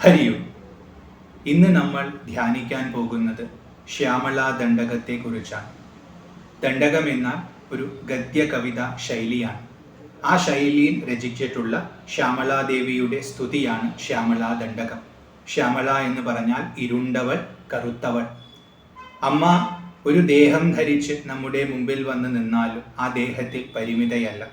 ഹരിയോ. ഇന്ന് നമ്മൾ ധ്യാനിക്കാൻ പോകുന്നത് ശ്യാമള ദണ്ഡകത്തെക്കുറിച്ചാണ്. ദണ്ഡകം എന്നാൽ ഒരു ഗദ്യ കവിത ശൈലിയാണ്. ആ ശൈലിയിൽ രചിച്ചിട്ടുള്ള ശ്യാമളാദേവിയുടെ സ്തുതിയാണ് ശ്യാമള ദണ്ഡകം. ശ്യാമള എന്ന് പറഞ്ഞാൽ ഇരുണ്ടവൾ, കറുത്തവൾ. അമ്മ ഒരു ദേഹം ധരിച്ച് നമ്മുടെ മുമ്പിൽ വന്ന് നിന്നാലും ആ ദേഹത്തിൽ പരിമിതയല്ല.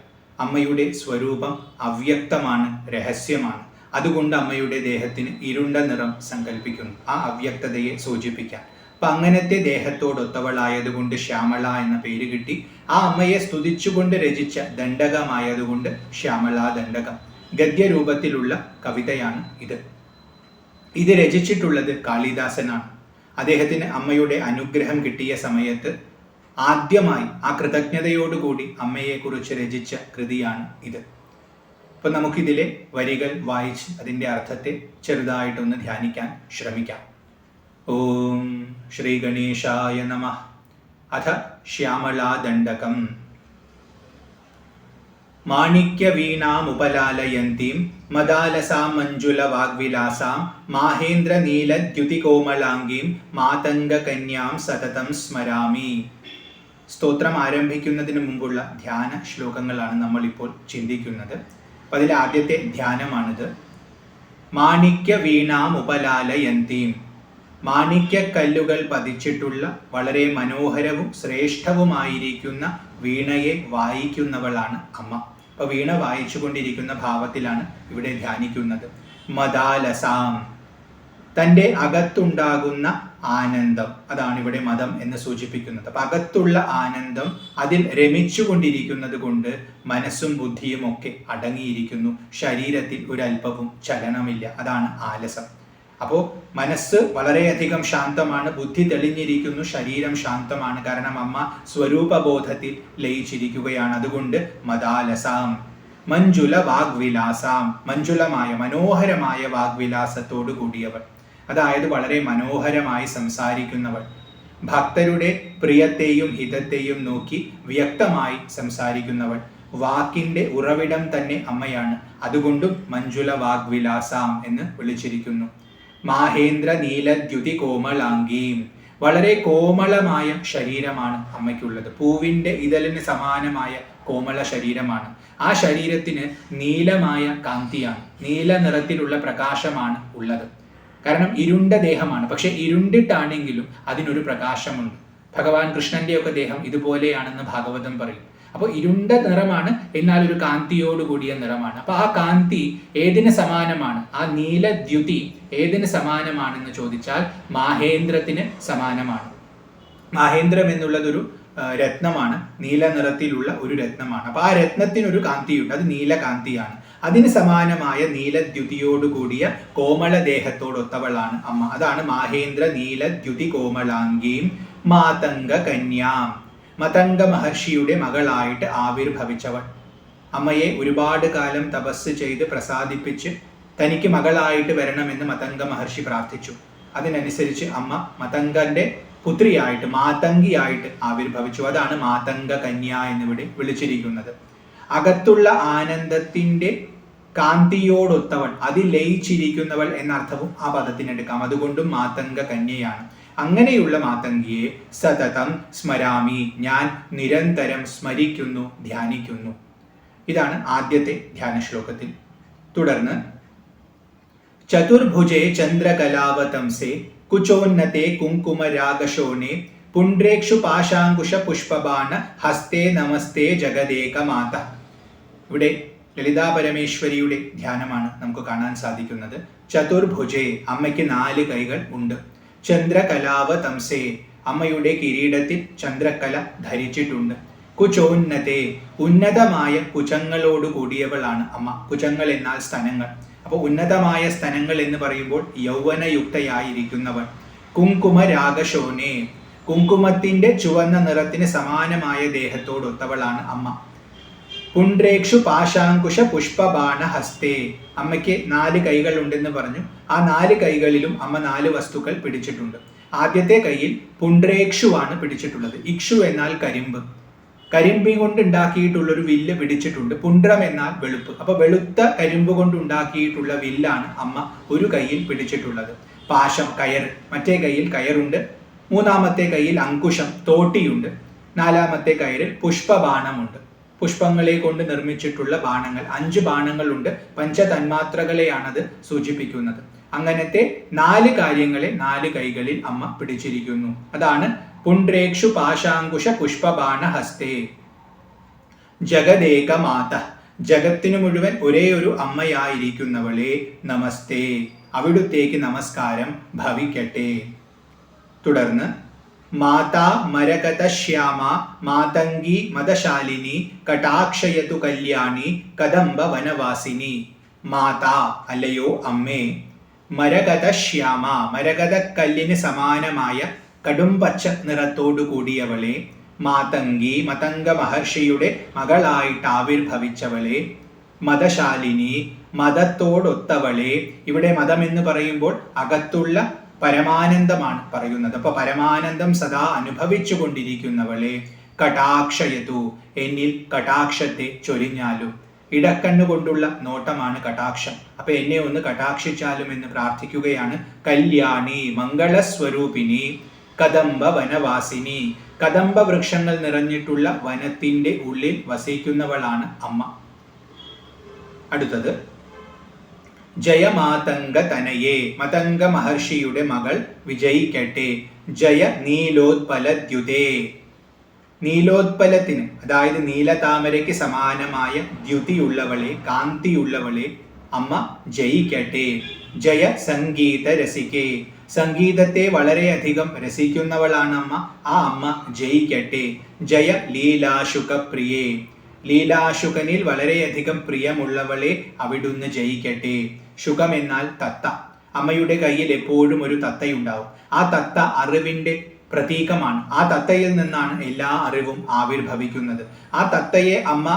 അമ്മയുടെ സ്വരൂപം അവ്യക്തമാണ്, രഹസ്യമാണ്. അതുകൊണ്ട് അമ്മയുടെ ദേഹത്തിന് ഇരുണ്ട നിറം സങ്കല്പിക്കുന്നു, ആ അവ്യക്തതയെ സൂചിപ്പിക്കാൻ. അപ്പം അങ്ങനത്തെ ദേഹത്തോടൊത്തവളായതുകൊണ്ട് ശ്യാമള എന്ന പേര് കിട്ടി. ആ അമ്മയെ സ്തുതിച്ചുകൊണ്ട് രചിച്ച ദണ്ഡകമായതുകൊണ്ട് ശ്യാമള ദണ്ഡകം. ഗദ്യരൂപത്തിലുള്ള കവിതയാണ് ഇത്. ഇത് രചിച്ചിട്ടുള്ളത് കാളിദാസനാണ്. അദ്ദേഹത്തിന് അമ്മയുടെ അനുഗ്രഹം കിട്ടിയ സമയത്ത് ആദ്യമായി ആ കൃതജ്ഞതയോടുകൂടി അമ്മയെക്കുറിച്ച് രചിച്ച കൃതിയാണ് ഇത്. അപ്പം നമുക്കിതിലെ വരികൾ വായിച്ച് അതിൻ്റെ അർത്ഥത്തെ ചെറുതായിട്ടൊന്ന് ധ്യാനിക്കാൻ ശ്രമിക്കാം. ഓം ശ്രീ ഗണേശായ നമഃ. അഥ ശ്യാമളാ ദണ്ഡകം. മാണിക്യവീണാമുപലാലയന്തീം മദാലസാം മഞ്ജുല വാഗ്വിലാസാം മാഹേന്ദ്രനീലദ്യുതികോമളാംഗീം മാതംഗകന്യാം സതതം സ്മരാമി. സ്തോത്രം ആരംഭിക്കുന്നതിന് മുമ്പുള്ള ധ്യാന ശ്ലോകങ്ങളാണ് നമ്മളിപ്പോൾ ചിന്തിക്കുന്നത്. അപ്പം അതിലെ ആദ്യത്തെ ധ്യാനമാണിത്. മാണിക്യവീണാമുപലാലയന്തീം. മാണിക്യക്കല്ലുകൾ പതിച്ചിട്ടുള്ള വളരെ മനോഹരവും ശ്രേഷ്ഠവുമായിരിക്കുന്ന വീണയെ വായിക്കുന്നവളാണ് അമ്മ. അപ്പോൾ വീണ വായിച്ചുകൊണ്ടിരിക്കുന്ന ഭാവത്തിലാണ് ഇവിടെ ധ്യാനിക്കുന്നത്. മദാലസാം, തൻ്റെ അകത്തുണ്ടാകുന്ന ആനന്ദം, അതാണ് ഇവിടെ മദം എന്ന് സൂചിപ്പിക്കുന്നത്. അപ്പം അകത്തുള്ള ആനന്ദം, അതിൽ രമിച്ചുകൊണ്ടിരിക്കുന്നത് കൊണ്ട് മനസ്സും ബുദ്ധിയും ഒക്കെ അടങ്ങിയിരിക്കുന്നു. ശരീരത്തിൽ ഒരല്പവും ചലനമില്ല, അതാണ് ആലസം. അപ്പോൾ മനസ്സ് വളരെയധികം ശാന്തമാണ്, ബുദ്ധി തെളിഞ്ഞിരിക്കുന്നു, ശരീരം ശാന്തമാണ്. കാരണം അമ്മ സ്വരൂപബോധത്തിൽ ലയിച്ചിരിക്കുകയാണ്. അതുകൊണ്ട് മദാലസാം. മഞ്ജുല വാഗ്വിലാസാം, മഞ്ജുലമായ മനോഹരമായ വാഗ്വിലാസത്തോടു കൂടിയവൾ, അതായത് വളരെ മനോഹരമായി സംസാരിക്കുന്നവൾ. ഭക്തരുടെ പ്രിയത്തെയും ഹിതത്തെയും നോക്കി വ്യക്തമായി സംസാരിക്കുന്നവൾ. വാക്കിൻ്റെ ഉറവിടം തന്നെ അമ്മയാണ്. അതുകൊണ്ടും മഞ്ജുല വാഗ്വിലാസാം എന്ന് വിളിച്ചിരിക്കുന്നു. മാഹേന്ദ്ര നീലദ്യുതി കോമളാംഗീം, വളരെ കോമളമായ ശരീരമാണ് അമ്മയ്ക്കുള്ളത്. പൂവിൻ്റെ ഇതളിന് സമാനമായ കോമള ശരീരമാണ്. ആ ശരീരത്തിന് നീലമായ കാന്തിയാണ്, നീല നിറത്തിലുള്ള പ്രകാശമാണ് ഉള്ളത്. കാരണം ഇരുണ്ട ദേഹമാണ്, പക്ഷെ ഇരുണ്ടിട്ടാണെങ്കിലും അതിനൊരു പ്രകാശമുണ്ട്. ഭഗവാൻ കൃഷ്ണന്റെയൊക്കെ ദേഹം ഇതുപോലെയാണെന്ന് ഭാഗവതം പറയും. അപ്പോൾ ഇരുണ്ട നിറമാണ്, എന്നാൽ ഒരു കാന്തിയോടുകൂടിയ നിറമാണ്. അപ്പോൾ ആ കാന്തി ഏതിന് സമാനമാണ്? ആ നീലദ്യുതി ഏതിന് സമാനമാണെന്ന് ചോദിച്ചാൽ മാഹേന്ദ്രത്തിന് സമാനമാണ്. മാഹേന്ദ്രം എന്നുള്ളതൊരു രത്നമാണ്, നീല നിറത്തിലുള്ള ഒരു രത്നമാണ്. അപ്പോൾ ആ രത്നത്തിനൊരു കാന്തിയുണ്ട്, അത് നീലകാന്തിയാണ്. അതിന് സമാനമായ നീലദ്യുതിയോടുകൂടിയ കോമള ദേഹത്തോടൊത്തവളാണ് അമ്മ. അതാണ് മാഹേന്ദ്ര നീലദ്യുതി കോമളാംഗീം മാതംഗ കന്യാം. മതംഗ മഹർഷിയുടെ മകളായിട്ട് ആവിർഭവിച്ചവൾ. അമ്മയെ ഒരുപാട് കാലം തപസ് ചെയ്ത് പ്രസാദിപ്പിച്ച് തനിക്ക് മകളായിട്ട് വരണമെന്ന് മതംഗ മഹർഷി പ്രാർത്ഥിച്ചു. അതിനനുസരിച്ച് അമ്മ മതംഗന്റെ പുത്രിയായിട്ട്, മാതംഗിയായിട്ട് ആവിർഭവിച്ചു. അതാണ് മാതംഗ കന്യ എന്നിവിടെ വിളിച്ചിരിക്കുന്നത്. അകത്തുള്ള ആനന്ദത്തിന്റെ കാന്തിയോടൊത്തവൾ, അതിൽ ലയിച്ചിരിക്കുന്നവൾ എന്നർത്ഥവും ആ പദത്തിനെടുക്കാം. അതുകൊണ്ടും മാതംഗ കന്യയാണ്. അങ്ങനെയുള്ള മാതംഗിയെ സതതം സ്മരാമി, ഞാൻ നിരന്തരം സ്മരിക്കുന്നു, ധ്യാനിക്കുന്നു. ഇതാണ് ആദ്യത്തെ ധ്യാന ശ്ലോകത്തിൽ. തുടർന്ന് ചതുർഭുജേ ചന്ദ്രകലാവതംസേ കുചോന്നതേ കുങ്കുമരാഗശോണേ പുണ്ട്രേക്ഷു പാശാങ്കുശ പുഷ്പബാണ ഹസ്തേ നമസ്തേ ജഗദേക മാത. ഇവിടെ ലളിതാ പരമേശ്വരിയുടെ ധ്യാനമാണ് നമുക്ക് കാണാൻ സാധിക്കുന്നത്. ചതുർഭുജേ, അമ്മയ്ക്ക് 4 കൈകൾ ഉണ്ട്. ചന്ദ്രകലാവതംസേ, അമ്മയുടെ കിരീടത്തിൽ ചന്ദ്രകല ധരിച്ചിട്ടുണ്ട്. കുചോന്നതേ, ഉന്നതമായ കുചങ്ങളോട് കൂടിയവളാണ് അമ്മ. കുചങ്ങൾ എന്നാൽ സ്തനങ്ങൾ. അപ്പോൾ ഉന്നതമായ സ്തനങ്ങൾ എന്ന് പറയുമ്പോൾ യൗവനയുക്തയായിരിക്കുന്നവൾ. കുങ്കുമരാഗശോനേ, കുങ്കുമത്തിന്റെ ചുവന്ന നിറത്തിന് സമാനമായ ദേഹത്തോടൊത്തവളാണ് അമ്മ. പുണ്ട്രേക്ഷു പാശാങ്കുശ പുഷ്പബാണ ഹസ്തേ, അമ്മയ്ക്ക് 4 കൈകൾ ഉണ്ടെന്ന് പറഞ്ഞു. ആ 4 കൈകളിലും അമ്മ 4 വസ്തുക്കൾ പിടിച്ചിട്ടുണ്ട്. ആദ്യത്തെ കൈയിൽ പുണ്ട്രേക്ഷുവാണ് പിടിച്ചിട്ടുള്ളത്. ഇക്ഷു എന്നാൽ കരിമ്പ്. കരിമ്പി കൊണ്ട് ഉണ്ടാക്കിയിട്ടുള്ള ഒരു വില്ല് പിടിച്ചിട്ടുണ്ട്. പുണ്ട്രം എന്നാൽ വെളുപ്പ്. അപ്പൊ വെളുത്ത കരിമ്പ് കൊണ്ട് ഉണ്ടാക്കിയിട്ടുള്ള വില്ലാണ് അമ്മ ഒരു കയ്യിൽ പിടിച്ചിട്ടുള്ളത്. പാശം, കയർ, മറ്റേ കയ്യിൽ കയറുണ്ട്. മൂന്നാമത്തെ കയ്യിൽ അങ്കുശം, തോട്ടിയുണ്ട്. നാലാമത്തെ കയറിൽ പുഷ്പബാണമുണ്ട്. പുഷ്പങ്ങളെ കൊണ്ട് നിർമ്മിച്ചിട്ടുള്ള ബാണങ്ങൾ, 5 ബാണങ്ങളുണ്ട്. പഞ്ചതന്മാത്രകളെയാണത് സൂചിപ്പിക്കുന്നത്. അങ്ങനത്തെ 4 കാര്യങ്ങളെ 4 കൈകളിൽ അമ്മ പിടിച്ചിരിക്കുന്നു. അതാണ് പുണ്ട്രേക്ഷു പാശാങ്കുശ പുഷ്പബാണ ഹസ്തേ ജഗദേക മാത. ജഗത്തിനു മുഴുവൻ ഒരേ ഒരു അമ്മയായിരിക്കുന്നവളെ നമസ്തേ, അവിടുത്തേക്ക് നമസ്കാരം ഭവിക്കട്ടെ. തുടർന്ന് മാതാ മരകത ശ്യാമ മാതംഗി മദശാലിനി കടാക്ഷയതു കല്യാണി കദംബ വനവാസിനി. മാതാ അല്ലയോ അമ്മേ, മരകത ശ്യാമ മരകത കല്ലിന് സമാനമായ കടുംപച്ച നിറത്തോടു കൂടിയവളെ, മാതംഗി മതംഗ മഹർഷിയുടെ മകളായിട്ട് ആവിർഭവിച്ചവളെ, മദശാലിനി മതത്തോടൊത്തവളെ. ഇവിടെ മതം എന്ന് പറയുമ്പോൾ അകത്തുള്ള പരമാനന്ദമാണ് പറയുന്നത്. അപ്പൊ പരമാനന്ദം സദാ അനുഭവിച്ചു കൊണ്ടിരിക്കുന്നവളെ, കടാക്ഷയതു എന്നിൽ കടാക്ഷത്തെ ചൊരിഞ്ഞാലും. ഇടക്കണ്ണുകൊണ്ടുള്ള നോട്ടമാണ് കടാക്ഷം. അപ്പൊ എന്നെ ഒന്ന് കടാക്ഷിച്ചാലും എന്ന് പ്രാർത്ഥിക്കുകയാണ്. കല്യാണി മംഗളസ്വരൂപിണി കദംബ വനവാസിനി. കദംബ വൃക്ഷങ്ങൾ നിറഞ്ഞിട്ടുള്ള വനത്തിന്റെ ഉള്ളിൽ വസിക്കുന്നവളാണ് അമ്മ. അടുത്തത് ജയമാതംഗ തനയേ, മതംഗ മഹർഷിയുടെ മകൾ വിജയിക്കട്ടെ. ജയ നീലോത്പലദ്യുതേ, നീലോത്പലത്തിന് അതായത് നീലതാമരയ്ക്ക് സമാനമായ ദ്യുതിയുള്ളവളെ, കാന്തിയുള്ളവളെ അമ്മ ജയിക്കട്ടെ. ജയ സംഗീത രസികേ, സംഗീതത്തെ വളരെയധികം രസിക്കുന്നവളാണ് അമ്മ. ആ അമ്മ ജയിക്കട്ടെ. ജയ ലീലാശുക പ്രിയേ, ലീലാശുകനിൽ വളരെയധികം പ്രിയമുള്ളവളെ അവിടുന്ന് ജയിക്കട്ടെ. ശുകം എന്നാൽ തത്ത. അമ്മയുടെ കയ്യിൽ എപ്പോഴും ഒരു തത്തയുണ്ടാവും. ആ തത്ത അറിവിന്റെ പ്രതീകമാണ്. ആ തത്തയിൽ നിന്നാണ് എല്ലാ അറിവും ആവിർഭവിക്കുന്നത്. ആ തത്തയെ അമ്മ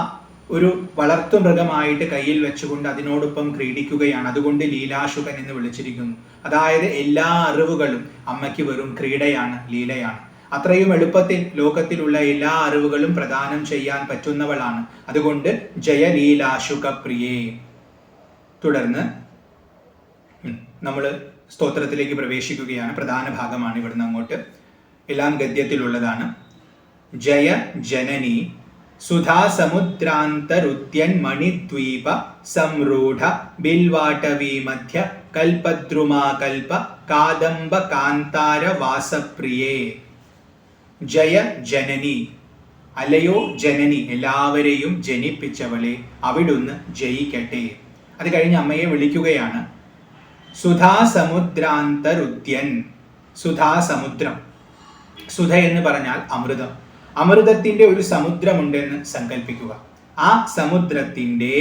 ഒരു വളർത്തു മൃഗമായിട്ട് കയ്യിൽ വെച്ചുകൊണ്ട് അതിനോടൊപ്പം ക്രീഡിക്കുകയാണ്. അതുകൊണ്ട് ലീലാശുകൻ എന്ന് വിളിച്ചിരിക്കുന്നു. അതായത് എല്ലാ അറിവുകളും അമ്മയ്ക്ക് വെറും ക്രീഡയാണ്, ലീലയാണ്. അത്രയും എളുപ്പത്തിൽ ലോകത്തിലുള്ള എല്ലാ അറിവുകളും പ്രദാനം ചെയ്യാൻ പറ്റുന്നവളാണ്. അതുകൊണ്ട് ജയലീലാശുക പ്രിയേ. തുടർന്ന് നമ്മൾ സ്തോത്രത്തിലേക്ക് പ്രവേശിക്കുകയാണ്. പ്രധാന ഭാഗമാണ് ഇവിടുന്ന് അങ്ങോട്ട്. എല്ലാം ഗദ്യത്തിലുള്ളതാണ്. ജയ ജനനി സുധാസമുദ്രാന്തരുദ്യൻ മണിദ്വീപ സംരൂഢ ബിൽവാടവീ മധ്യ കൽപദ്രുമാകൽപ കാദംബ കാന്താര വാസപ്രിയേ. ജയ ജനനി, അല്ലയോ ജനനി, എല്ലാവരെയും ജനിപ്പിച്ചവളെ അവിടുന്ന് ജയിക്കട്ടെ. അത് കഴിഞ്ഞ് അമ്മയെ വിളിക്കുകയാണ്. സുധാസമുദ്രാന്തരുദ്യൻ, സുധാസമുദ്രം. സുധ എന്ന് പറഞ്ഞാൽ അമൃതം. അമൃതത്തിന്റെ ഒരു സമുദ്രമുണ്ടെന്ന് സങ്കല്പിക്കുക. ആ സമുദ്രത്തിന്റെ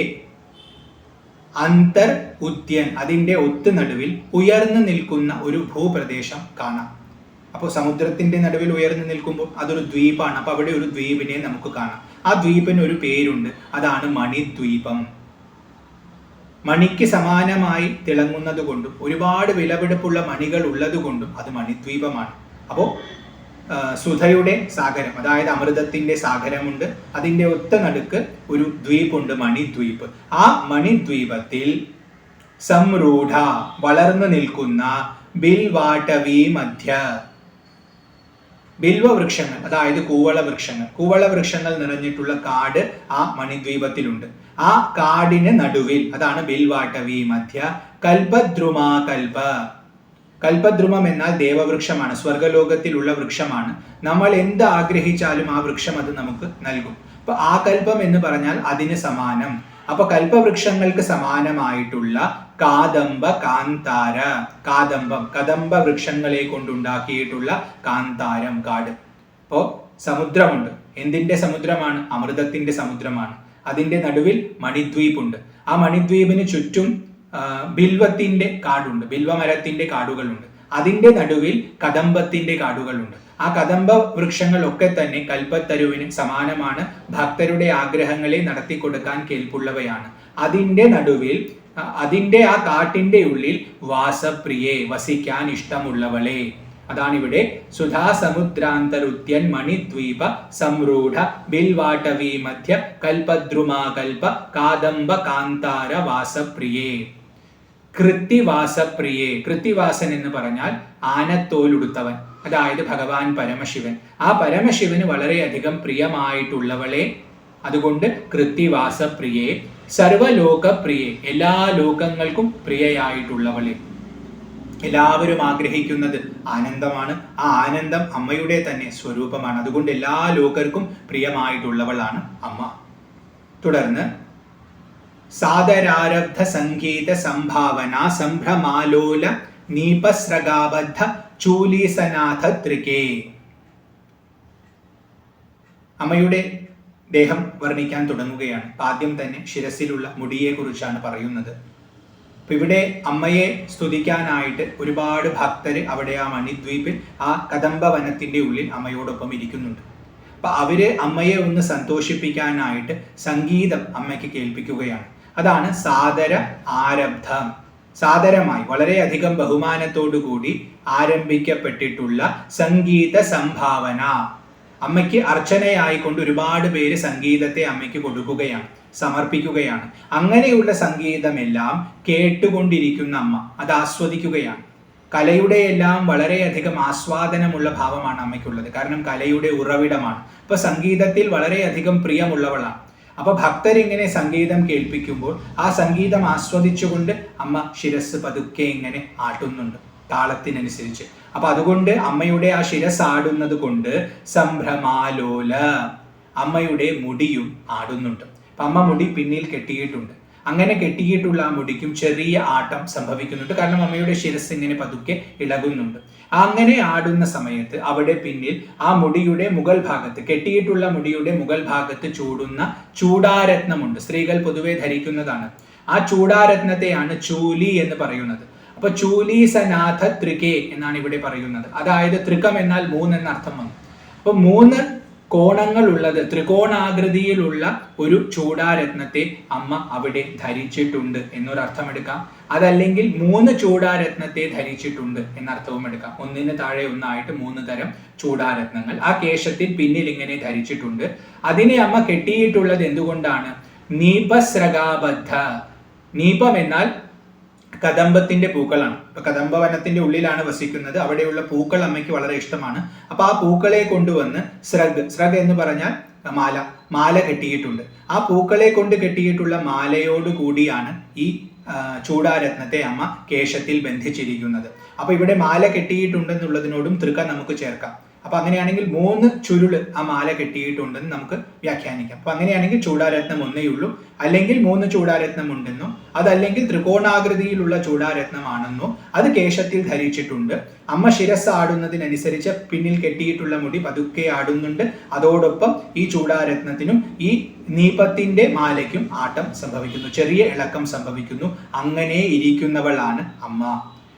അന്തർ ഉദ്യൻ, അതിന്റെ ഒത്തുനടുവിൽ ഉയർന്നു നിൽക്കുന്ന ഒരു ഭൂപ്രദേശം കാണാം. അപ്പോൾ സമുദ്രത്തിന്റെ നടുവിൽ ഉയർന്നു നിൽക്കുമ്പോൾ അതൊരു ദ്വീപാണ്. അപ്പൊ അവിടെ ഒരു ദ്വീപിനെ നമുക്ക് കാണാം. ആ ദ്വീപിന് ഒരു പേരുണ്ട്, അതാണ് മണിദ്വീപം. മണിക്ക് സമാനമായി തിളങ്ങുന്നത് കൊണ്ടും ഒരുപാട് വിലപിടിപ്പുള്ള മണികൾ ഉള്ളത് കൊണ്ടും അത് മണിദ്വീപമാണ്. അപ്പോൾ സുധയുടെ സാഗരം, അതായത് അമൃതത്തിന്റെ സാഗരമുണ്ട്. അതിന്റെ ഒത്ത നടുക്ക് ഒരു ദ്വീപുണ്ട്, മണിദ്വീപ്. ആ മണിദ്വീപത്തിൽ സംരൂഢ, വളർന്നു നിൽക്കുന്ന ബിൽവാടവീ മധ്യ, ബിൽവ വൃക്ഷങ്ങൾ, അതായത് കൂവള വൃക്ഷങ്ങൾ, കൂവള വൃക്ഷങ്ങൾ നിറഞ്ഞിട്ടുള്ള കാട് ആ മണിദ്വീപത്തിലുണ്ട്. ആ കാടിന് നടുവിൽ, അതാണ് ബിൽവാടവീ മധ്യ കൽപദ്രുമാ കൽപ. കൽപദ്രുമം എന്നാൽ ദേവവൃക്ഷമാണ്, സ്വർഗലോകത്തിലുള്ള വൃക്ഷമാണ്. നമ്മൾ എന്ത് ആഗ്രഹിച്ചാലും ആ വൃക്ഷം അത് നമുക്ക് നൽകും. അപ്പൊ ആ കൽപം എന്ന് പറഞ്ഞാൽ അതിന് സമാനം. അപ്പൊ കൽപവൃക്ഷങ്ങൾക്ക് സമാനമായിട്ടുള്ള കാദംബ കാന്താര, കാദംബം, കദംബ വൃക്ഷങ്ങളെ കൊണ്ടുണ്ടാക്കിയിട്ടുള്ള കാന്താരം, കാട്. അപ്പോ സമുദ്രമുണ്ട്. എന്തിന്റെ സമുദ്രമാണ്? അമൃതത്തിന്റെ സമുദ്രമാണ്. അതിന്റെ നടുവിൽ മണിദ്വീപുണ്ട്. ആ മണിദ്വീപിന് ചുറ്റും ബിൽവത്തിന്റെ കാടുണ്ട്, ബിൽവമരത്തിന്റെ കാടുകളുണ്ട്. അതിന്റെ നടുവിൽ കദംബത്തിന്റെ കാടുകളുണ്ട്. ആ കദംബ വൃക്ഷങ്ങളൊക്കെ തന്നെ കൽപ്പത്തരുവിന് സമാനമാണ്. ഭക്തരുടെ ആഗ്രഹങ്ങളെ നടത്തിക്കൊടുക്കാൻ കേൾപ്പുള്ളവയാണ്. അതിന്റെ നടുവിൽ, അതിന്റെ ആ കാട്ടിന്റെ ഉള്ളിൽ വാസപ്രിയെ, വസിക്കാൻ ഇഷ്ടമുള്ളവളെ, അതാണ് ഇവിടെ സുധാസമുദ്രാന്തരുത്യൻ മണിദ്വീപ സംരൂഢ ബിൽവാടവീ മധ്യ കൽപദ്രുമാകൽപ കാദംബ കാന്താര വാസപ്രിയേ. കൃത്തിവാസപ്രിയേ. കൃത്തിവാസൻ എന്ന് പറഞ്ഞാൽ ആനത്തോലുടുത്തവൻ, അതായത് ഭഗവാൻ പരമശിവൻ. ആ പരമശിവന് വളരെയധികം പ്രിയമായിട്ടുള്ളവളെ, അതുകൊണ്ട് കൃത്തിവാസപ്രിയേ. സർവലോകപ്രിയേ. എല്ലാ ലോകങ്ങൾക്കും പ്രിയയായിട്ടുള്ളവളെ. എല്ലാവരും ആഗ്രഹിക്കുന്നത് ആനന്ദമാണ്. ആ ആനന്ദം അമ്മയുടെ തന്നെ സ്വരൂപമാണ്. അതുകൊണ്ട് എല്ലാ ലോകർക്കും പ്രിയമായിട്ടുള്ളവളാണ് അമ്മ. തുടർന്ന് സാദരാരബ്ധ സംഗീത സംഭാവന സംഭ്രമാലോല നീപസ്രഗാബദ്ധ ചൂലീസനാഥ ത്രികേ. അമ്മയുടെ ദേഹം വർണ്ണിക്കാൻ തുടങ്ങുകയാണ്. ആദ്യം തന്നെ ശിരസിലുള്ള മുടിയെ കുറിച്ചാണ് പറയുന്നത്. അപ്പൊ ഇവിടെ അമ്മയെ സ്തുതിക്കാനായിട്ട് ഒരുപാട് ഭക്തര് അവിടെ ആ മണിദ്വീപിൽ ആ കദംബ വനത്തിന്റെ ഉള്ളിൽ അമ്മയോടൊപ്പം ഇരിക്കുന്നുണ്ട്. അപ്പൊ അവര് അമ്മയെ ഒന്ന് സന്തോഷിപ്പിക്കാനായിട്ട് സംഗീതം അമ്മയ്ക്ക് കേൾപ്പിക്കുകയാണ്. അതാണ് സാദര ആരബ്ധം. സാദരമായി വളരെയധികം ബഹുമാനത്തോടു കൂടി ആരംഭിക്കപ്പെട്ടിട്ടുള്ള സംഗീത സംഭാവന. അമ്മയ്ക്ക് അർച്ചനയായിക്കൊണ്ട് ഒരുപാട് പേര് സംഗീതത്തെ അമ്മയ്ക്ക് കൊടുക്കുകയാണ്, സമർപ്പിക്കുകയാണ്. അങ്ങനെയുള്ള സംഗീതമെല്ലാം കേട്ടുകൊണ്ടിരിക്കുന്ന അമ്മ അത് ആസ്വദിക്കുകയാണ്. കലയുടെ എല്ലാം വളരെയധികം ആസ്വാദനമുള്ള ഭാവമാണ് അമ്മയ്ക്കുള്ളത്. കാരണം കലയുടെ ഉറവിടമാണ്. ഇപ്പൊ സംഗീതത്തിൽ വളരെയധികം പ്രിയമുള്ളവളാണ്. അപ്പൊ ഭക്തരിങ്ങനെ സംഗീതം കേൾപ്പിക്കുമ്പോൾ ആ സംഗീതം ആസ്വദിച്ചുകൊണ്ട് അമ്മ ശിരസ് പതുക്കെ ഇങ്ങനെ ആട്ടുന്നുണ്ട് താളത്തിനനുസരിച്ച്. അപ്പൊ അതുകൊണ്ട് അമ്മയുടെ ആ ശിരസ് ആടുന്നത് കൊണ്ട് സംഭ്രമാലോല, അമ്മയുടെ മുടിയും ആടുന്നുണ്ട്. അപ്പൊ അമ്മ മുടി പിന്നിൽ കെട്ടിയിട്ടുണ്ട്. അങ്ങനെ കെട്ടിയിട്ടുള്ള ആ മുടിക്കും ചെറിയ ആട്ടം സംഭവിക്കുന്നുണ്ട്. കാരണം അമ്മയുടെ ശിരസ് ഇങ്ങനെ പതുക്കെ ഇളകുന്നുണ്ട്. അങ്ങനെ ആടുന്ന സമയത്ത് അവിടെ പിന്നിൽ ആ മുടിയുടെ മുകൾ ഭാഗത്ത്, കെട്ടിയിട്ടുള്ള മുടിയുടെ മുകൾ ഭാഗത്ത് ചൂടുന്ന ചൂടാരത്നമുണ്ട്. സ്ത്രീകൾ പൊതുവെ ധരിക്കുന്നതാണ്. ആ ചൂടാരത്നത്തെയാണ് ചൂലി എന്ന് പറയുന്നത്. അപ്പൊ ചൂലീസനാഥ ത്രികേ എന്നാണ് ഇവിടെ പറയുന്നത്. അതായത് ത്രികം എന്നാൽ 3 എന്ന അർത്ഥം വന്നു. അപ്പൊ 3 കോണങ്ങൾ ഉള്ളത്, ത്രികോണാകൃതിയിലുള്ള ഒരു ചൂടാരത്നത്തെ അമ്മ അവിടെ ധരിച്ചിട്ടുണ്ട് എന്നൊരർത്ഥം എടുക്കാം. അതല്ലെങ്കിൽ 3 ചൂടാരത്നത്തെ ധരിച്ചിട്ടുണ്ട് എന്നർത്ഥവും എടുക്കാം. ഒന്നിന് താഴെ ഒന്നായിട്ട് 3 തരം ചൂടാരത്നങ്ങൾ ആ കേശത്തിൽ പിന്നിൽ ഇങ്ങനെ ധരിച്ചിട്ടുണ്ട്. അതിനെ അമ്മ കെട്ടിയിട്ടുള്ളത് എന്തുകൊണ്ടാണ്? നീപസ്രഗാബദ്ധ. നീപം എന്നാൽ കദംബത്തിന്റെ പൂക്കളാണ്. ഇപ്പൊ കദംബ വനത്തിന്റെ ഉള്ളിലാണ് വസിക്കുന്നത്. അവിടെയുള്ള പൂക്കൾ അമ്മയ്ക്ക് വളരെ ഇഷ്ടമാണ്. അപ്പൊ ആ പൂക്കളെ കൊണ്ടുവന്ന് സ്രഗ് എന്ന് പറഞ്ഞാൽ മാല കെട്ടിയിട്ടുണ്ട്. ആ പൂക്കളെ കൊണ്ട് കെട്ടിയിട്ടുള്ള മാലയോട് കൂടിയാണ് ഈ ചൂടാരത്നത്തെ അമ്മ കേശത്തിൽ ബന്ധിച്ചിരിക്കുന്നത്. അപ്പൊ ഇവിടെ മാല കെട്ടിയിട്ടുണ്ടെന്നുള്ളതിനോടും തൃക്ക നമുക്ക് ചേർക്കാം. അപ്പൊ അങ്ങനെയാണെങ്കിൽ 3 ചുരുള് ആ മാല കെട്ടിയിട്ടുണ്ടെന്ന് നമുക്ക് വ്യാഖ്യാനിക്കാം. അപ്പൊ അങ്ങനെയാണെങ്കിൽ ചൂടാരത്നം ഒന്നേ ഉള്ളൂ, അല്ലെങ്കിൽ 3 ചൂടാരത്നം ഉണ്ടെന്നോ, അതല്ലെങ്കിൽ ത്രികോണാകൃതിയിലുള്ള ചൂടാരത്നമാണെന്നോ അത് കേശത്തിൽ ധരിച്ചിട്ടുണ്ട്. അമ്മ ശിരസ് ആടുന്നതിനനുസരിച്ച് പിന്നിൽ കെട്ടിയിട്ടുള്ള മുടി പതുക്കെ ആടുന്നുണ്ട്. അതോടൊപ്പം ഈ ചൂടാരത്നത്തിനും ഈ നീപത്തിന്റെ മാലയ്ക്കും ആട്ടം സംഭവിക്കുന്നു, ചെറിയ ഇളക്കം സംഭവിക്കുന്നു. അങ്ങനെ ഇരിക്കുന്നവളാണ് അമ്മ.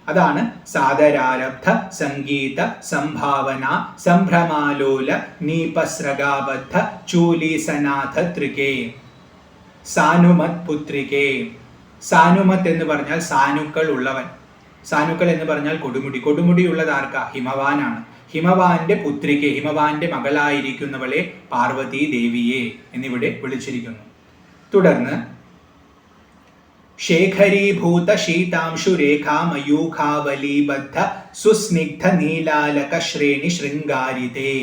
അതാണ് സാദരാരബ്ധ സംഗീത സംഭാവന സംഭ്രമാലോല നീപസ്രഗാബദ്ധ ചൂലീസനാഥ ത്രികേ. സാനുമത് പുത്രികേ. സാനുമത് എന്ന് പറഞ്ഞാൽ സാനുക്കൾ ഉള്ളവൻ. സാനുക്കൾ എന്ന് പറഞ്ഞാൽ കൊടുമുടി. കൊടുമുടി ഉള്ളത് ആർക്കാ? ഹിമവാനാണ്. ഹിമവാന്റെ പുത്രികെ, ഹിമവാന്റെ മകളായിരിക്കുന്നവളെ പാർവതി ദേവിയെ എന്നിവിടെ വിളിച്ചിരിക്കുന്നു. തുടർന്ന് ശേഖരീഭൂത ശീതാംശു രേഖാ മയൂഖാവലീബദ്ധ സുസ്നിഗ്ധ നീലാലക ശ്രേണി ശൃംഗാരിതേ.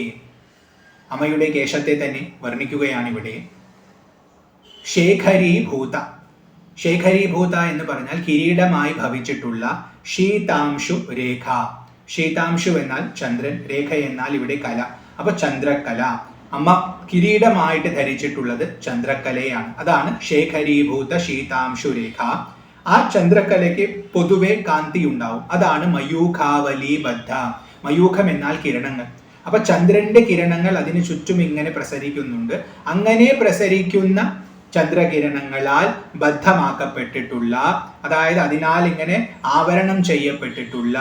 അമ്മയുടെ കേശത്തെ തന്നെ വർണ്ണിക്കുകയാണിവിടെ. ശേഖരീഭൂത. ശേഖരീഭൂത എന്ന് പറഞ്ഞാൽ കിരീടമായി ഭവിച്ചിട്ടുള്ള ശീതാംശു രേഖ. ശീതാംശു എന്നാൽ ചന്ദ്രൻ, രേഖ എന്നാൽ ഇവിടെ കല. അപ്പൊ ചന്ദ്രകല. അമ്മ കിരീടമായിട്ട് ധരിച്ചിട്ടുള്ളത് ചന്ദ്രക്കലയാണ്. അതാണ് ശേഖരീഭൂത ശീതാംശു രേഖ. ആ ചന്ദ്രക്കലയ്ക്ക് പൊതുവെ കാന്തി ഉണ്ടാവും. അതാണ് മയൂഖാവലീബദ്ധ. മയൂഖം എന്നാൽ കിരണങ്ങൾ. അപ്പൊ ചന്ദ്രന്റെ കിരണങ്ങൾ അതിന് ചുറ്റും ഇങ്ങനെ പ്രസരിക്കുന്നുണ്ട്. അങ്ങനെ പ്രസരിക്കുന്ന ചന്ദ്രകിരണങ്ങളാൽ ബദ്ധമാക്കപ്പെട്ടിട്ടുള്ള, അതായത് അതിനാൽ ഇങ്ങനെ ആവരണം ചെയ്യപ്പെട്ടിട്ടുള്ള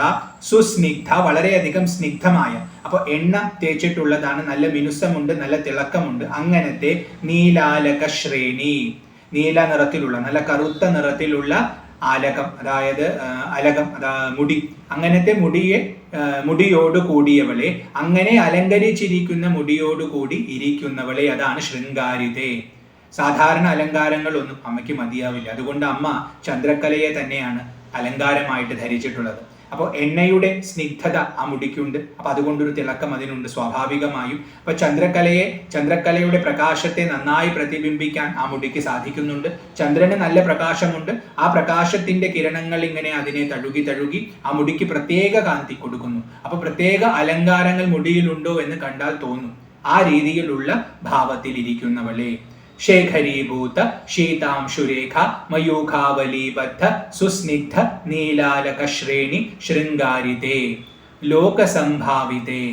സുസ്നിഗ്ധ, വളരെയധികം സ്നിഗ്ധമായ, അപ്പൊ എണ്ണ തേച്ചിട്ടുള്ളതാണ്, നല്ല മിനുസമുണ്ട്, നല്ല തിളക്കമുണ്ട്, അങ്ങനത്തെ നീലാലക ശ്രേണി, നീല നിറത്തിലുള്ള, നല്ല കറുത്ത നിറത്തിലുള്ള ആലകം, അതായത് അലകം, മുടി, അങ്ങനത്തെ മുടിയോട് കൂടിയവളെ, അങ്ങനെ അലങ്കരിച്ചിരിക്കുന്ന മുടിയോടുകൂടി ഇരിക്കുന്നവളെ, അതാണ് ശൃംഗാരിതേ. സാധാരണ അലങ്കാരങ്ങളൊന്നും അമ്മയ്ക്ക് മതിയാവില്ല. അതുകൊണ്ട് അമ്മ ചന്ദ്രക്കലയെ തന്നെയാണ് അലങ്കാരമായിട്ട് ധരിച്ചിട്ടുള്ളത്. അപ്പോൾ എണ്ണയുടെ സ്നിഗ്ധത ആ മുടിക്കുണ്ട്. അപ്പൊ അതുകൊണ്ടൊരു തിളക്കം അതിനുണ്ട് സ്വാഭാവികമായും. അപ്പൊ ചന്ദ്രക്കലയുടെ പ്രകാശത്തെ നന്നായി പ്രതിബിംബിക്കാൻ ആ മുടിക്ക് സാധിക്കുന്നുണ്ട്. ചന്ദ്രന് നല്ല പ്രകാശമുണ്ട്. ആ പ്രകാശത്തിന്റെ കിരണങ്ങൾ ഇങ്ങനെ അതിനെ തഴുകി ആ മുടിക്ക് പ്രത്യേക കാന്തി കൊടുക്കുന്നു. അപ്പൊ പ്രത്യേക അലങ്കാരങ്ങൾ മുടിയിലുണ്ടോ എന്ന് കണ്ടാൽ തോന്നും. ആ രീതിയിലുള്ള ഭാവത്തിൽ ഇരിക്കുന്നവളെ. ശേഖരീഭൂത ശീതാംശുരേഖ മയൂഖാവലീബദ്ധ സുസ്നിഗ്ധ നീലാലകശ്രേണി ശൃംഗാരിതേ ലോകസംഭാവിതേ.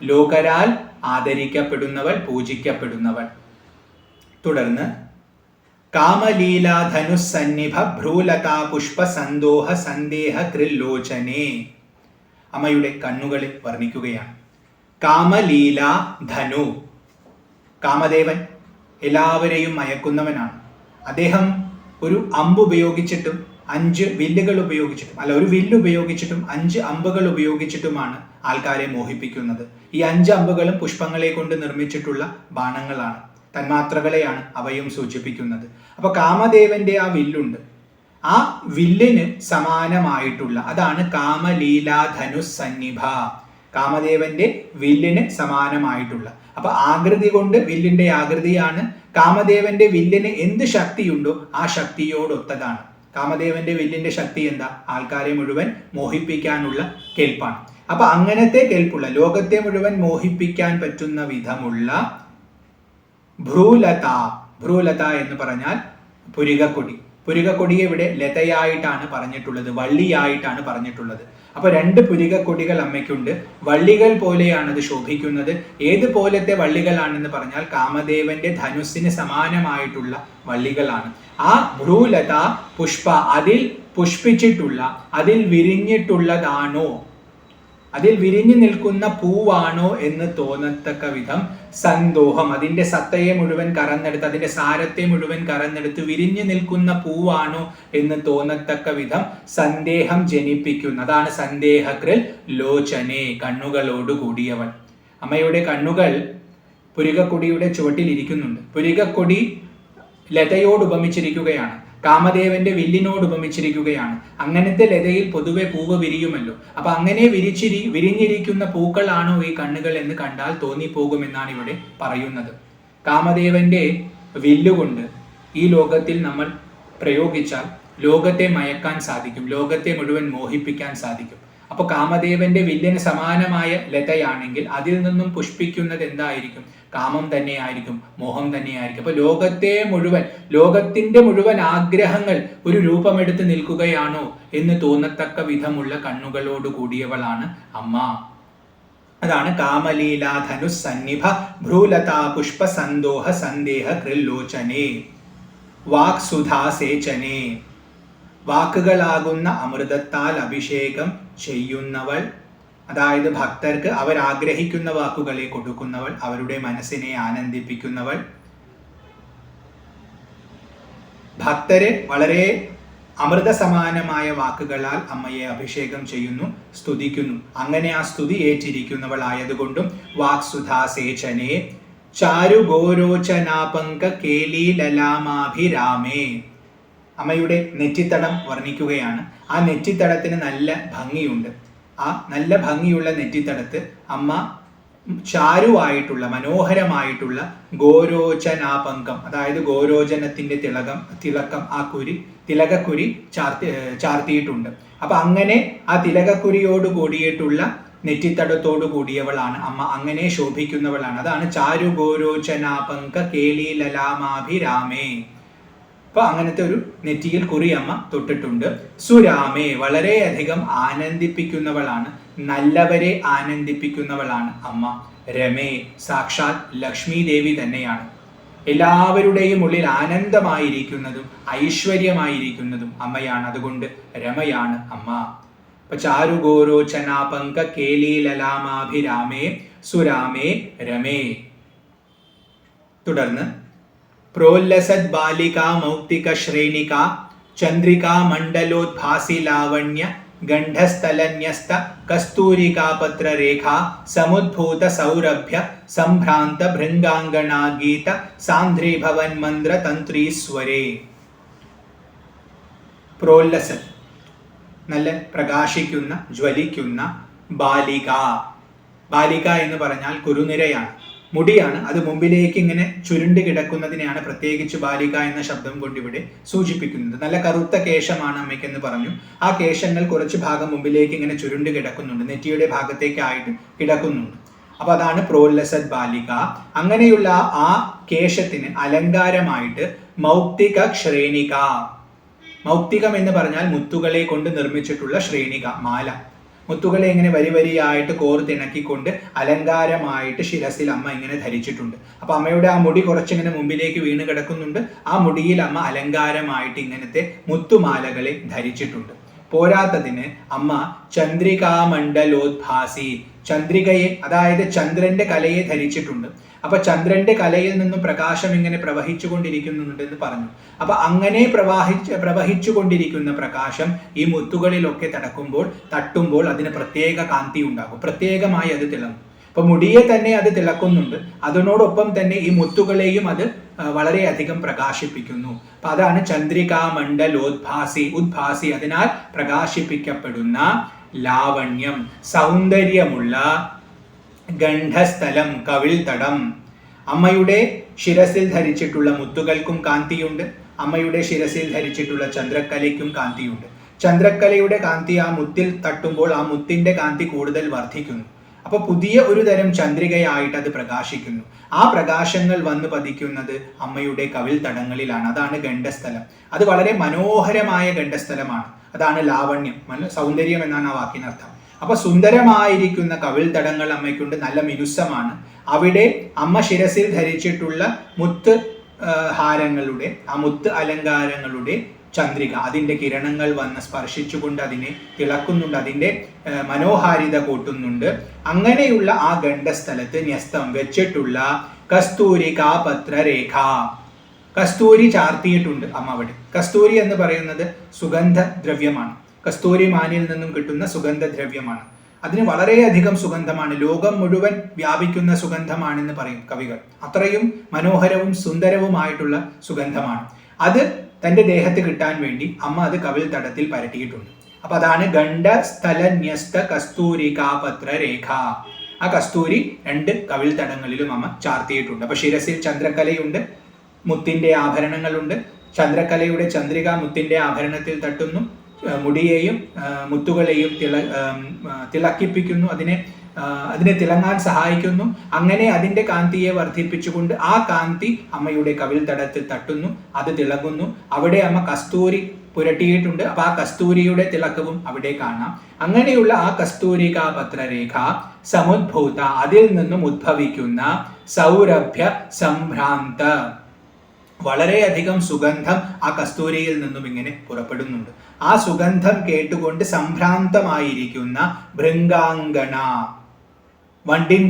ലോകരാൽ ആദരിക്കപ്പെടുന്നവൾ, പൂജിക്കപ്പെടുന്നവൾ. തുടർന്ന് കാമലീലാധനുസന്നിഭ ഭ്രൂലതാ പുഷ്പ സന്തോഹ സന്ദേഹ കൃല്ലോചനേ. അമ്മയുടെ കണ്ണുകളിൽ വർണ്ണിക്കുകയാണ്. കാമലീലാ ധനു, കാമദേവൻ എല്ലാവരെയും മയക്കുന്നവനാണ്. അദ്ദേഹം ഒരു അമ്പ് ഉപയോഗിച്ചിട്ടും 5 വില്ലുകൾ ഉപയോഗിച്ചിട്ടും, അല്ല, ഒരു വില്ല് ഉപയോഗിച്ചിട്ടും 5 അമ്പുകൾ ഉപയോഗിച്ചിട്ടുമാണ് ആൾക്കാരെ മോഹിപ്പിക്കുന്നത്. ഈ 5 അമ്പുകളും പുഷ്പങ്ങളെ കൊണ്ട് നിർമ്മിച്ചിട്ടുള്ള ബാണങ്ങളാണ്, തന്മാത്രകളെയാണ് അവയും സൂചിപ്പിക്കുന്നത്. അപ്പൊ കാമദേവന്റെ ആ വില്ലുണ്ട്, ആ വില്ലിന് സമാനമായിട്ടുള്ള, അതാണ് കാമലീലാധനുസന്നിഭ, കാമദേവന്റെ വില്ലിന് സമാനമായിട്ടുള്ള. അപ്പൊ ആകൃതി കൊണ്ട് വില്ലിന്റെ ആകൃതിയാണ്. കാമദേവന്റെ വില്ലിന് എന്ത് ശക്തിയുണ്ടോ ആ ശക്തിയോടൊത്തതാണ്. കാമദേവന്റെ വില്ലിന്റെ ശക്തി എന്താ? ആൾക്കാരെ മുഴുവൻ മോഹിപ്പിക്കാനുള്ള കെൽപ്പാണ്. അപ്പൊ അങ്ങനത്തെ കെൽപ്പുള്ള, ലോകത്തെ മുഴുവൻ മോഹിപ്പിക്കാൻ പറ്റുന്ന വിധമുള്ള ഭ്രൂലത എന്ന് പറഞ്ഞാൽ പുരികക്കൊടി. പുരികക്കൊടിയെ ഇവിടെ ലതയായിട്ടാണ് പറഞ്ഞിട്ടുള്ളത്, വള്ളിയായിട്ടാണ് പറഞ്ഞിട്ടുള്ളത്. അപ്പൊ 2 പുരികക്കൊടികൾ അമ്മയ്ക്കുണ്ട്. വള്ളികൾ പോലെയാണ് അത് ശോഭിക്കുന്നത്. ഏതുപോലത്തെ വള്ളികളാണെന്ന് പറഞ്ഞാൽ കാമദേവന്റെ ധനുസ്സിന് സമാനമായിട്ടുള്ള വള്ളികളാണ്. ആ ഭ്രൂലത പുഷ്പ, അതിൽ പുഷ്പിച്ചിട്ടുള്ള, അതിൽ വിരിഞ്ഞിട്ടുള്ളതാണോ, അതിൽ വിരിഞ്ഞു നിൽക്കുന്ന പൂവാണോ എന്ന് തോന്നത്തക്ക വിധം സന്തോഷം, അതിന്റെ സത്തയെ മുഴുവൻ കറന്നെടുത്ത്, അതിന്റെ സാരത്തെ മുഴുവൻ കറന്നെടുത്ത് വിരിഞ്ഞു നിൽക്കുന്ന പൂവാണോ എന്ന് തോന്നത്തക്ക വിധം സന്ദേഹം ജനിപ്പിക്കുന്ന, അതാണ് സന്ദേഹകൃൽ ലോചനെ, കണ്ണുകളോട് കൂടിയവൾ. അമ്മയുടെ കണ്ണുകൾ പുരികക്കൊടിയുടെ ചുവട്ടിൽ ഇരിക്കുന്നുണ്ട്. പുരികക്കൊടി ലതയോട് ഉപമിച്ചിരിക്കുകയാണ്, കാമദേവന്റെ വില്ലിനോട് ഉപമിച്ചിരിക്കുകയാണ്. അങ്ങനത്തെ ലതയിൽ പൊതുവെ പൂവ് വിരിയുമല്ലോ. അപ്പൊ അങ്ങനെ വിരിഞ്ഞിരിക്കുന്ന പൂക്കളാണോ ഈ കണ്ണുകൾ എന്ന് കണ്ടാൽ തോന്നിപ്പോകുമെന്നാണ് ഇവിടെ പറയുന്നത്. കാമദേവന്റെ വില്ലുകൊണ്ട് ഈ ലോകത്തിൽ നമ്മൾ പ്രയോഗിച്ചാൽ ലോകത്തെ മയക്കാൻ സാധിക്കും, ലോകത്തെ മുഴുവൻ മോഹിപ്പിക്കാൻ സാധിക്കും. അപ്പൊ കാമദേവന്റെ വില്ലിന് സമാനമായ ലതയാണെങ്കിൽ അതിൽ നിന്നും പുഷ്പിക്കുന്നത് എന്തായിരിക്കും? കാമം തന്നെയായിരിക്കും, മോഹം തന്നെയായിരിക്കും. അപ്പൊ ലോകത്തിന്റെ മുഴുവൻ ആഗ്രഹങ്ങൾ ഒരു രൂപമെടുത്ത് നിൽക്കുകയാണോ എന്ന് തോന്നത്തക്ക വിധമുള്ള കണ്ണുകളോട് കൂടിയവളാണ് അമ്മ. അതാണ് കാമലീലാധനുസന്നിഭ ഭ്രൂലതാ പുഷ്പ സന്തോഹ സന്ദേഹ കൃല്ലോചനേ വാക്സുധാസേചനേ. വാക്കുകളാകുന്ന അമൃതത്താൽ അഭിഷേകം ചെയ്യുന്നവൾ, അതായത് ഭക്തർക്ക് അവരാഗ്രഹിക്കുന്ന വാക്കുകളെ കൊടുക്കുന്നവൾ, അവരുടെ മനസ്സിനെ ആനന്ദിപ്പിക്കുന്നവൾ. ഭക്തരെ വളരെ അമൃത സമാനമായ വാക്കുകളാൽ അമ്മയെ അഭിഷേകം ചെയ്യുന്നു, സ്തുതിക്കുന്നു. അങ്ങനെ ആ സ്തുതി ഏറ്റിരിക്കുന്നവൾ ആയതുകൊണ്ടും വാക്സുധാസേചനേ ചാരുഗോരോചനാപങ്ക കേലീലലാമാഭിരാമേ. അമ്മയുടെ നെറ്റിത്തടം വർണ്ണിക്കുകയാണ്. ആ നെറ്റിത്തടത്തിന് നല്ല ഭംഗിയുണ്ട്. ആ നല്ല ഭംഗിയുള്ള നെറ്റിത്തടത്ത് അമ്മ ചാരുവായിട്ടുള്ള, മനോഹരമായിട്ടുള്ള ഗോരോചനാപങ്കം, അതായത് ഗോരോചനത്തിന്റെ തിളക്കം, ആ തിലകക്കുരി ചാർത്തിയിട്ടുണ്ട്. അപ്പൊ അങ്ങനെ ആ തിലകക്കുരിയോട് കൂടിയിട്ടുള്ള നെറ്റിത്തടത്തോടു കൂടിയവളാണ് അമ്മ. അങ്ങനെ ശോഭിക്കുന്നവളാണ്. അതാണ് ചാരു ഗോരോചനാപങ്ക കേലീലലാമാഭിരാമേ. അപ്പൊ അങ്ങനത്തെ ഒരു നെറ്റിയിൽ കുറി അമ്മ തൊട്ടിട്ടുണ്ട്. സുരാമേ, വളരെയധികം ആനന്ദിപ്പിക്കുന്നവളാണ്, നല്ലവരെ ആനന്ദിപ്പിക്കുന്നവളാണ് അമ്മ. രമേ, സാക്ഷാത് ലക്ഷ്മി ദേവി തന്നെയാണ്. എല്ലാവരുടെയും ഉള്ളിൽ ആനന്ദമായിരിക്കുന്നതും ഐശ്വര്യമായിരിക്കുന്നതും അമ്മയാണ്. അതുകൊണ്ട് രമയാണ് അമ്മ. അപ്പൊ ചാരുഗോരോചനാപങ്ക കേലീലലാമാഭിരാമേ സുരാമേ രമേ. തുടർന്ന് പ്രോല്ലസത് ബാലിക മൗക്തിക ശ്രേണിക ചന്ദ്രികാ മണ്ഡലോദ്ഭാസി ലാവണ്യ ഗണ്ഡസ്ഥലന്യസ്ത കസ്തൂരികാപത്ര രേഖ സമുദ്ഭൂത സൗരഭ്യ സംഭ്രാന്ത ഭൃംഗാംഗണാ ഗീത സാന്ദ്രീഭവൻ മന്ത്ര തന്ത്രീസ്വരേ. പ്രോല്ലസൻ, നല്ല പ്രകാശിക്കുന്ന ജ്വലിക്കുന്ന ബാലിക. ബാലിക എന്ന് പറഞ്ഞാൽ കുറുനിരയാണ്, മുടിയാണ്. അത് മുമ്പിലേക്ക് ഇങ്ങനെ ചുരുണ്ട് കിടക്കുന്നതിനെയാണ് പ്രത്യേകിച്ച് ബാലിക എന്ന ശബ്ദം കൊണ്ട് ഇവിടെ സൂചിപ്പിക്കുന്നത്. നല്ല കറുത്ത കേശമാണ് അമ്മയ്ക്കെന്ന് പറഞ്ഞു. ആ കേശങ്ങൾ കുറച്ച് ഭാഗം മുമ്പിലേക്ക് ഇങ്ങനെ ചുരുണ്ട് കിടക്കുന്നുണ്ട്, നെറ്റിയുടെ ഭാഗത്തേക്കായിട്ട് കിടക്കുന്നുണ്ട്. അപ്പൊ അതാണ് പ്രോല്ലസത് ബാലിക. അങ്ങനെയുള്ള ആ കേശത്തിന് അലങ്കാരമായിട്ട് മൗക്തിക ശ്രേണിക. മൗക്തികം എന്ന് പറഞ്ഞാൽ മുത്തുകളെ കൊണ്ട് നിർമ്മിച്ചിട്ടുള്ള ശ്രേണിക, മാല. മുത്തുകളെ ഇങ്ങനെ വരി വരിയായിട്ട് കോർത്തിണക്കിക്കൊണ്ട് അലങ്കാരമായിട്ട് ശിരസിൽ അമ്മ ഇങ്ങനെ ധരിച്ചിട്ടുണ്ട്. അപ്പൊ അമ്മയുടെ ആ മുടി കുറച്ചിങ്ങനെ മുമ്പിലേക്ക് വീണ് കിടക്കുന്നുണ്ട്. ആ മുടിയിൽ അമ്മ അലങ്കാരമായിട്ട് ഇങ്ങനത്തെ മുത്തുമാലകളെ ധരിച്ചിട്ടുണ്ട്. പോരാത്തതിന് അമ്മ ചന്ദ്രികാമണ്ഡലോദ്ഭാസി, ചന്ദ്രികയെ അതായത് ചന്ദ്രന്റെ കലയെ ധരിച്ചിട്ടുണ്ട്. അപ്പൊ ചന്ദ്രന്റെ കലയിൽ നിന്നും പ്രകാശം ഇങ്ങനെ പ്രവഹിച്ചു കൊണ്ടിരിക്കുന്നുണ്ടെന്ന് പറഞ്ഞു. അപ്പൊ അങ്ങനെ പ്രവഹിച്ചു കൊണ്ടിരിക്കുന്ന പ്രകാശം ഈ മുത്തുകളിലൊക്കെ തട്ടുമ്പോൾ അതിന് പ്രത്യേക കാന്തി ഉണ്ടാകും, പ്രത്യേകമായി അത് തിളങ്ങും. അപ്പൊ മുടിയെ തന്നെ അത് തിളക്കുന്നുണ്ട്, അതിനോടൊപ്പം തന്നെ ഈ മുത്തുകളെയും അത് വളരെയധികം പ്രകാശിപ്പിക്കുന്നു. അപ്പൊ അതാണ് ചന്ദ്രികാ മണ്ഡലോദ്ഭാസി, ഉദ്ഭാസി അതിനാൽ പ്രകാശിപ്പിക്കപ്പെടുന്ന, ലാവണ്യം സൗന്ദര്യമുള്ള, ഗണ്ഡസ്ഥലം കവിൾത്തടം. അമ്മയുടെ ശിരസിൽ ധരിച്ചിട്ടുള്ള മുത്തുകൾക്കും കാന്തിയുണ്ട്, അമ്മയുടെ ശിരസിൽ ധരിച്ചിട്ടുള്ള ചന്ദ്രക്കലയ്ക്കും കാന്തിയുണ്ട്. ചന്ദ്രക്കലയുടെ കാന്തി ആ മുത്തിൽ തട്ടുമ്പോൾ ആ മുത്തിന്റെ കാന്തി കൂടുതൽ വർദ്ധിക്കുന്നു. അപ്പൊ പുതിയ ഒരു തരം ചന്ദ്രികയായിട്ട് അത് പ്രകാശിക്കുന്നു. ആ പ്രകാശങ്ങൾ വന്ന് പതിക്കുന്നത് അമ്മയുടെ കവിൾത്തടങ്ങളിലാണ്. അതാണ് ഗണ്ഡസ്ഥലം. അത് വളരെ മനോഹരമായ ഗണ്ഡസ്ഥലമാണ്. അതാണ് ലാവണ്യം, സൗന്ദര്യം എന്നാണ് ആ വാക്കിനർത്ഥം. അപ്പൊ സുന്ദരമായിരിക്കുന്ന കവിൾത്തടങ്ങൾ അമ്മയ്ക്കുണ്ട്, നല്ല മിനുസമാണ്. അവിടെ അമ്മ ശിരസിൽ ധരിച്ചിട്ടുള്ള മുത്ത് ഹാരങ്ങളുടെ, ആ മുത്ത് അലങ്കാരങ്ങളുടെ ചന്ദ്രിക, അതിൻ്റെ കിരണങ്ങൾ വന്ന് സ്പർശിച്ചുകൊണ്ട് അതിനെ തിളക്കുന്നുണ്ട്, അതിൻ്റെ മനോഹാരിത കൂട്ടുന്നുണ്ട്. അങ്ങനെയുള്ള ആ ഗണ്ഡസ്ഥലത്ത് ന്യസ്തം വെച്ചിട്ടുള്ള കസ്തൂരികാപത്ര രേഖ, കസ്തൂരി ചാർത്തിയിട്ടുണ്ട് അമ്മ അവിടെ. കസ്തൂരി എന്ന് പറയുന്നത് സുഗന്ധ ദ്രവ്യമാണ്, കസ്തൂരി മാനിൽ നിന്നും കിട്ടുന്ന സുഗന്ധദ്രവ്യമാണ്. അതിന് വളരെയധികം സുഗന്ധമാണ്, ലോകം മുഴുവൻ വ്യാപിക്കുന്ന സുഗന്ധമാണെന്ന് പറയും കവികൾ. അത്രയും മനോഹരവും സുന്ദരവുമായിട്ടുള്ള സുഗന്ധമാണ്. അത് തൻ്റെ ദേഹത്ത് കിട്ടാൻ വേണ്ടി അമ്മ അത് കവിൾ തടത്തിൽ പരട്ടിയിട്ടുണ്ട്. അപ്പൊ അതാണ് ഗണ്ഡസ്ഥലന്യസ്ത കസ്തൂരികാപത്ര രേഖ. ആ കസ്തൂരി 2 കവിൾ തടങ്ങളിലും അമ്മ ചാർത്തിയിട്ടുണ്ട്. അപ്പൊ ശിരസിൽ ചന്ദ്രക്കലയുണ്ട്, മുത്തിന്റെ ആഭരണങ്ങളുണ്ട്. ചന്ദ്രക്കലയുടെ ചന്ദ്രിക മുത്തിന്റെ ആഭരണത്തിൽ തട്ടുന്നു, മുടിയെയും മുത്തുകളെയും തിളക്കിപ്പിക്കുന്നു, അതിനെ തിളങ്ങാൻ സഹായിക്കുന്നു. അങ്ങനെ അതിന്റെ കാന്തിയെ വർദ്ധിപ്പിച്ചുകൊണ്ട് ആ കാന്തി അമ്മയുടെ കവിൾ തടത്തിൽ തട്ടുന്നു, അത് തിളങ്ങുന്നു. അവിടെ അമ്മ കസ്തൂരി പുരട്ടിയിട്ടുണ്ട്. അപ്പൊ ആ കസ്തൂരിയുടെ തിളക്കവും അവിടെ കാണാം. അങ്ങനെയുള്ള ആ കസ്തൂരികാപത്രരേഖ സമുദ്ഭൂത, അതിൽ നിന്നും ഉദ്ഭവിക്കുന്ന സൗരഭ്യ സംഭ്രാന്ത, വളരെയധികം സുഗന്ധം ആ കസ്തൂരിയിൽ നിന്നും ഇങ്ങനെ പുറപ്പെടുന്നുണ്ട്. ആ സുഗന്ധം കേട്ടുകൊണ്ട് സംഭ്രാന്തമായിരിക്കുന്ന ഭൃംഗാംഗണ, വണ്ടിൻ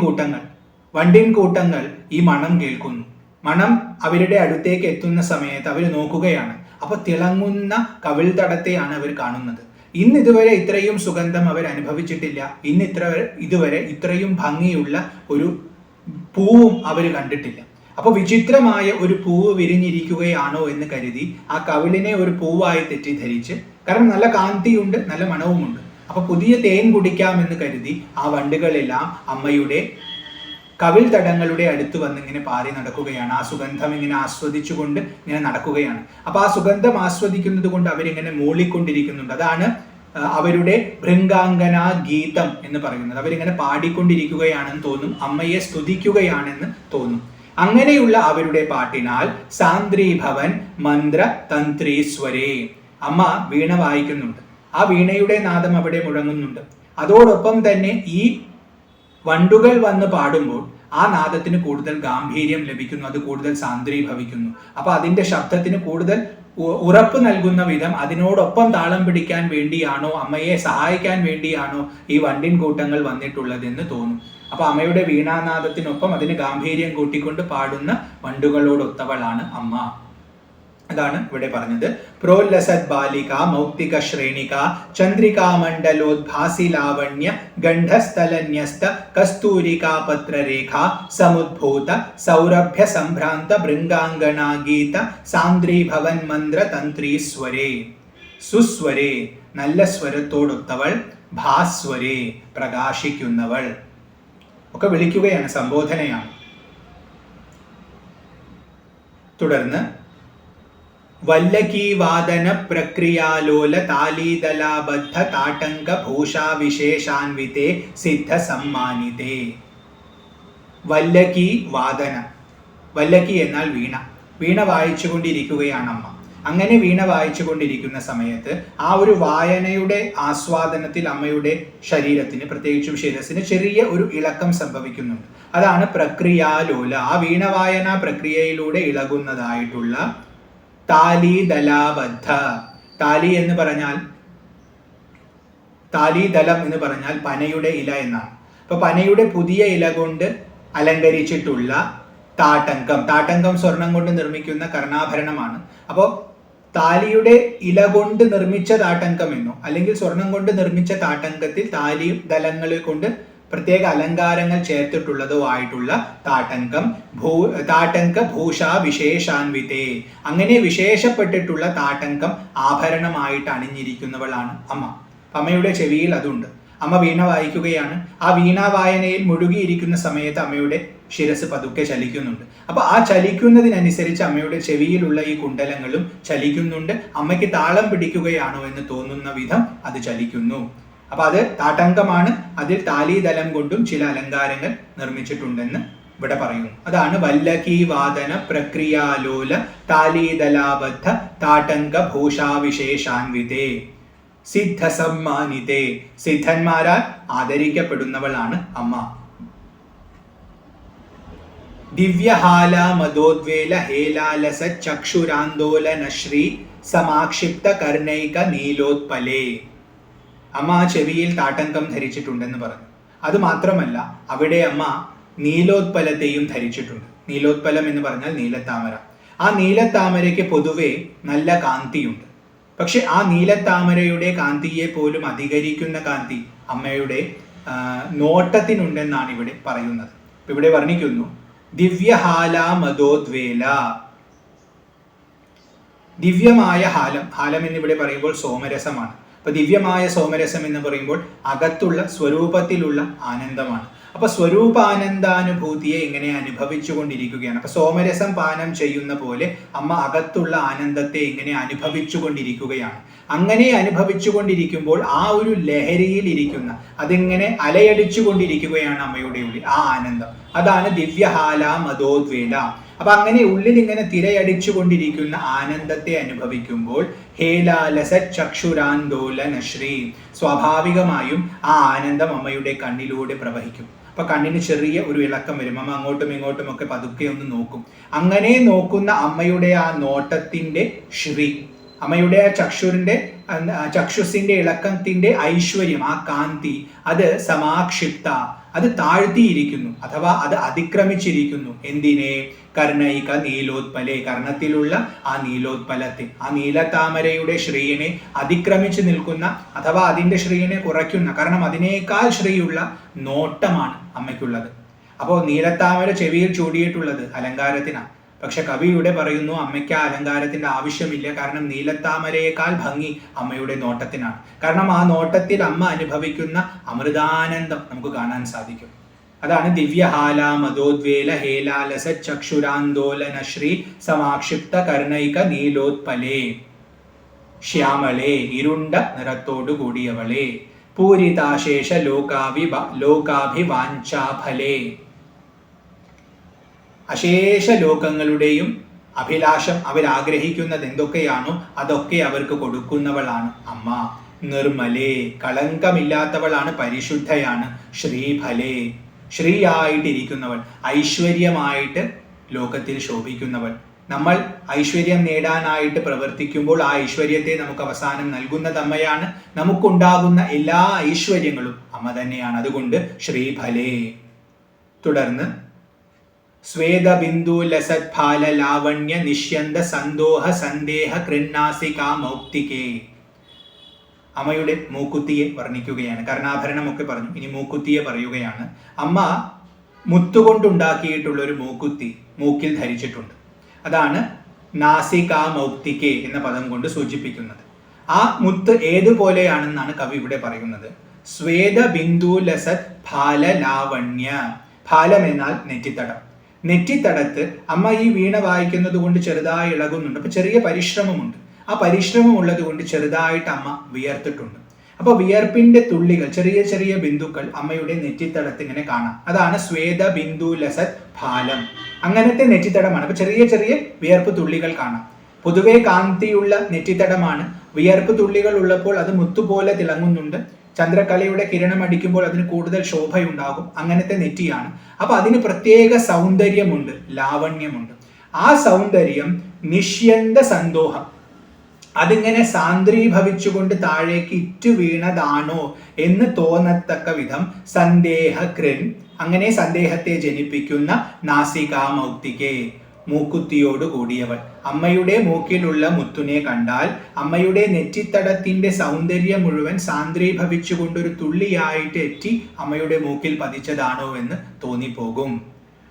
കൂട്ടങ്ങൾ ഈ മണം കേൾക്കുന്നു. മണം അവരുടെ അടുത്തേക്ക് എത്തുന്ന സമയത്ത് അവർ നോക്കുകയാണ്. അപ്പൊ തിളങ്ങുന്ന കവിൾ തടത്തെയാണ് അവർ കാണുന്നത്. ഇതുവരെ ഇത്രയും സുഗന്ധം അവർ അനുഭവിച്ചിട്ടില്ല. ഇതുവരെ ഇത്രയും ഭംഗിയുള്ള ഒരു പൂവും അവർ കണ്ടിട്ടില്ല. അപ്പൊ വിചിത്രമായ ഒരു പൂവ് വിരിഞ്ഞിരിക്കുകയാണോ എന്ന് കരുതി ആ കവിളിനെ ഒരു പൂവായി തെറ്റിദ്ധരിച്ച്, കാരണം നല്ല കാന്തിയുണ്ട്, നല്ല മണവുമുണ്ട്, അപ്പൊ പുതിയ തേൻ കുടിക്കാമെന്ന് കരുതി ആ വണ്ടുകളെല്ലാം അമ്മയുടെ കവിൾ തടങ്ങളുടെ അടുത്ത് വന്ന് ഇങ്ങനെ പാറി നടക്കുകയാണ്. ആ സുഗന്ധം ഇങ്ങനെ ആസ്വദിച്ചുകൊണ്ട് ഇങ്ങനെ നടക്കുകയാണ്. അപ്പൊ ആ സുഗന്ധം ആസ്വദിക്കുന്നത് കൊണ്ട് അവരിങ്ങനെ മൂളിക്കൊണ്ടിരിക്കുന്നുണ്ട്. അതാണ് അവരുടെ ഭൃംഗാംഗന ഗീതം എന്ന് പറയുന്നത്. അവരിങ്ങനെ പാടിക്കൊണ്ടിരിക്കുകയാണെന്ന് തോന്നും, അമ്മയെ സ്തുതിക്കുകയാണെന്ന് തോന്നും. അങ്ങനെയുള്ള അവരുടെ പാട്ടിനാൽ സാന്ദ്രീഭവൻ മന്ത്ര തന്ത്രീസ്വരേ, അമ്മ വീണ വായിക്കുന്നുണ്ട്. ആ വീണയുടെ നാദം അവിടെ മുഴങ്ങുന്നുണ്ട്. അതോടൊപ്പം തന്നെ ഈ വണ്ടുകൾ വന്ന് പാടുമ്പോൾ ആ നാദത്തിന് കൂടുതൽ ഗാംഭീര്യം ലഭിക്കുന്നു, അത് കൂടുതൽ സാന്ദ്രീഭവിക്കുന്നു. അപ്പൊ അതിന്റെ ശബ്ദത്തിന് കൂടുതൽ ഉറപ്പ് നൽകുന്ന വിധം അതിനോടൊപ്പം താളം പിടിക്കാൻ വേണ്ടിയാണോ, അമ്മയെ സഹായിക്കാൻ വേണ്ടിയാണോ ഈ വണ്ടിൻ കൂട്ടങ്ങൾ വന്നിട്ടുള്ളതെന്ന് തോന്നും. അപ്പൊ അമ്മയുടെ വീണാനാദത്തിനൊപ്പം അതിന് ഗാംഭീര്യം കൂട്ടിക്കൊണ്ട് പാടുന്ന വണ്ടുകളോടൊത്തവളാണ് അമ്മ. അതാണ് ഇവിടെ പറഞ്ഞത്. പ്രോല്ലസത് ബാലിക മൗക്തിക ശ്രേണിക ചന്ദ്രികാ മണ്ഡലോദ്ഭാസി ലാവണ്യ ഗണ്ഡസ്ഥലന്യസ്ത കസ്തൂരികാ പത്രരേഖ സമുദ്ഭൂത സൗരഭ്യ സംഭ്രാന്ത ഭൃംഗാംഗനാ ഗീത സാന്ദ്രീഭവൻ മന്ത്ര തന്ത്രീസ്വരേ. സുസ്വരേ നല്ല സ്വരത്തോടൊത്തവൾ, ഭാസ്വരേ പ്രകാശിക്കുന്നവൾ ഒക്കെ വിളിക്കുകയാണ്, സംബോധനയാണ്. തുടർന്ന് വല്ലകീ വാദന പ്രക്രിയാലോല താലീതലാബദ്ധ താടങ്ക ഭൂഷാ വിശേഷാൻവിതേ സിദ്ധ സമ്മാനിതേ. വല്ലകി വാദന, വല്ലകി എന്നാൽ വീണ. വീണ വായിച്ചുകൊണ്ടിരിക്കുകയാണ് അമ്മ. അങ്ങനെ വീണ വായിച്ചുകൊണ്ടിരിക്കുന്ന സമയത്ത് ആ ഒരു വായനയുടെ ആസ്വാദനത്തിൽ അമ്മയുടെ ശരീരത്തിന്, പ്രത്യേകിച്ചും ശിരസിന് ചെറിയ ഒരു ഇളക്കം സംഭവിക്കുന്നുണ്ട്. അതാണ് പ്രക്രിയാലോല. ആ വീണ വായന പ്രക്രിയയിലൂടെ ഇളകുന്നതായിട്ടുള്ള താലീദലാബദ്ധ. താലി എന്ന് പറഞ്ഞാൽ, താലീദലം എന്ന് പറഞ്ഞാൽ പനയുടെ ഇല എന്നാണ്. അപ്പൊ പനയുടെ പുതിയ ഇല കൊണ്ട് അലങ്കരിച്ചിട്ടുള്ള താട്ടങ്കം. താട്ടങ്കം സ്വർണം കൊണ്ട് നിർമ്മിക്കുന്ന കർണാഭരണമാണ്. അപ്പോൾ താലിയുടെ ഇല കൊണ്ട് നിർമ്മിച്ച താട്ടങ്കം എന്നോ അല്ലെങ്കിൽ സ്വർണം കൊണ്ട് നിർമ്മിച്ച താട്ടങ്കത്തിൽ താലി ദലങ്ങളെ കൊണ്ട് പ്രത്യേക അലങ്കാരങ്ങൾ ചേർത്തിട്ടുള്ളതോ ആയിട്ടുള്ള താട്ടങ്കം. താട്ടങ്ക ഭൂഷാ വിശേഷാൻവിതേ. അങ്ങനെ വിശേഷപ്പെട്ടിട്ടുള്ള താട്ടങ്കം ആഭരണമായിട്ട് അണിഞ്ഞിരിക്കുന്നവളാണ് അമ്മ. അമ്മയുടെ ചെവിയിൽ അതുണ്ട്. അമ്മ വീണ വായിക്കുകയാണ്. ആ വീണ വായനയിൽ മുഴുകിയിരിക്കുന്ന സമയത്ത് അമ്മയുടെ ശിരസ് പതുക്കെ ചലിക്കുന്നുണ്ട്. അപ്പൊ ആ ചലിക്കുന്നതിനനുസരിച്ച് അമ്മയുടെ ചെവിയിലുള്ള ഈ കുണ്ടലങ്ങളും ചലിക്കുന്നുണ്ട്. അമ്മയ്ക്ക് താളം പിടിക്കുകയാണോ എന്ന് തോന്നുന്ന വിധം അത് ചലിക്കുന്നു. അപ്പൊ അത് താട്ടങ്കമാണ്. അതിൽ താലീദലം കൊണ്ടും ചില അലങ്കാരങ്ങൾ നിർമ്മിച്ചിട്ടുണ്ടെന്ന് ഇവിടെ പറയുന്നു. അതാണ് വല്ലകീ വാദന പ്രക്രിയാലോല താലീദലാബദ്ധ താട്ടങ്ക ഭൂഷാവിശേഷാൻവിതേ സിദ്ധ സമ്മാനിതേ. സിദ്ധന്മാരാൽ ആദരിക്കപ്പെടുന്നവളാണ് അമ്മ. ദിവ്യഹാല മദോദ്വേല ഹേലാലസ ചക്ഷുരാന്തോലനശ്രീ സമാക്ഷിപ്ത കർണൈക നീലോത്പലേ. അമ്മ ആ ചെവിയിൽ താട്ടങ്കം ധരിച്ചിട്ടുണ്ടെന്ന് പറഞ്ഞു. അത് മാത്രമല്ല, അവിടെ അമ്മ നീലോത്പലത്തെയും ധരിച്ചിട്ടുണ്ട്. നീലോത്പലം എന്ന് പറഞ്ഞാൽ നീലത്താമര. ആ നീലത്താമരയ്ക്ക് പൊതുവെ നല്ല കാന്തിയുണ്ട്. പക്ഷെ ആ നീലത്താമരയുടെ കാന്തിയെ പോലും അധികരിക്കുന്ന കാന്തി അമ്മയുടെ നോട്ടത്തിനുണ്ടെന്നാണ് ഇവിടെ പറയുന്നത്. ഇവിടെ വർണ്ണിക്കുന്നു, ദിവ്യഹാല മദോദ്വേല. ദിവ്യമായ ഹാലം. ഹാലം എന്നിവിടെ പറയുമ്പോൾ സോമരസമാണ്. അപ്പൊ ദിവ്യമായ സോമരസം എന്ന് പറയുമ്പോൾ അകത്തുള്ള സ്വരൂപത്തിലുള്ള ആനന്ദമാണ്. അപ്പൊ സ്വരൂപാനന്ദാനുഭൂതിയെ ഇങ്ങനെ അനുഭവിച്ചു കൊണ്ടിരിക്കുകയാണ്. അപ്പൊ സോമരസം പാനം ചെയ്യുന്ന പോലെ അമ്മ അകത്തുള്ള ആനന്ദത്തെ ഇങ്ങനെ അനുഭവിച്ചു കൊണ്ടിരിക്കുകയാണ്. അങ്ങനെ അനുഭവിച്ചു കൊണ്ടിരിക്കുമ്പോൾ ആ ഒരു ലഹരിയിൽ ഇരിക്കുന്ന, അതിങ്ങനെ അലയടിച്ചു കൊണ്ടിരിക്കുകയാണ് അമ്മയുടെ ഉള്ളിൽ ആ ആനന്ദം. അതാണ് ദിവ്യഹാല മദോദ്വേല. അപ്പൊ അങ്ങനെ ഉള്ളിൽ ഇങ്ങനെ തിരയടിച്ചു കൊണ്ടിരിക്കുന്ന ആനന്ദത്തെ അനുഭവിക്കുമ്പോൾ ഹേലാലസ ചക്ഷുരാന്തോലനശ്രീ, സ്വാഭാവികമായും ആ ആനന്ദം അമ്മയുടെ കണ്ണിലൂടെ പ്രവഹിക്കും. അപ്പൊ കണ്ണിന് ചെറിയ ഒരു ഇളക്കം വരും. അമ്മ അങ്ങോട്ടും ഇങ്ങോട്ടും ഒക്കെ പതുക്കെ ഒന്ന് നോക്കും. അങ്ങനെ നോക്കുന്ന അമ്മയുടെ ആ നോട്ടത്തിന്റെ ശ്രീ, അമ്മയുടെ ആ ചക്ഷുസിന്റെ ഇളക്കത്തിന്റെ ഐശ്വര്യം, ആ കാന്തി, അത് സമാക്ഷിപ്ത, അത് താഴ്ത്തിയിരിക്കുന്നു അഥവാ അത് അതിക്രമിച്ചിരിക്കുന്നു. എന്തിനെ? കർണൈക നീലോത്പലെ, കർണത്തിലുള്ള ആ നീലോത്പലത്തെ, ആ നീലത്താമരയുടെ ശ്രീയിനെ അതിക്രമിച്ച് നിൽക്കുന്ന അഥവാ അതിന്റെ ശ്രീയിനെ കുറയ്ക്കുന്ന, കാരണം അതിനേക്കാൾ ശ്രീയുള്ള നോട്ടമാണ് അമ്മയ്ക്കുള്ളത്. അപ്പോൾ നീലത്താമര ചെവിയിൽ ചൂടിയിട്ടുള്ളത് അലങ്കാരത്തിനാണ്. പക്ഷെ കവി ഇവിടെ പറയുന്നു അമ്മയ്ക്ക് ആ അലങ്കാരത്തിന്റെ ആവശ്യമില്ല. കാരണം നീലത്താമരയേക്കാൾ ഭംഗി അമ്മയുടെ നോട്ടത്തിനാണ്. കാരണം ആ നോട്ടത്തിൽ അമ്മ അനുഭവിക്കുന്ന അമൃതാനന്ദം നമുക്ക് കാണാൻ സാധിക്കും. അതാണ് ദിവ്യഹാല മദോദ്വേല ഹേലാലസ ചക്ഷുരാന്തോലനശ്രീ സമാക്ഷിപ്ത കർണൈക നീലോത്പലേ. ശ്യാമളേ, ഇരുണ്ട നിറത്തോടു കൂടിയവളെ. പൂരിതാശേഷ ലോകാഭിവാഞ്ചാഫലേ, അശേഷ ലോകങ്ങളുടെയും അഭിലാഷം, അവരാഗ്രഹിക്കുന്നത് എന്തൊക്കെയാണോ അതൊക്കെ അവർക്ക് കൊടുക്കുന്നവളാണ് അമ്മ. നിർമ്മലേ, കളങ്കമില്ലാത്തവളാണ്, പരിശുദ്ധയാണ്. ശ്രീഫലേ, ശ്രീയായിട്ടിരിക്കുന്നവൾ, ഐശ്വര്യമായിട്ട് ലോകത്തിൽ ശോഭിക്കുന്നവൾ. നമ്മൾ ഐശ്വര്യം നേടാനായിട്ട് പ്രവർത്തിക്കുമ്പോൾ ആ ഐശ്വര്യത്തെ നമുക്ക് അവസാനം നൽകുന്നത് അമ്മയാണ്. നമുക്കുണ്ടാകുന്ന എല്ലാ ഐശ്വര്യങ്ങളും അമ്മ തന്നെയാണ്. അതുകൊണ്ട് ശ്രീഫലേ. തുടർന്ന് സ്വേദ ബിന്ദു ലസത് ഫാല ലാവണ്യ നിഷ്യന്ത സന്തോഹ സന്ദേഹ കൃന്നാസികാ മൗക്തികേ. അമ്മയുടെ മൂക്കുത്തിയെ വർണ്ണിക്കുകയാണ്. കർണാഭരണമൊക്കെ പറഞ്ഞു, ഇനി മൂക്കുത്തിയെ പറയുകയാണ്. അമ്മ മുത്തുകൊണ്ടുണ്ടാക്കിയിട്ടുള്ള ഒരു മൂക്കുത്തി മൂക്കിൽ ധരിച്ചിട്ടുണ്ട്. അതാണ് നാസികാ മൗക്തികേ എന്ന പദം കൊണ്ട് സൂചിപ്പിക്കുന്നത്. ആ മുത്ത് ഏതുപോലെയാണെന്നാണ് കവി ഇവിടെ പറയുന്നത്. സ്വേദ ബിന്ദു ലസത് ഫാല ലാവണ്യ. ഫാലം എന്നാൽ നെറ്റിത്തടം. നെറ്റിത്തടത്ത് അമ്മ ഈ വീണ വായിക്കുന്നത് കൊണ്ട് ചെറുതായി ഇളകുന്നുണ്ട്. അപ്പൊ ചെറിയ പരിശ്രമമുണ്ട്. ആ പരിശ്രമം ഉള്ളത് കൊണ്ട് ചെറുതായിട്ട് അമ്മ വിയർത്തിട്ടുണ്ട്. അപ്പൊ വിയർപ്പിന്റെ തുള്ളികൾ, ചെറിയ ചെറിയ ബിന്ദുക്കൾ അമ്മയുടെ നെറ്റിത്തടത്ത് ഇങ്ങനെ കാണാം. അതാണ് സ്വേദ ബിന്ദു ലസത് ഫാലം. അങ്ങനത്തെ നെറ്റിത്തടമാണ്. അപ്പൊ ചെറിയ ചെറിയ വിയർപ്പ് തുള്ളികൾ കാണാം. പൊതുവെ കാന്തിയുള്ള നെറ്റിത്തടമാണ്. വിയർപ്പ് തുള്ളികൾ ഉള്ളപ്പോൾ അത് മുത്തുപോലെ തിളങ്ങുന്നുണ്ട്. ചന്ദ്രകലയുടെ കിരണം അടിക്കുമ്പോൾ അതിന് കൂടുതൽ ശോഭയുണ്ടാകും. അങ്ങനത്തെ നെറ്റിയാണ്. അപ്പൊ അതിന് പ്രത്യേക സൗന്ദര്യമുണ്ട്, ലാവണ്യമുണ്ട്. ആ സൗന്ദര്യം നിഷ്യന്ത സന്തോഷം, അതിങ്ങനെ സാന്ദ്രീഭവിച്ചുകൊണ്ട് താഴേക്ക് ഇറ്റു വീണതാണോ എന്ന് തോന്നത്തക്ക വിധം സന്ദേഹ കൃൻ, അങ്ങനെ സന്ദേഹത്തെ ജനിപ്പിക്കുന്ന നാസികാ മൗക്തികേ, മൂക്കുത്തിയോട് കൂടിയവൾ. അമ്മയുടെ മൂക്കിലുള്ള മുത്തുനെ കണ്ടാൽ അമ്മയുടെ നെറ്റിത്തടത്തിന്റെ സൗന്ദര്യം മുഴുവൻ സാന്ദ്രീഭവിച്ചുകൊണ്ടൊരു തുള്ളിയായിട്ട് എറ്റി അമ്മയുടെ മൂക്കിൽ പതിച്ചതാണോ എന്ന് തോന്നിപ്പോകും.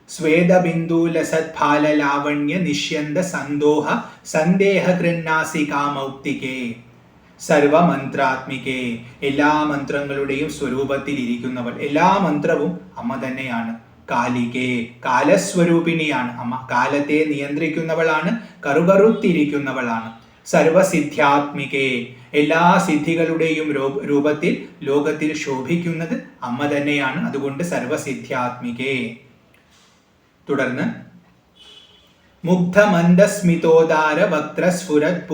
സ്വേദബിന്ദു ലസത് ഫാല ലാവണ്യ നിഷ്യന്ത സന്തോഹ സന്ദേഹ കൃന്നാസികാ മൗക്തികേ സർവമന്ത്രാത്മികേ. എല്ലാ മന്ത്രങ്ങളുടെയും സ്വരൂപത്തിൽ ഇരിക്കുന്നവൾ. എല്ലാ മന്ത്രവും അമ്മ തന്നെയാണ്. കാലികേ, കാലസ്വരൂപിണിയാണ് അമ്മ. കാലത്തെ നിയന്ത്രിക്കുന്നവളാണ്, കറുകറുത്തിരിക്കുന്നവളാണ്. സർവസിദ്ധ്യാത്മികേ, എല്ലാ സിദ്ധികളുടെയും രൂപത്തിൽ ലോകത്തിൽ ശോഭിക്കുന്നത് അമ്മ തന്നെയാണ്. അതുകൊണ്ട് സർവസിദ്ധ്യാത്മികേ. തുടർന്ന് മുഗ്ധമന്ദസ്മിതോദാര വക്രസ്ഫുരത്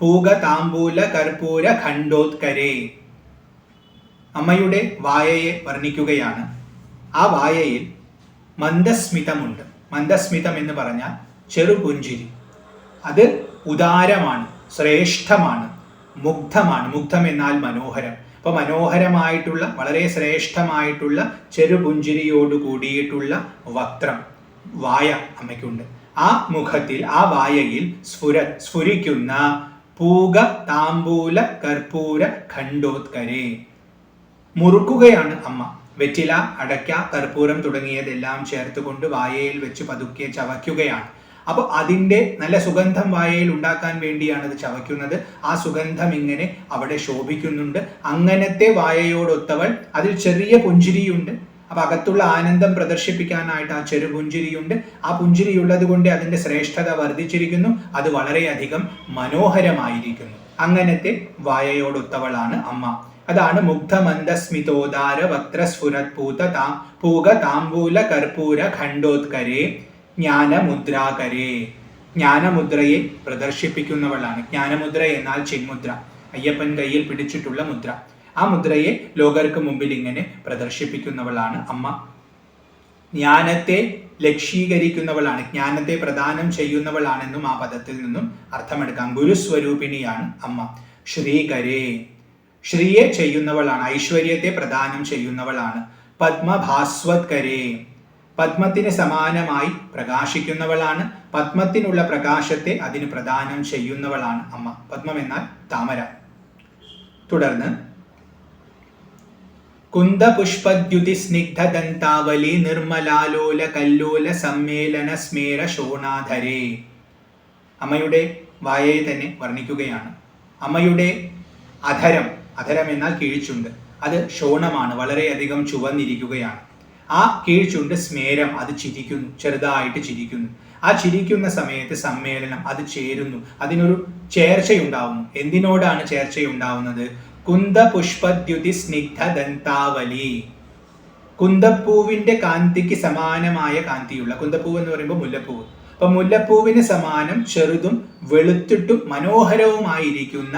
പൂഗതാംബൂല കർപ്പൂര ഖണ്ഡോത്കരേ. അമ്മയുടെ വായയെ വർണ്ണിക്കുകയാണ്. ആ വായയിൽ മന്ദസ്മിതമുണ്ട്. മന്ദസ്മിതം എന്ന് പറഞ്ഞാൽ ചെറുപുഞ്ചിരി. അത് ഉദാരമാണ്, ശ്രേഷ്ഠമാണ്, മുഗ്ധമാണ്. മുഗ്ധം എന്നാൽ മനോഹരം. അപ്പൊ മനോഹരമായിട്ടുള്ള, വളരെ ശ്രേഷ്ഠമായിട്ടുള്ള ചെറുപുഞ്ചിരിയോട് കൂടിയിട്ടുള്ള വക്രം, വായ അമ്മയ്ക്കുണ്ട്. ആ മുഖത്തിൽ, ആ വായയിൽ സ്ഫുരിക്കുന്ന പൂഗ താംബൂല കർപ്പൂര ഖണ്ഡോത്കരേ, മുറുക്കുകയാണ് അമ്മ. വെറ്റില, അടയ്ക്ക, കർപ്പൂരം തുടങ്ങിയതെല്ലാം ചേർത്തുകൊണ്ട് വായയിൽ വെച്ച് പതുക്കെ ചവയ്ക്കുകയാണ്. അപ്പൊ അതിൻ്റെ നല്ല സുഗന്ധം വായയിൽ ഉണ്ടാക്കാൻ വേണ്ടിയാണ് അത് ചവയ്ക്കുന്നത്. ആ സുഗന്ധം ഇങ്ങനെ അവിടെ ശോഭിക്കുന്നുണ്ട്. അങ്ങനത്തെ വായയോടൊത്തവൾ. അതിൽ ചെറിയ പുഞ്ചിരിയുണ്ട്. അപ്പൊ അകത്തുള്ള ആനന്ദം പ്രദർശിപ്പിക്കാനായിട്ട് ആ ചെറു പുഞ്ചിരിയുണ്ട്. ആ പുഞ്ചിരിയുള്ളത് കൊണ്ട് അതിന്റെ ശ്രേഷ്ഠത വർദ്ധിച്ചിരിക്കുന്നു. അത് വളരെയധികം മനോഹരമായിരിക്കുന്നു. അങ്ങനത്തെ വായയോടൊത്തവളാണ് അമ്മ. അതാണ് മുഗ്ധമന്ദസ്മിതോദാര വക്രസ്ഫുരത് പൂഗ താംബൂല കർപ്പൂര ഖണ്ഡോത്കരേ ജ്ഞാനമുദ്രാകരേ. ജ്ഞാനമുദ്രയെ പ്രദർശിപ്പിക്കുന്നവളാണ്. ജ്ഞാനമുദ്ര എന്നാൽ ചിന്മുദ്ര, അയ്യപ്പൻ കയ്യിൽ പിടിച്ചിട്ടുള്ള മുദ്ര. ആ മുദ്രയെ ലോകർക്ക് മുമ്പിൽ ഇങ്ങനെ പ്രദർശിപ്പിക്കുന്നവളാണ് അമ്മ. ജ്ഞാനത്തെ ലക്ഷീകരിക്കുന്നവളാണ്, ജ്ഞാനത്തെ പ്രദാനം ചെയ്യുന്നവളാണെന്നും ആ പദത്തിൽ നിന്നും അർത്ഥമെടുക്കാം. ഗുരുസ്വരൂപിണിയാണ് അമ്മ. ശ്രീകരേ, ശ്രീയെ ചെയ്യുന്നവളാണ്, ഐശ്വര്യത്തെ പ്രദാനം ചെയ്യുന്നവളാണ്. പത്മഭാസ്വത്കരേ, പത്മത്തിന് സമാനമായി പ്രകാശിക്കുന്നവളാണ്. പത്മത്തിനുള്ള പ്രകാശത്തെ അതിന് പ്രദാനം ചെയ്യുന്നവളാണ് അമ്മ. പത്മം എന്നാൽ താമര. തുടർന്ന് കുന്ദപുഷ്പദ്യുതി സ്നിഗ്ധദന്താവലി നിർമ്മലാലോല കല്ലോല സമ്മേളന സ്മേര ശോണാധരേ. അമ്മയുടെ വായയെ തന്നെ വർണ്ണിക്കുകയാണ്. അമ്മയുടെ അധരം, അധരം എന്നാൽ കീഴ്ചുണ്ട്, അത് ശോണമാണ്, വളരെയധികം ചുവന്നിരിക്കുകയാണ്. ആ കീഴ്ചുണ്ട് സ്മേരം, അത് ചിരിക്കുന്നു, ചെറുതായിട്ട് ചിരിക്കുന്നു. ആ ചിരിക്കുന്ന സമയത്ത് സമ്മേളനം, അത് ചേരുന്നു, അതിനൊരു ചേർച്ചയുണ്ടാവുന്നു. എന്തിനോടാണ് ചേർച്ചയുണ്ടാവുന്നത്? കുന്ദപുഷ്പദ്യുതി സ്നിഗ്ധദന്താവലി. കുന്തപ്പൂവിന്റെ കാന്തിക്ക് സമാനമായ കാന്തിയുള്ള, കുന്തപ്പൂവ് എന്ന് പറയുമ്പോൾ മുല്ലപ്പൂവ്. അപ്പൊ മുല്ലപ്പൂവിന് സമാനം ചെറുതും വെളുത്തിട്ടും മനോഹരവുമായിരിക്കുന്ന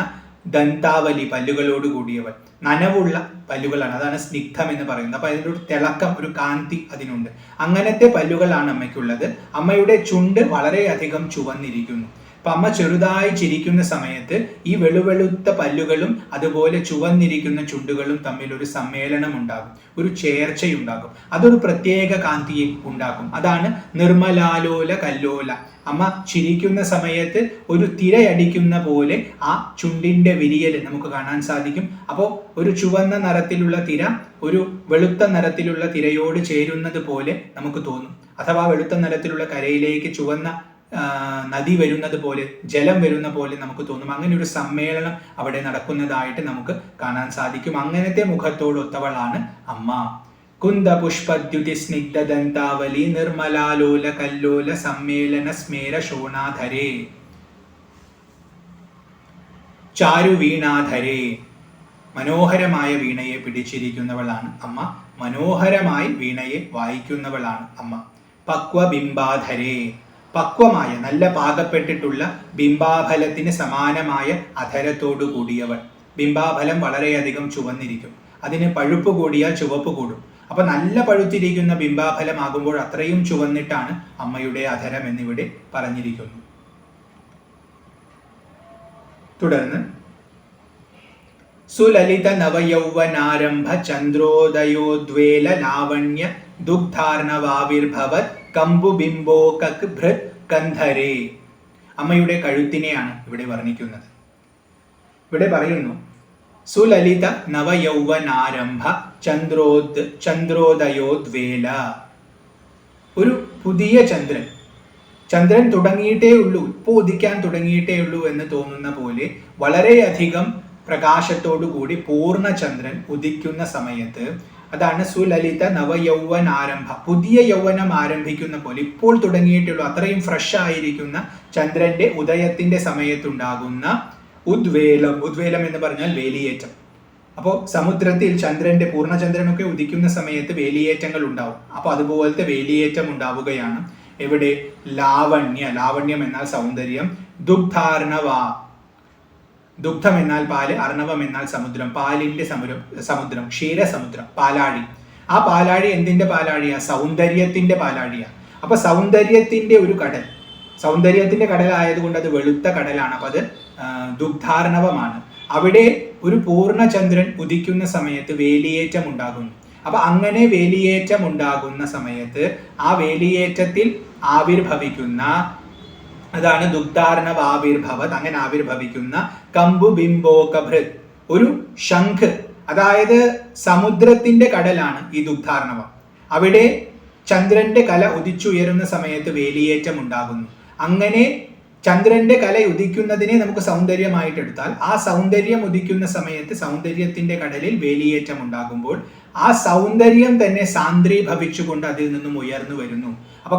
ദന്താവലി, പല്ലുകളോട് കൂടിയവൾ. നനവുള്ള പല്ലുകളാണ്, അതാണ് സ്നിഗ്ധം എന്ന് പറയുന്നത്. അപ്പൊ അതിൻ്റെ ഒരു തിളക്കം, ഒരു കാന്തി അതിനുണ്ട്. അങ്ങനത്തെ പല്ലുകളാണ് അമ്മയ്ക്കുള്ളത്. അമ്മയുടെ ചുണ്ട് വളരെയധികം ചുവന്നിരിക്കുന്നു. അപ്പൊ അമ്മ ചെറുതായി ചിരിക്കുന്ന സമയത്ത് ഈ വെളുവെളുത്ത പല്ലുകളും അതുപോലെ ചുവന്നിരിക്കുന്ന ചുണ്ടുകളും തമ്മിൽ ഒരു സമ്മേളനം ഉണ്ടാകും, ഒരു ചേർച്ചയുണ്ടാകും. അതൊരു പ്രത്യേക കാന്തിയെ ഉണ്ടാക്കും. അതാണ് നിർമ്മലാലോല കല്ലോല. അമ്മ ചിരിക്കുന്ന സമയത്ത് ഒരു തിരയടിക്കുന്ന പോലെ ആ ചുണ്ടിന്റെ വിരിയൽ നമുക്ക് കാണാൻ സാധിക്കും. അപ്പോൾ ഒരു ചുവന്ന നിറത്തിലുള്ള തിര ഒരു വെളുത്ത നിറത്തിലുള്ള തിരയോട് ചേരുന്നത് പോലെ നമുക്ക് തോന്നും. അഥവാ വെളുത്ത നിറത്തിലുള്ള കരയിലേക്ക് ചുവന്ന നദി വരുന്നത് പോലെ, ജലം വരുന്ന പോലെ നമുക്ക് തോന്നും. അങ്ങനെ ഒരു സമ്മേളനം അവിടെ നടക്കുന്നതായിട്ട് നമുക്ക് കാണാൻ സാധിക്കും. അങ്ങനത്തെ മുഖത്തോടൊത്തവളാണ് അമ്മ. കുന്ദ പുഷ്പദ്യുതി സ്നിഗ്ധദന്താവലി നിർമ്മലാലോല കല്ലോല സമ്മേളന സ്മേര ശോണാധരേ ചാരുവീണാധരേ. മനോഹരമായ വീണയെ പിടിച്ചിരിക്കുന്നവളാണ് അമ്മ. മനോഹരമായി വീണയെ വായിക്കുന്നവളാണ് അമ്മ. പക്വബിംബാധരേ. പക്വമായ, നല്ല പാകപ്പെട്ടിട്ടുള്ള ബിംബാഫലത്തിന് സമാനമായ അധരത്തോടു കൂടിയവൾ. ബിംബാഫലം വളരെയധികം ചുവന്നിരിക്കും, അതിന് പഴുപ്പ് കൂടിയാൽ ചുവപ്പ് കൂടും. അപ്പൊ നല്ല പഴുത്തിരിക്കുന്ന ബിംബാഫലമാകുമ്പോൾ അത്രയും ചുവന്നിട്ടാണ് അമ്മയുടെ അധരം എന്നിവിടെ പറഞ്ഞിരിക്കുന്നു. തുടർന്ന് സുലലിത നവയൗവനാരംഭ ചന്ദ്രോദയോദ്വേല ലാവണ്യ ദുഗ്ധാർണവാവിർഭവത് കമ്പുബിംബോകക് ഭൃത് കന്ധരേ. അമ്മയുടെ കഴുത്തിനെയാണ് ഇവിടെ വർണ്ണിക്കുന്നത്. ഇവിടെ പറയുന്നു സുലലിത നവയൗവനാരംഭ ചന്ദ്രോദയോദ്വേല. ഒരു പുതിയ ചന്ദ്രൻ, ചന്ദ്രൻ തുടങ്ങിയിട്ടേ ഉള്ളൂ, ഇപ്പോൾ ഉദിക്കാൻ തുടങ്ങിയിട്ടേ ഉള്ളൂ എന്ന് തോന്നുന്ന പോലെ വളരെയധികം പ്രകാശത്തോടു കൂടി പൂർണ്ണചന്ദ്രൻ ഉദിക്കുന്ന സമയത്ത്, അതാണ് സുലലിത നവയൗവനാരംഭ, പുതിയ യൗവനം ആരംഭിക്കുന്ന പോലെ ഇപ്പോൾ തുടങ്ങിയിട്ടുള്ളൂ, അത്രയും ഫ്രഷ് ആയിരിക്കുന്ന ചന്ദ്രന്റെ ഉദയത്തിന്റെ സമയത്തുണ്ടാകുന്ന ഉദ്വേലം. ഉദ്വേലം എന്ന് പറഞ്ഞാൽ വേലിയേറ്റം. അപ്പോൾ സമുദ്രത്തിൽ ചന്ദ്രന്റെ പൂർണ്ണചന്ദ്രനൊക്കെ ഉദിക്കുന്ന സമയത്ത് വേലിയേറ്റങ്ങൾ ഉണ്ടാവും. അപ്പോൾ അതുപോലത്തെ വേലിയേറ്റം ഉണ്ടാവുകയാണ്. എവിടെ? ലാവണ്യ. ലാവണ്യം എന്നാൽ സൗന്ദര്യം. ദുഗ്ധാർണവ, ദുഗ്ധം എന്നാൽ പാല്, അർണവം എന്നാൽ സമുദ്രം, പാലിന്റെ സമുദ്രം, ക്ഷീരസമുദ്രം, പാലാഴി. ആ പാലാഴി എന്തിന്റെ പാലാഴിയാ? സൗന്ദര്യത്തിന്റെ പാലാഴിയാ. അപ്പൊ സൗന്ദര്യത്തിന്റെ ഒരു കടൽ, സൗന്ദര്യത്തിന്റെ കടലായതുകൊണ്ട് അത് വെളുത്ത കടലാണ്. അപ്പൊ അത് ദുഗ്ധാർണവമാണ്. അവിടെ ഒരു പൂർണ്ണചന്ദ്രൻ ഉദിക്കുന്ന സമയത്ത് വേലിയേറ്റം ഉണ്ടാകുന്നു. അപ്പൊ അങ്ങനെ വേലിയേറ്റം ഉണ്ടാകുന്ന സമയത്ത് ആ വേലിയേറ്റത്തിൽ ആവിർഭവിക്കുന്ന, അതാണ് ദുഗ്ധാർണവാവിർഭവത്, അങ്ങനെ ആവിർഭവിക്കുന്ന കമ്പുബിംബോകഭൃത്, ഒരു ശംഖ്, അതായത് സമുദ്രത്തിന്റെ കടലാണ് ഈ ദുഗ്ധാർണവം. അവിടെ ചന്ദ്രന്റെ കല ഉദിച്ചുയരുന്ന സമയത്ത് വേലിയേറ്റം ഉണ്ടാകുന്നു. അങ്ങനെ ചന്ദ്രന്റെ കല ഉദിക്കുന്നതിനെ നമുക്ക് സൗന്ദര്യമായിട്ട് എടുത്താൽ, ആ സൗന്ദര്യം ഉദിക്കുന്ന സമയത്ത് സൗന്ദര്യത്തിന്റെ കടലിൽ വേലിയേറ്റം ഉണ്ടാകുമ്പോൾ ആ സൗന്ദര്യം തന്നെ സാന്ദ്രീഭവിച്ചുകൊണ്ട് അതിൽ നിന്നും ഉയർന്നു വരുന്നു. അപ്പൊ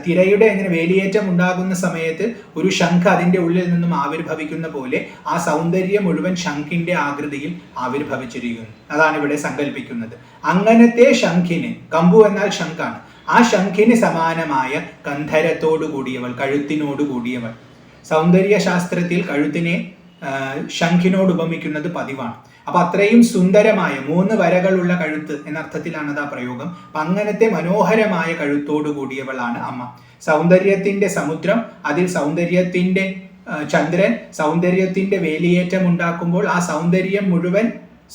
തിരയുടെ അങ്ങനെ വേലിയേറ്റം ഉണ്ടാകുന്ന സമയത്ത് ഒരു ശംഖ് അതിന്റെ ഉള്ളിൽ നിന്നും ആവിർഭവിക്കുന്ന പോലെ ആ സൗന്ദര്യം മുഴുവൻ ശംഖിന്റെ ആകൃതിയിൽ ആവിർഭവിച്ചിരിക്കുന്നു. അതാണ് ഇവിടെ സങ്കല്പിക്കുന്നത്. അങ്ങനത്തെ ശംഖിന്, കമ്പു എന്നാൽ ശംഖാണ്, ആ ശംഖിന് സമാനമായ കന്ധരത്തോടു കൂടിയവൾ, കഴുത്തിനോട് കൂടിയവൾ. സൗന്ദര്യ ശാസ്ത്രത്തിൽ കഴുത്തിനെ ശംഖിനോട് ഉപമിക്കുന്നത് പതിവാണ്. അപ്പൊ അത്രയും സുന്ദരമായ 3 വരകളുള്ള കഴുത്ത് എന്നർത്ഥത്തിലാണ് അത് ആ പ്രയോഗം. അപ്പൊ അങ്ങനത്തെ മനോഹരമായ കഴുത്തോടു കൂടിയവളാണ് അമ്മ. സൗന്ദര്യത്തിന്റെ സമുദ്രം, അതിൽ സൗന്ദര്യത്തിന്റെ ചന്ദ്രൻ, സൗന്ദര്യത്തിന്റെ വേലിയേറ്റം ഉണ്ടാക്കുമ്പോൾ ആ സൗന്ദര്യം മുഴുവൻ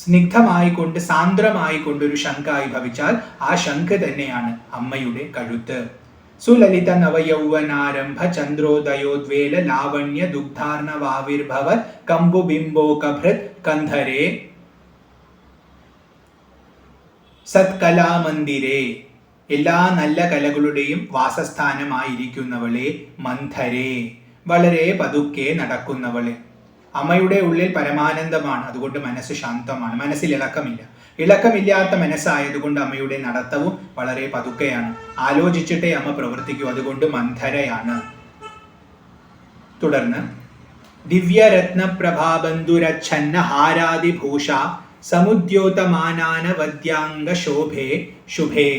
സ്നിഗ്ധമായിക്കൊണ്ട്, സാന്ദ്രമായിക്കൊണ്ട് ഒരു ശംഖായി ഭവിച്ചാൽ ആ ശംഖ് തന്നെയാണ് അമ്മയുടെ കഴുത്ത്. സുലലിത നവയൗവനാരംഭ ചന്ദ്രോദയോദ്വേല ലാവണ്യ ദുഗ്ധാർണവാവിർഭവത് കമ്പുബിംബോകഭൃത് കന്ധരേ സത്കലാമന്ദിരേ. എല്ലാ നല്ല കലകളുടെയും വാസസ്ഥാനമായിരിക്കുന്നവളെ, മന്ധരേ, വളരെ പതുക്കെ നടക്കുന്നവളെ. അമ്മയുടെ ഉള്ളിൽ പരമാനന്ദമാണ്, അതുകൊണ്ട് മനസ്സ് ശാന്തമാണ്, മനസ്സിൽ ഇളക്കമില്ല. ഇളക്കമില്ലാത്ത മനസ്സായതുകൊണ്ട് അമ്മയുടെ നടത്തവും വളരെ പതുക്കെയാണ്. ആലോചിച്ചിട്ടേ അമ്മ പ്രവർത്തിക്കൂ, അതുകൊണ്ട് മന്ധരയാണ്. തുടർന്ന് ദിവ്യരത്നപ്രഭാബന്ധുരച്ഛന്ന ഹാരാദിഭൂഷ സമുദ്യോതമാനാന വദ്യാംഗ ശോഭേ ശുഭേ.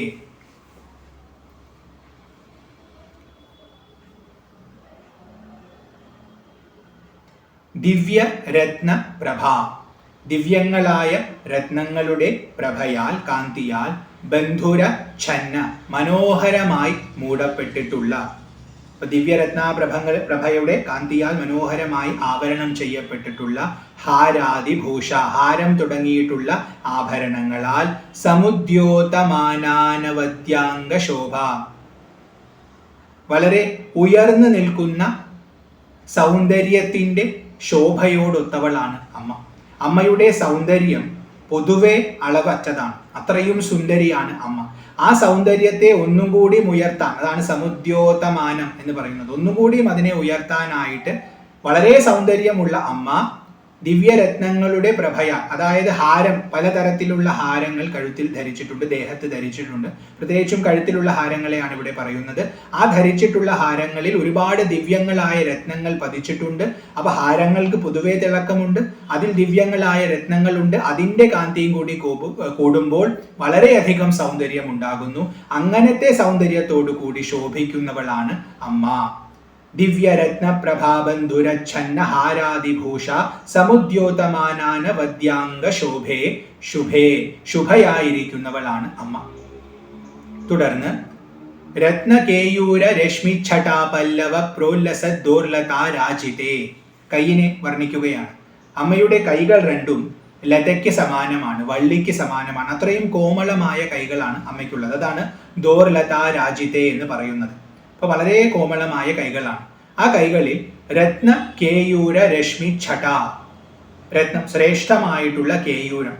ദിവ്യ രത്ന പ്രഭ, ദിവ്യങ്ങളായ രത്നങ്ങളുടെ പ്രഭയാൽ, കാന്തിയാൽ, ബന്ധുര ഛന്ന, മനോഹരമായി മൂടപ്പെട്ടിട്ടുള്ള, പ്രഭയുടെ കാന്തിയാൽ മനോഹരമായി ആവരണം ചെയ്യപ്പെട്ടിട്ടുള്ള ഹാരാദിഭൂഷ, ഹാരം തുടങ്ങിയിട്ടുള്ള ആഭരണങ്ങളാൽ സമുദ്യോതമാനാനവദ്യാംഗ ശോഭ, വളരെ ഉയർന്നു നിൽക്കുന്ന സൗന്ദര്യത്തിന്റെ ശോഭയോടൊത്തവളാണ് അമ്മ. അമ്മയുടെ സൗന്ദര്യം പൊതുവെ അളവറ്റതാണ്, അത്രയും സുന്ദരിയാണ് അമ്മ. ആ സൗന്ദര്യത്തെ ഒന്നും കൂടി ഉയർത്താൻ, അതാണ് സമുദ്യോതമാനം എന്ന് പറയുന്നത്, ഒന്നുകൂടിയും അതിനെ ഉയർത്താനായിട്ട് വളരെ സൗന്ദര്യമുള്ള അമ്മ ദിവ്യരത്നങ്ങളുടെ പ്രഭയാൽ, അതായത് ഹാരം, പലതരത്തിലുള്ള ഹാരങ്ങൾ കഴുത്തിൽ ധരിച്ചിട്ടുണ്ട്, ദേഹത്ത് ധരിച്ചിട്ടുണ്ട്. പ്രത്യേകിച്ചും കഴുത്തിലുള്ള ഹാരങ്ങളെയാണ് ഇവിടെ പറയുന്നത്. ആ ധരിച്ചിട്ടുള്ള ഹാരങ്ങളിൽ ഒരുപാട് ദിവ്യങ്ങളായ രത്നങ്ങൾ പതിച്ചിട്ടുണ്ട്. അപ്പൊ ഹാരങ്ങൾക്ക് പൊതുവെ തിളക്കമുണ്ട്, അതിൽ ദിവ്യങ്ങളായ രത്നങ്ങളുണ്ട്. അതിന്റെ കാന്തിയും കൂടി കൂടുമ്പോൾ വളരെയധികം സൗന്ദര്യം ഉണ്ടാകുന്നു. അങ്ങനത്തെ സൗന്ദര്യത്തോടു കൂടി ശോഭിക്കുന്നവളാണ് അമ്മ. ദിവ്യരത്ന പ്രഭാബന്ധുരച്ഛന്ന ഹാരാദിഭൂഷ സമുദ്യോതമാനാന വദ്യാംഗ ശോഭേ ശുഭേ, ശുഭയായിരിക്കുന്നവളാണ് അമ്മ. തുടർന്ന് രത്നകേയൂര രശ്മിച്ഛടാ പല്ലവ പ്രോല്ലസദ്ദോർലതാ രാജിതേ, കൈയിനെ വർണ്ണിക്കുകയാണ്. അമ്മയുടെ കൈകൾ രണ്ടും ലതയ്ക്ക് സമാനമാണ്, വള്ളിക്ക് സമാനമാണ്. അത്രയും കോമളമായ കൈകളാണ് അമ്മയ്ക്കുള്ളത്. അതാണ് ദോർലതാ രാജിതേ എന്ന് പറയുന്നത്. അപ്പൊ വളരെ കോമളമായ കൈകളാണ്. ആ കൈകളിൽ രത്ന കേയൂര രശ്മി ഛട, രത്നം ശ്രേഷ്ഠമായിട്ടുള്ള കേയൂരം,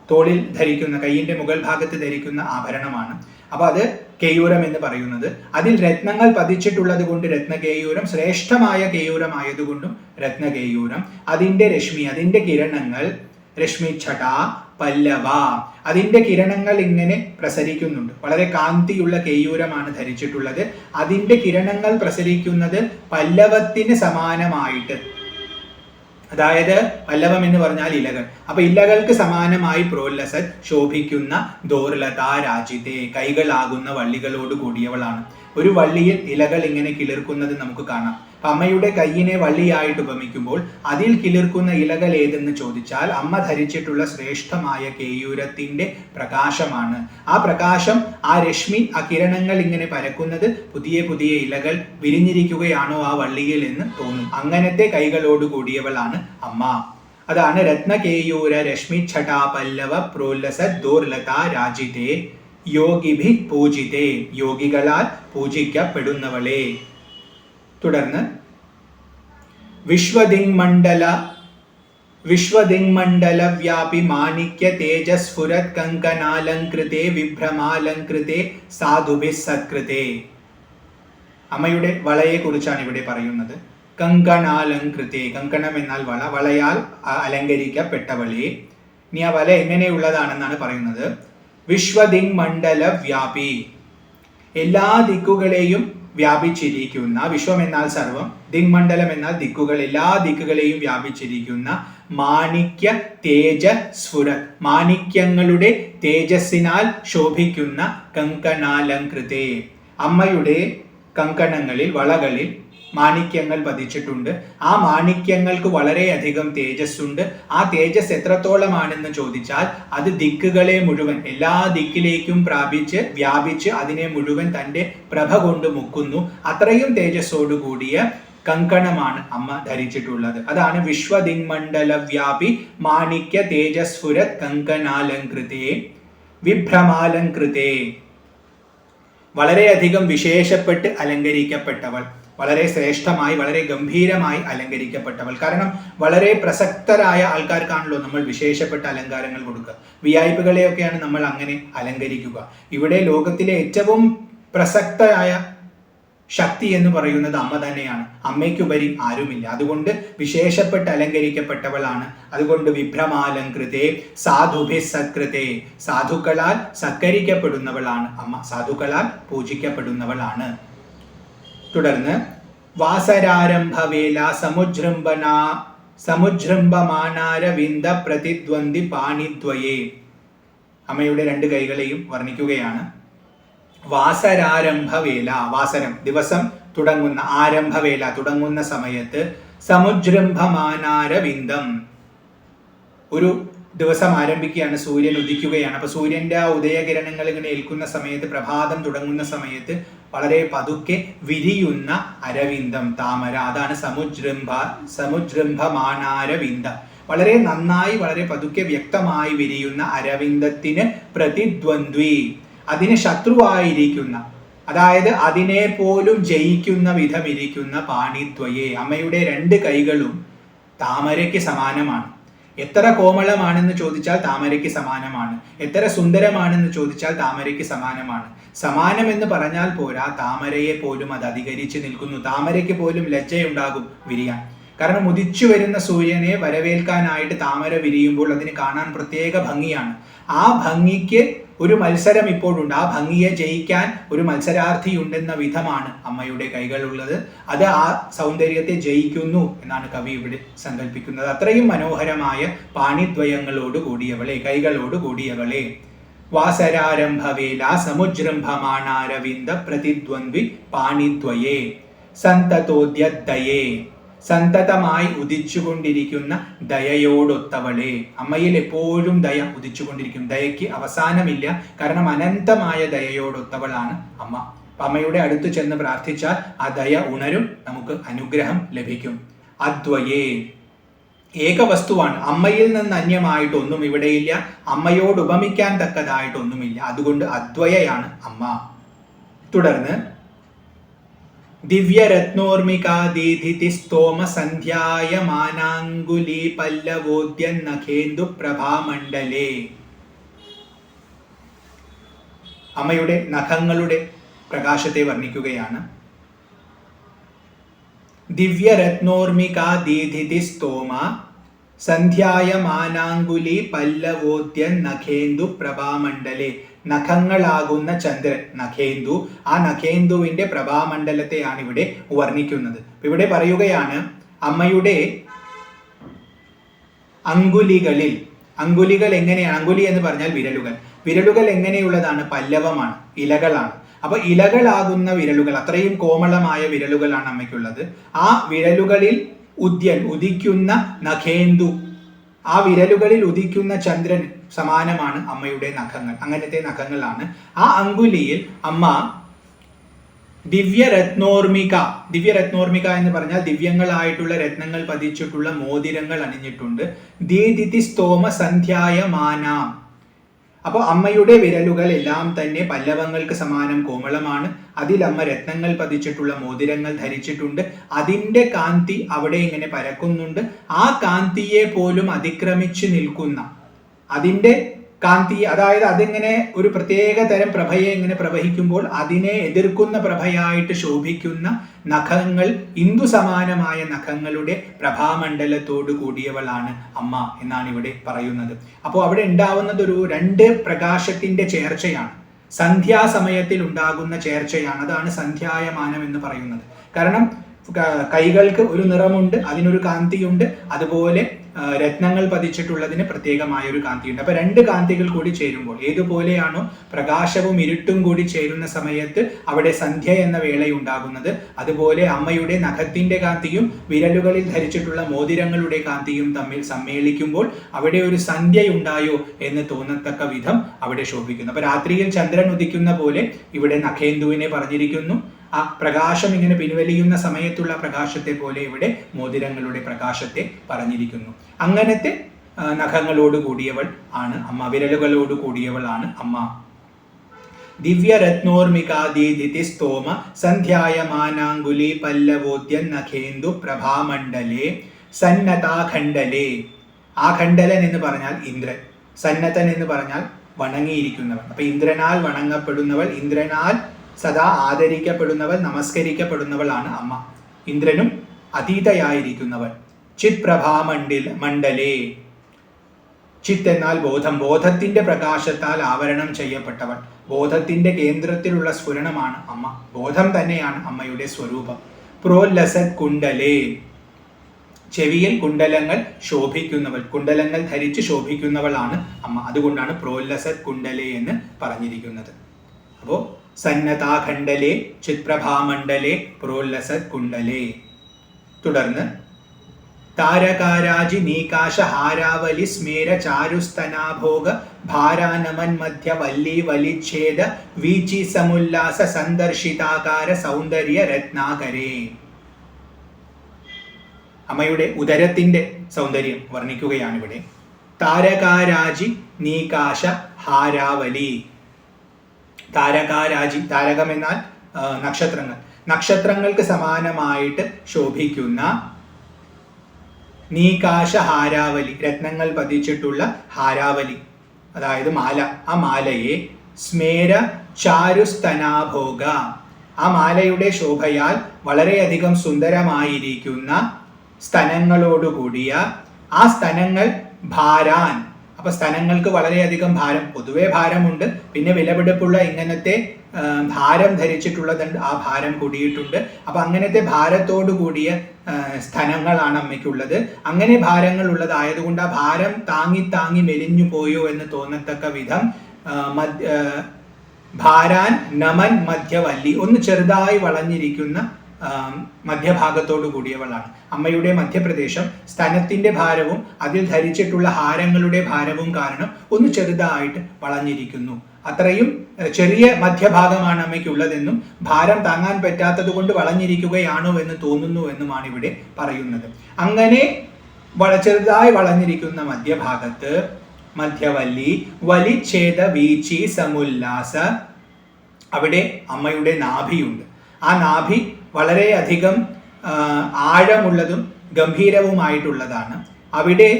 തോളിൽ ധരിക്കുന്ന, കൈയിന്റെ മുകൾ ഭാഗത്ത് ധരിക്കുന്ന ആഭരണമാണ്. അപ്പൊ അത് കേയൂരം എന്ന് പറയുന്നത്. അതിൽ രത്നങ്ങൾ പതിച്ചിട്ടുള്ളത് കൊണ്ട് രത്നകേയൂരം, ശ്രേഷ്ഠമായ കേയൂരമായതുകൊണ്ടും രത്നകേയൂരം. അതിന്റെ രശ്മി, അതിന്റെ കിരണങ്ങൾ രശ്മി ഛട പല്ലവ, അതിന്റെ കിരണങ്ങൾ ഇങ്ങനെ പ്രസരിക്കുന്നുണ്ട്. വളരെ കാന്തിയുള്ള കേയൂരമാണ് ധരിച്ചിട്ടുള്ളത്. അതിന്റെ കിരണങ്ങൾ പ്രസരിക്കുന്നത് പല്ലവത്തിന് സമാനമായിട്ട്, അതായത് പല്ലവം എന്ന് പറഞ്ഞാൽ ഇലകൾ. അപ്പൊ ഇലകൾക്ക് സമാനമായി പ്രോല്ലസത് ശോഭിക്കുന്ന ദോർലതാ രാജിതേ, കൈകളാകുന്ന വള്ളികളോട് കൂടിയവളാണ്. ഒരു വള്ളിയിൽ ഇലകൾ ഇങ്ങനെ കിളിർക്കുന്നത് നമുക്ക് കാണാം. അമ്മയുടെ കയ്യിനെ വള്ളിയായിട്ട് ഉപമിക്കുമ്പോൾ അതിൽ കിളിർക്കുന്ന ഇലകൾ ഏതെന്ന് ചോദിച്ചാൽ അമ്മ ധരിച്ചിട്ടുള്ള ശ്രേഷ്ഠമായ കേയൂരത്തിന്റെ പ്രകാശമാണ്. ആ പ്രകാശം, ആ രശ്മി, ആ കിരണങ്ങൾ ഇങ്ങനെ പരക്കുന്നത് പുതിയ പുതിയ ഇലകൾ വിരിഞ്ഞിരിക്കുകയാണോ ആ വള്ളിയിൽ എന്ന് തോന്നും. അങ്ങനത്തെ കൈകളോട് കൂടിയവളാണ് അമ്മ. അതാണ് രത്നകേയൂര രശ്മി ഛടാ പല്ലവ പ്രോല്ലസത് ദോർലതാ രാജിതേ യോഗിഭി പൂജിതേ, യോഗികളാൽ പൂജിക്കപ്പെടുന്നവളെ. തുടർന്ന് വിശ്വദിങ്മണ്ഡല വ്യാപി മാണിക്യ തേജസ്ഫുരത് കങ്കനാലങ്കൃതേ വിഭ്രമാലങ്കൃതേ സാധുഭി സത്കൃതേ. അമ്മയുടെ വളയെ കുറിച്ചാണ് ഇവിടെ പറയുന്നത്. കങ്കണാലങ്കൃതേ, കങ്കണം എന്നാൽ വള, വളയാൽ അലങ്കരിക്കപ്പെട്ടവളെ. ഇനി ആ വല എങ്ങനെയുള്ളതാണെന്നാണ് പറയുന്നത്. വിശ്വദിങ്മണ്ഡല വ്യാപി, എല്ലാ ദിക്കുകളെയും വ്യാപിച്ചിരിക്കുന്ന, വിശ്വം എന്നാൽ സർവം, ദിങ്മണ്ഡലം എന്നാൽ ദിക്കുകൾ, എല്ലാ ദിക്കുകളെയും വ്യാപിച്ചിരിക്കുന്ന മാണിക്യ തേജസ്ഫുര, മാണിക്യങ്ങളുടെ തേജസ്സിനാൽ ശോഭിക്കുന്ന കങ്കണാലങ്കൃതേ, അമ്മയുടെ കങ്കണങ്ങളിൽ, വളകളിൽ മാണിക്യങ്ങൾ പതിച്ചിട്ടുണ്ട്. ആ മാണിക്യങ്ങൾക്ക് വളരെയധികം തേജസ്സുണ്ട്. ആ തേജസ് എത്രത്തോളമാണെന്ന് ചോദിച്ചാൽ അത് ദിക്കുകളെ മുഴുവൻ, എല്ലാ ദിക്കിലേക്കും വ്യാപിച്ച് അതിനെ മുഴുവൻ തൻ്റെ പ്രഭ കൊണ്ട് മുക്കുന്നു. അത്രയും തേജസ്സോടു കൂടിയ കങ്കണമാണ് അമ്മ ധരിച്ചിട്ടുള്ളത്. അതാണ് വിശ്വദിങ്മണ്ഡല വ്യാപി മാണിക്യ തേജസ്ഫുരത് കങ്കണാലങ്കൃതേ വിഭ്രമാലങ്കൃതേ, വളരെയധികം വിശേഷപ്പെട്ട് അലങ്കരിക്കപ്പെട്ടവൾ, വളരെ ശ്രേഷ്ഠമായി, വളരെ ഗംഭീരമായി അലങ്കരിക്കപ്പെട്ടവൾ. കാരണം വളരെ പ്രസക്തരായ ആൾക്കാർക്കാണല്ലോ നമ്മൾ വിശേഷപ്പെട്ട അലങ്കാരങ്ങൾ കൊടുക്കുക. വിഐപികളെയൊക്കെയാണ് നമ്മൾ അങ്ങനെ അലങ്കരിക്കുക. ഇവിടെ ലോകത്തിലെ ഏറ്റവും പ്രസക്തരായ ശക്തി എന്ന് പറയുന്നത് അമ്മ തന്നെയാണ്. അമ്മയ്ക്കുപരി ആരുമില്ല. അതുകൊണ്ട് വിശേഷപ്പെട്ട് അലങ്കരിക്കപ്പെട്ടവളാണ്. അതുകൊണ്ട് വിഭ്രമാലങ്കൃതേ സാധുഭി സത്കൃതേ, സാധുക്കളാൽ സത്കരിക്കപ്പെടുന്നവളാണ് അമ്മ, സാധുക്കളാൽ പൂജിക്കപ്പെടുന്നവളാണ്. തുടർന്ന് വാസരാരംഭവേല സമുജൃംഭമാനാരവിന്ദ പ്രതിദ്വന്ദ്ി പാണിദ്വയേ, അമ്മയുടെ രണ്ട് കൈകളെയും വർണ്ണിക്കുകയാണ്. വാസരാരംഭവേല, വാസരം ദിവസം തുടങ്ങുന്ന, ആരംഭവേല തുടങ്ങുന്ന സമയത്ത്, സമുജൃംഭമാനാരവിന്ദം ഒരു ദിവസം ആരംഭിക്കുകയാണ്, സൂര്യൻ ഉദിക്കുകയാണ്. അപ്പൊ സൂര്യന്റെ ആ ഉദയകിരണങ്ങൾ ഇങ്ങനെ ഏൽക്കുന്ന സമയത്ത്, പ്രഭാതം തുടങ്ങുന്ന സമയത്ത് വളരെ പതുക്കെ വിരിയുന്ന അരവിന്ദം, താമര, അതാണ് സമുജൃംഭമാണാരവിന്ദ. വളരെ നന്നായി, വളരെ പതുക്കെ വ്യക്തമായി വിരിയുന്ന അരവിന്ദത്തിന് പ്രതിദ്വന്ദ്വി, അതിന് ശത്രുവായിരിക്കുന്ന, അതായത് അതിനെ പോലും ജയിക്കുന്ന വിധം ഇരിക്കുന്ന പാണിദ്വയെ, അമ്മയുടെ രണ്ട് കൈകളും താമരയ്ക്ക് സമാനമാണ്. എത്ര കോമളമാണെന്ന് ചോദിച്ചാൽ താമരയ്ക്ക് സമാനമാണ്. എത്ര സുന്ദരമാണെന്ന് ചോദിച്ചാൽ താമരയ്ക്ക് സമാനമാണ്. സമാനം എന്ന് പറഞ്ഞാൽ പോരാ, താമരയെ പോലും അത് അധികരിച്ച് നിൽക്കുന്നു. താമരയ്ക്ക് പോലും ലജ്ജയുണ്ടാകും വിരിയാൻ. കാരണം ഉദിച്ചു വരുന്ന സൂര്യനെ വരവേൽക്കാനായിട്ട് താമര വിരിയുമ്പോൾ അതിന് കാണാൻ പ്രത്യേക ഭംഗിയാണ്. ആ ഭംഗിക്ക് ഒരു മത്സരം ഇപ്പോഴുണ്ട്. ആ ഭംഗിയെ ജയിക്കാൻ ഒരു മത്സരാർത്ഥി ഉണ്ടെന്ന വിധമാണ് അമ്മയുടെ കൈകളുള്ളത്. അത് ആ സൗന്ദര്യത്തെ ജയിക്കുന്നു എന്നാണ് കവി ഇവിടെ സങ്കല്പിക്കുന്നത്. അത്രയും മനോഹരമായ പാണിദ്വയങ്ങളോട് കൂടിയവളെ, കൈകളോട് കൂടിയവളെ. വാസരാരംഭവേല സമുജൃംഭമാണാരവിന്ദ പ്രതിദ്വന്ദ്വി പാണിദ്വയേ സന്തതോദ്യദയേ, സന്തതമായി ഉദിച്ചുകൊണ്ടിരിക്കുന്ന ദയയോടൊത്തവളെ. അമ്മയിൽ എപ്പോഴും ദയ ഉദിച്ചുകൊണ്ടിരിക്കും. ദയയ്ക്ക് അവസാനമില്ല. കാരണം അനന്തമായ ദയയോടൊത്തവളാണ് അമ്മ. അമ്മയുടെ അടുത്ത് ചെന്ന് പ്രാർത്ഥിച്ചാൽ ആ ദയ ഉണരും, നമുക്ക് അനുഗ്രഹം ലഭിക്കും. അദ്വയേ, ഏക വസ്തുവാണ്. അമ്മയിൽ നിന്ന് അന്യമായിട്ടൊന്നും ഇവിടെയില്ല. അമ്മയോട് ഉപമിക്കാൻ തക്കതായിട്ടൊന്നുമില്ല. അതുകൊണ്ട് അദ്വയയാണ് അമ്മ. തുടർന്ന് ദിവ്യരത്നോർമികാ ദീധിതി സ്തോമ സന്ധ്യായമാനാങ്കുലീ പല്ലവോദ്യൻ നഖേന്ദു പ്രഭാമണ്ഡലേ. അമ്മയുടെ നഖങ്ങളുടെ പ്രകാശത്തെ വർണ്ണിക്കുകയാണ്. ദിവ്യരത്നോർമികാ ദീധിതി സ്തോമ സന്ധ്യായമാനാങ്കുലി പല്ലവോദ്യൻ നഖേന്ദു പ്രഭാമണ്ഡലേ. നഖങ്ങളാകുന്ന ചന്ദ്രൻ, നഖേന്ദു, ആ നഖേന്ദുവിന്റെ പ്രഭാമണ്ഡലത്തെയാണ് ഇവിടെ വർണ്ണിക്കുന്നത്. ഇവിടെ പറയുകയാണ് അമ്മയുടെ അങ്കുലികളിൽ, അങ്കുലികൾ എങ്ങനെയാണ്? അങ്കുലി എന്ന് പറഞ്ഞാൽ വിരലുകൾ. വിരലുകൾ എങ്ങനെയുള്ളതാണ്? പല്ലവമാണ്, ഇലകളാണ്. അപ്പൊ ഇലകളാകുന്ന വിരലുകൾ, അത്രയും കോമളമായ വിരലുകളാണ് അമ്മയ്ക്കുള്ളത്. ആ വിരലുകളിൽ ഉദിക്കുന്ന നഖേന്ദു, ആ വിരലുകളിൽ ഉദിക്കുന്ന ചന്ദ്രൻ സമാനമാണ് അമ്മയുടെ നഖങ്ങൾ. അങ്ങനത്തെ നഖങ്ങളാണ്. ആ അങ്കുലിയിൽ അമ്മ ദിവ്യരത്നോർമിക, ദിവ്യരത്നോർമിക എന്ന് പറഞ്ഞാൽ ദിവ്യങ്ങളായിട്ടുള്ള രത്നങ്ങൾ പതിച്ചിട്ടുള്ള മോതിരങ്ങൾ അണിഞ്ഞിട്ടുണ്ട്. ദീദിതി സ്തോമ സന്ധ്യായമാന. അപ്പോൾ അമ്മയുടെ വിരലുകൾ എല്ലാം തന്നെ പല്ലവങ്ങൾക്ക് സമാനം കോമളമാണ്. അതിൽ അമ്മ രത്നങ്ങൾ പതിച്ചിട്ടുള്ള മോതിരങ്ങൾ ധരിച്ചിട്ടുണ്ട്. അതിൻ്റെ കാന്തി അവിടെ ഇങ്ങനെ പരക്കുന്നുണ്ട്. ആ കാന്തിയെ പോലും അതിക്രമിച്ച് നിൽക്കുന്ന, അതിൻ്റെ കാന്തി, അതായത് അതിങ്ങനെ ഒരു പ്രത്യേക തരം പ്രഭയെ ഇങ്ങനെ പ്രവഹിക്കുമ്പോൾ അതിനെ എതിർക്കുന്ന പ്രഭയായിട്ട് ശോഭിക്കുന്ന നഖങ്ങൾ, ഇന്ദു സമാനമായ നഖങ്ങളുടെ പ്രഭാമണ്ഡലത്തോട് കൂടിയവളാണ് അമ്മ എന്നാണ് ഇവിടെ പറയുന്നത്. അപ്പോൾ അവിടെ ഉണ്ടാവുന്നത് ഒരു രണ്ട് പ്രകാശത്തിന്റെ ചേർച്ചയാണ്. സന്ധ്യാസമയത്തിൽ ഉണ്ടാകുന്ന ചേർച്ചയാണ്. അതാണ് സന്ധ്യായമാനം എന്ന് പറയുന്നത്. കാരണം കൈകൾക്ക് ഒരു നിറമുണ്ട്, അതിനൊരു കാന്തിയുണ്ട്. അതുപോലെ രത്നങ്ങൾ പതിച്ചിട്ടുള്ളതിന് പ്രത്യേകമായ ഒരു കാന്തിയുണ്ട്. അപ്പൊ രണ്ട് കാന്തികൾ കൂടി ചേരുമ്പോൾ, ഏതുപോലെയാണോ പ്രകാശവും ഇരുട്ടും കൂടി ചേരുന്ന സമയത്ത് അവിടെ സന്ധ്യ എന്ന വേളയുണ്ടാകുന്നത്, അതുപോലെ അമ്മയുടെ നഖത്തിന്റെ കാന്തിയും വിരലുകളിൽ ധരിച്ചിട്ടുള്ള മോതിരങ്ങളുടെ കാന്തിയും തമ്മിൽ സമ്മേളിക്കുമ്പോൾ അവിടെ ഒരു സന്ധ്യയുണ്ടായോ എന്ന് തോന്നത്തക്ക വിധം അവിടെ ശോഭിക്കുന്നു. അപ്പൊ രാത്രിയിൽ ചന്ദ്രൻ ഉദിക്കുന്ന പോലെ ഇവിടെ നഖേന്ദുവിനെ പറഞ്ഞിരിക്കുന്നു. ആ പ്രകാശം ഇങ്ങനെ പിൻവലിയുന്ന സമയത്തുള്ള പ്രകാശത്തെ പോലെ ഇവിടെ മോതിരങ്ങളുടെ പ്രകാശത്തെ പറഞ്ഞിരിക്കുന്നു. അങ്ങനത്തെ നഖങ്ങളോട് കൂടിയവൾ ആണ് അമ്മ, വിരലുകളോട് കൂടിയവളാണ് അമ്മ. ദിവ്യരത്നോർമികാദീദിതി സ്തോമ സന്ധ്യായമാനാങ്കുലി പല്ലവോദ്യൻ നഖേന്ദു പ്രഭാമണ്ഡലേ സന്നതാഖണ്ഡലേ. ആ ഖണ്ഡലൻ എന്ന് പറഞ്ഞാൽ ഇന്ദ്രൻ, സന്നതൻ എന്ന് പറഞ്ഞാൽ വണങ്ങിയിരിക്കുന്നവൻ. അപ്പൊ ഇന്ദ്രനാൽ വണങ്ങപ്പെടുന്നവൾ, ഇന്ദ്രനാൽ സദാ ആദരിക്കപ്പെടുന്നവൾ, നമസ്കരിക്കപ്പെടുന്നവളാണ് അമ്മ. ഇന്ദ്രനും അതീതയായിരിക്കുന്നവൾ. ചിത് പ്രഭാമണ്ഡലേ. ചിത്ത് എന്നാൽ ബോധം, ബോധത്തിന്റെ പ്രകാശത്താൽ ആവരണം ചെയ്യപ്പെട്ടവൾ. ബോധത്തിന്റെ കേന്ദ്രത്തിലുള്ള സ്ഫുരണമാണ് അമ്മ. ബോധം തന്നെയാണ് അമ്മയുടെ സ്വരൂപം. പ്രോല്ലസത് കുണ്ടലേ. ചെവിയിൽ കുണ്ടലങ്ങൾ ശോഭിക്കുന്നവൾ, കുണ്ടലങ്ങൾ ധരിച്ച് ശോഭിക്കുന്നവളാണ് അമ്മ. അതുകൊണ്ടാണ് പ്രോല്ലസത് കുണ്ടലേ എന്ന് പറഞ്ഞിരിക്കുന്നത്. അപ്പോൾ സന്നതാഖണ്ഡലേ ചിത്പ്രഭാമണ്ഡലേ പ്രോല്ലസത് കുണ്ടലേ. തുടർന്ന് താരകാരാജി നീകാശ ഹാരാവലി സ്മേര ചാരുസ്തനാഭോഗ ഭാരാനമൻ മധ്യ വല്ലി വലിച്ഛേദ വീചി സമുല്ലാസ സന്ദർശിതാകാര സൗന്ദര്യ രത്നാകരേ. അമ്മയുടെ ഉദരത്തിന്റെ സൗന്ദര്യം വർണ്ണിക്കുകയാണ് ഇവിടെ. താരകാരാജി നീകാശ ഹാരാവലി. താരകാരാജി, താരകം എന്നാൽ നക്ഷത്രങ്ങൾ, നക്ഷത്രങ്ങൾക്ക് സമാനമായിട്ട് ശോഭിക്കുന്ന നീകാശ ഹാരാവലി, രത്നങ്ങൾ പതിച്ചിട്ടുള്ള ഹാരാവലി, അതായത് മാല. ആ മാലയെ സ്മേര ചാരുസ്തനാഭോഗ, ആ മാലയുടെ ശോഭയാൽ വളരെയധികം സുന്ദരമായിരിക്കുന്ന സ്തനങ്ങളോടുകൂടിയ, ആ സ്തനങ്ങൾ ഭാരാൻ. അപ്പൊ സ്തനങ്ങൾക്ക് വളരെയധികം ഭാരം, പൊതുവെ ഭാരമുണ്ട്, പിന്നെ വിലപിടിപ്പുള്ള ഇങ്ങനത്തെ ഭാരം ധരിച്ചിട്ടുള്ളതുണ്ട്, ആ ഭാരം കൂടിയിട്ടുണ്ട്. അപ്പൊ അങ്ങനത്തെ ഭാരത്തോടു കൂടിയ സ്ഥലങ്ങളാണ് അമ്മയ്ക്കുള്ളത്. അങ്ങനെ ഭാരങ്ങൾ ഉള്ളതായതുകൊണ്ട് ആ ഭാരം താങ്ങി താങ്ങി മെലിഞ്ഞു പോയോ എന്ന് തോന്നത്തക്ക വിധം ഭാരാൻ നമൻ മധ്യവല്ലി, ഒന്ന് ചെറുതായി വളഞ്ഞിരിക്കുന്ന മധ്യഭാഗത്തോടു കൂടിയവളാണ്. അമ്മയുടെ മധ്യപ്രദേശം സ്തനത്തിന്റെ ഭാരവും അതിൽ ധരിച്ചിട്ടുള്ള ഹാരങ്ങളുടെ ഭാരവും കാരണം ഒന്ന് ചെറുതായിട്ട് വളഞ്ഞിരിക്കുന്നു. അത്രയും ചെറിയ മധ്യഭാഗമാണ് അമ്മയ്ക്കുള്ളതെന്നും ഭാരം താങ്ങാൻ പറ്റാത്തത് കൊണ്ട് വളഞ്ഞിരിക്കുകയാണോ എന്ന് തോന്നുന്നു എന്നുമാണ് ഇവിടെ പറയുന്നത്. അങ്ങനെ ചെറുതായി വളഞ്ഞിരിക്കുന്ന മധ്യഭാഗത്ത് മധ്യവല്ലി വലിച്ഛേദ വീചി സമുല്ലാസ, അവിടെ അമ്മയുടെ നാഭിയുണ്ട്. ആ നാഭി വളരെയധികം ആഴമുള്ളതും ഗംഭീരവുമായിട്ടുള്ളതാണ്. അവിടെ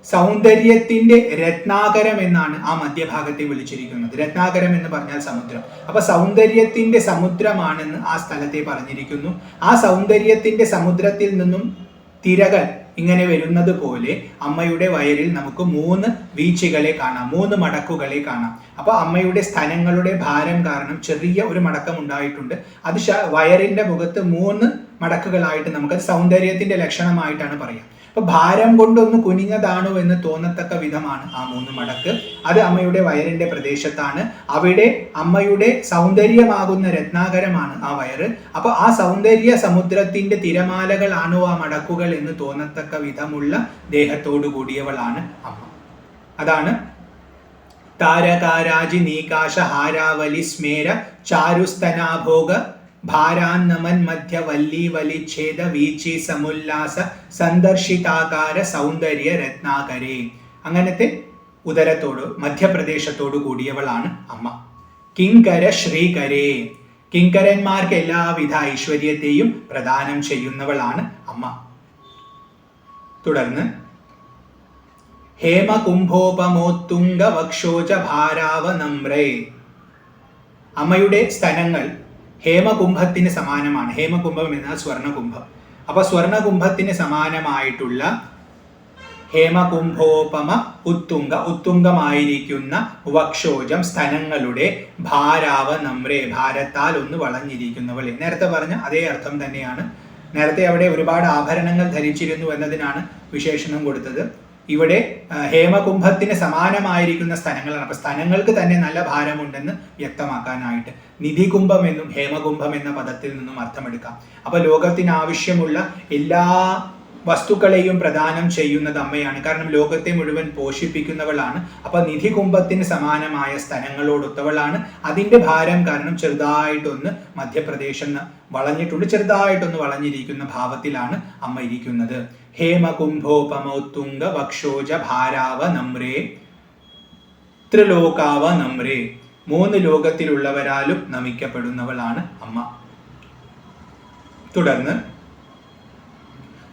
സൗന്ദര്യത്തിന്റെ രത്നാകരം എന്നാണ് ആ മധ്യഭാഗത്തെ വിളിച്ചിരിക്കുന്നത്. രത്നാകരം എന്ന് പറഞ്ഞാൽ സമുദ്രം. അപ്പൊ സൗന്ദര്യത്തിന്റെ സമുദ്രമാണെന്ന് ആ സ്ഥലത്തെ പറഞ്ഞിരിക്കുന്നു. ആ സൗന്ദര്യത്തിന്റെ സമുദ്രത്തിൽ നിന്നും തിരകൾ ഇങ്ങനെ വരുന്നത് പോലെ അമ്മയുടെ വയറിൽ നമുക്ക് 3 വീഴ്ചകളെ കാണാം, 3 മടക്കുകളെ കാണാം. അപ്പൊ അമ്മയുടെ സ്തനങ്ങളുടെ ഭാരം കാരണം ചെറിയ ഒരു മടക്കം ഉണ്ടായിട്ടുണ്ട്. അത് വയറിന്റെ മുഖത്ത് 3 മടക്കുകളായിട്ട് നമുക്ക് സൗന്ദര്യത്തിന്റെ ലക്ഷണമായിട്ടാണ് പറയാം. അപ്പൊ ഭാരം കൊണ്ടൊന്ന് കുനിഞ്ഞതാണോ എന്ന് തോന്നത്തക്ക വിധമാണ് ആ 3 മടക്ക്. അത് അമ്മയുടെ വയറിന്റെ പ്രദേശത്താണ്. അവിടെ അമ്മയുടെ സൗന്ദര്യമാകുന്ന രത്നാകരമാണ് ആ വയറ്. അപ്പൊ ആ സൗന്ദര്യ സമുദ്രത്തിന്റെ തിരമാലകളാണോ ആ മടക്കുകൾ എന്ന് തോന്നത്തക്ക വിധമുള്ള ദേഹത്തോടു കൂടിയവളാണ് അമ്മ. അതാണ് താരകാരാജി നീകാശ ഹാരാവലി സ്മേര ചാരുസ്തനാഭോഗ ഭാരാന്നമൻ മധ്യ വല്ലി വലിച്ഛേദ വീചി സമുല്ലാസ സന്ദർശിതാകാര സൗന്ദര്യ രത്നാകരേ. അങ്ങനത്തെ ഉദരത്തോട് മധ്യപ്രദേശത്തോടു കൂടിയവളാണ് അമ്മ. കിങ്കര ശ്രീകരേ, കിങ്കരന്മാർക്ക് എല്ലാവിധ ഐശ്വര്യത്തെയും പ്രദാനം ചെയ്യുന്നവളാണ് അമ്മ. തുടർന്ന് ഹേമകുംഭോപമോത്തുംഗ വക്ഷോജ ഭാരാവനമ്രേ. അമ്മയുടെ സ്തനങ്ങൾ ഹേമകുംഭത്തിന് സമാനമാണ്. ഹേമകുംഭം എന്നാൽ സ്വർണകുംഭം. അപ്പൊ സ്വർണകുംഭത്തിന് സമാനമായിട്ടുള്ള ഹേമകുംഭോപമ ഉത്തുംഗ, ഉത്തുംഗമായിരിക്കുന്ന വക്ഷോജം, സ്തനങ്ങളുടെ ഭാരാവനമ്രേ, ഭാരത്താൽ ഒന്ന് വളഞ്ഞിരിക്കുന്നവളെ. നേരത്തെ പറഞ്ഞ അതേ അർത്ഥം തന്നെയാണ്. നേരത്തെ അവിടെ ഒരുപാട് ആഭരണങ്ങൾ ധരിച്ചിരുന്നു എന്നതിനാണ് വിശേഷണം കൊടുത്തത്. ഇവിടെ ഹേമകുംഭത്തിന് സമാനമായിരിക്കുന്ന സ്ഥലങ്ങളാണ്. അപ്പൊ സ്ഥലങ്ങൾക്ക് തന്നെ നല്ല ഭാരമുണ്ടെന്ന് വ്യക്തമാക്കാനായിട്ട് നിധികുംഭം എന്നും ഹേമകുംഭം എന്ന പദത്തിൽ നിന്നും അർത്ഥമെടുക്കാം. അപ്പൊ ലോകത്തിന് ആവശ്യമുള്ള എല്ലാ വസ്തുക്കളെയും പ്രദാനം ചെയ്യുന്നത് അമ്മയാണ്. കാരണം ലോകത്തെ മുഴുവൻ പോഷിപ്പിക്കുന്നവളാണ്. അപ്പൊ നിധികുംഭത്തിന് സമാനമായ സ്ഥലങ്ങളോടൊത്തവളാണ്. അതിന്റെ ഭാരം കാരണം ചെറുതായിട്ടൊന്ന് മധ്യപ്രദേശം വളഞ്ഞിട്ടുണ്ട്, ചെറുതായിട്ടൊന്ന് വളഞ്ഞിരിക്കുന്ന ഭാവത്തിലാണ് അമ്മ ഇരിക്കുന്നത്. ഹേമകുംഭോപമോത്തുംഗ വക്ഷോജ ഭാരാവ നമ്രേ ത്രിലോകാവ നമ്രേ. 3 ലോകത്തിലുള്ളവരാലും നമിക്കപ്പെടുന്നവളാണ് അമ്മ. തുടർന്ന്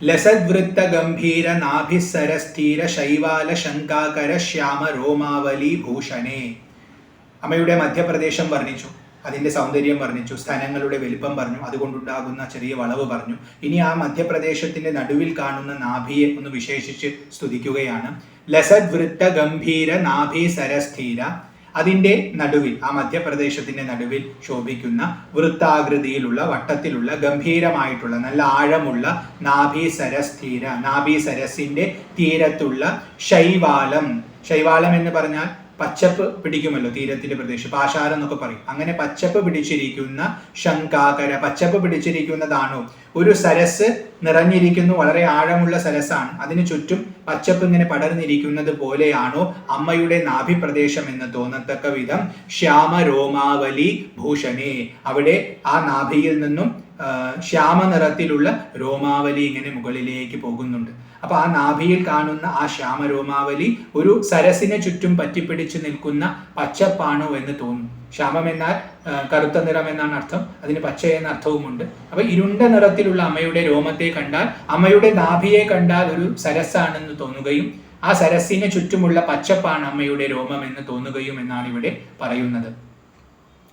ലസദ്വൃത്ത ഗംഭീര നാഭിസരസ്ഥീര ശൈവാല ശങ്കാകര ശ്യാമ രോമാവലി ഭൂഷണേ. അമ്മയുടെ മധ്യപ്രദേശം വർണ്ണിച്ചു, അതിന്റെ സൗന്ദര്യം വർണ്ണിച്ചു, സ്ഥലങ്ങളുടെ വലിപ്പം പറഞ്ഞു, അതുകൊണ്ടുണ്ടാകുന്ന ചെറിയ വളവ് പറഞ്ഞു. ഇനി ആ മധ്യപ്രദേശത്തിന്റെ നടുവിൽ കാണുന്ന നാഭിയെ ഒന്ന് വിശേഷിച്ച് സ്തുതിക്കുകയാണ്. ലസദ്വൃത്ത ഗംഭീര നാഭി സരസ്ഥീര. അതിന്റെ നടുവിൽ, ആ മധ്യപ്രദേശത്തിന്റെ നടുവിൽ ശോഭിക്കുന്ന വൃത്താകൃതിയിലുള്ള വട്ടത്തിലുള്ള ഗംഭീരമായിട്ടുള്ള നല്ല ആഴമുള്ള നാഭി സരസ്ഥീര, നാഭി സരസിന്റെ തീരത്തുള്ള ശൈവാലം. ശൈവാലം എന്ന് പറഞ്ഞാൽ പച്ചപ്പ് പിടിക്കുമല്ലോ, തീരത്തിന്റെ പ്രദേശം പാഷാരം എന്നൊക്കെ പറയും. അങ്ങനെ പച്ചപ്പ് പിടിച്ചിരിക്കുന്ന ശംഖാകര, പച്ചപ്പ് പിടിച്ചിരിക്കുന്നതാണോ? ഒരു സരസ് നിറഞ്ഞിരിക്കുന്നു, വളരെ ആഴമുള്ള സരസാണ്, അതിനു ചുറ്റും പച്ചപ്പ് ഇങ്ങനെ പടർന്നിരിക്കുന്നത് പോലെയാണോ അമ്മയുടെ നാഭിപ്രദേശം എന്ന് തോന്നത്തക്ക വിധം ശ്യാമരോമാവലി ഭൂഷണേ, അവിടെ ആ നാഭിയിൽ നിന്നും ശ്യാമ നിറത്തിലുള്ള രോമാവലി ഇങ്ങനെ മുകളിലേക്ക് പോകുന്നുണ്ട്. അപ്പൊ ആ നാഭിയിൽ കാണുന്ന ആ ശ്യാമരോമാവലി ഒരു സരസിനെ ചുറ്റും പറ്റിപ്പിടിച്ച് നിൽക്കുന്ന പച്ചപ്പാണോ എന്ന് തോന്നുന്നു. ശ്യാമം എന്നാൽ കറുത്ത നിറം എന്നാണ് അർത്ഥം, അതിന് പച്ച എന്ന അർത്ഥവുമുണ്ട്. അപ്പൊ ഇരുണ്ട നിറത്തിലുള്ള അമ്മയുടെ രോമത്തെ കണ്ടാൽ, അമ്മയുടെ നാഭിയെ കണ്ടാൽ ഒരു സരസാണെന്ന് തോന്നുകയും ആ സരസിന് ചുറ്റുമുള്ള പച്ചപ്പാണ് അമ്മയുടെ രോമം എന്ന് തോന്നുകയും എന്നാണ് ഇവിടെ പറയുന്നത്.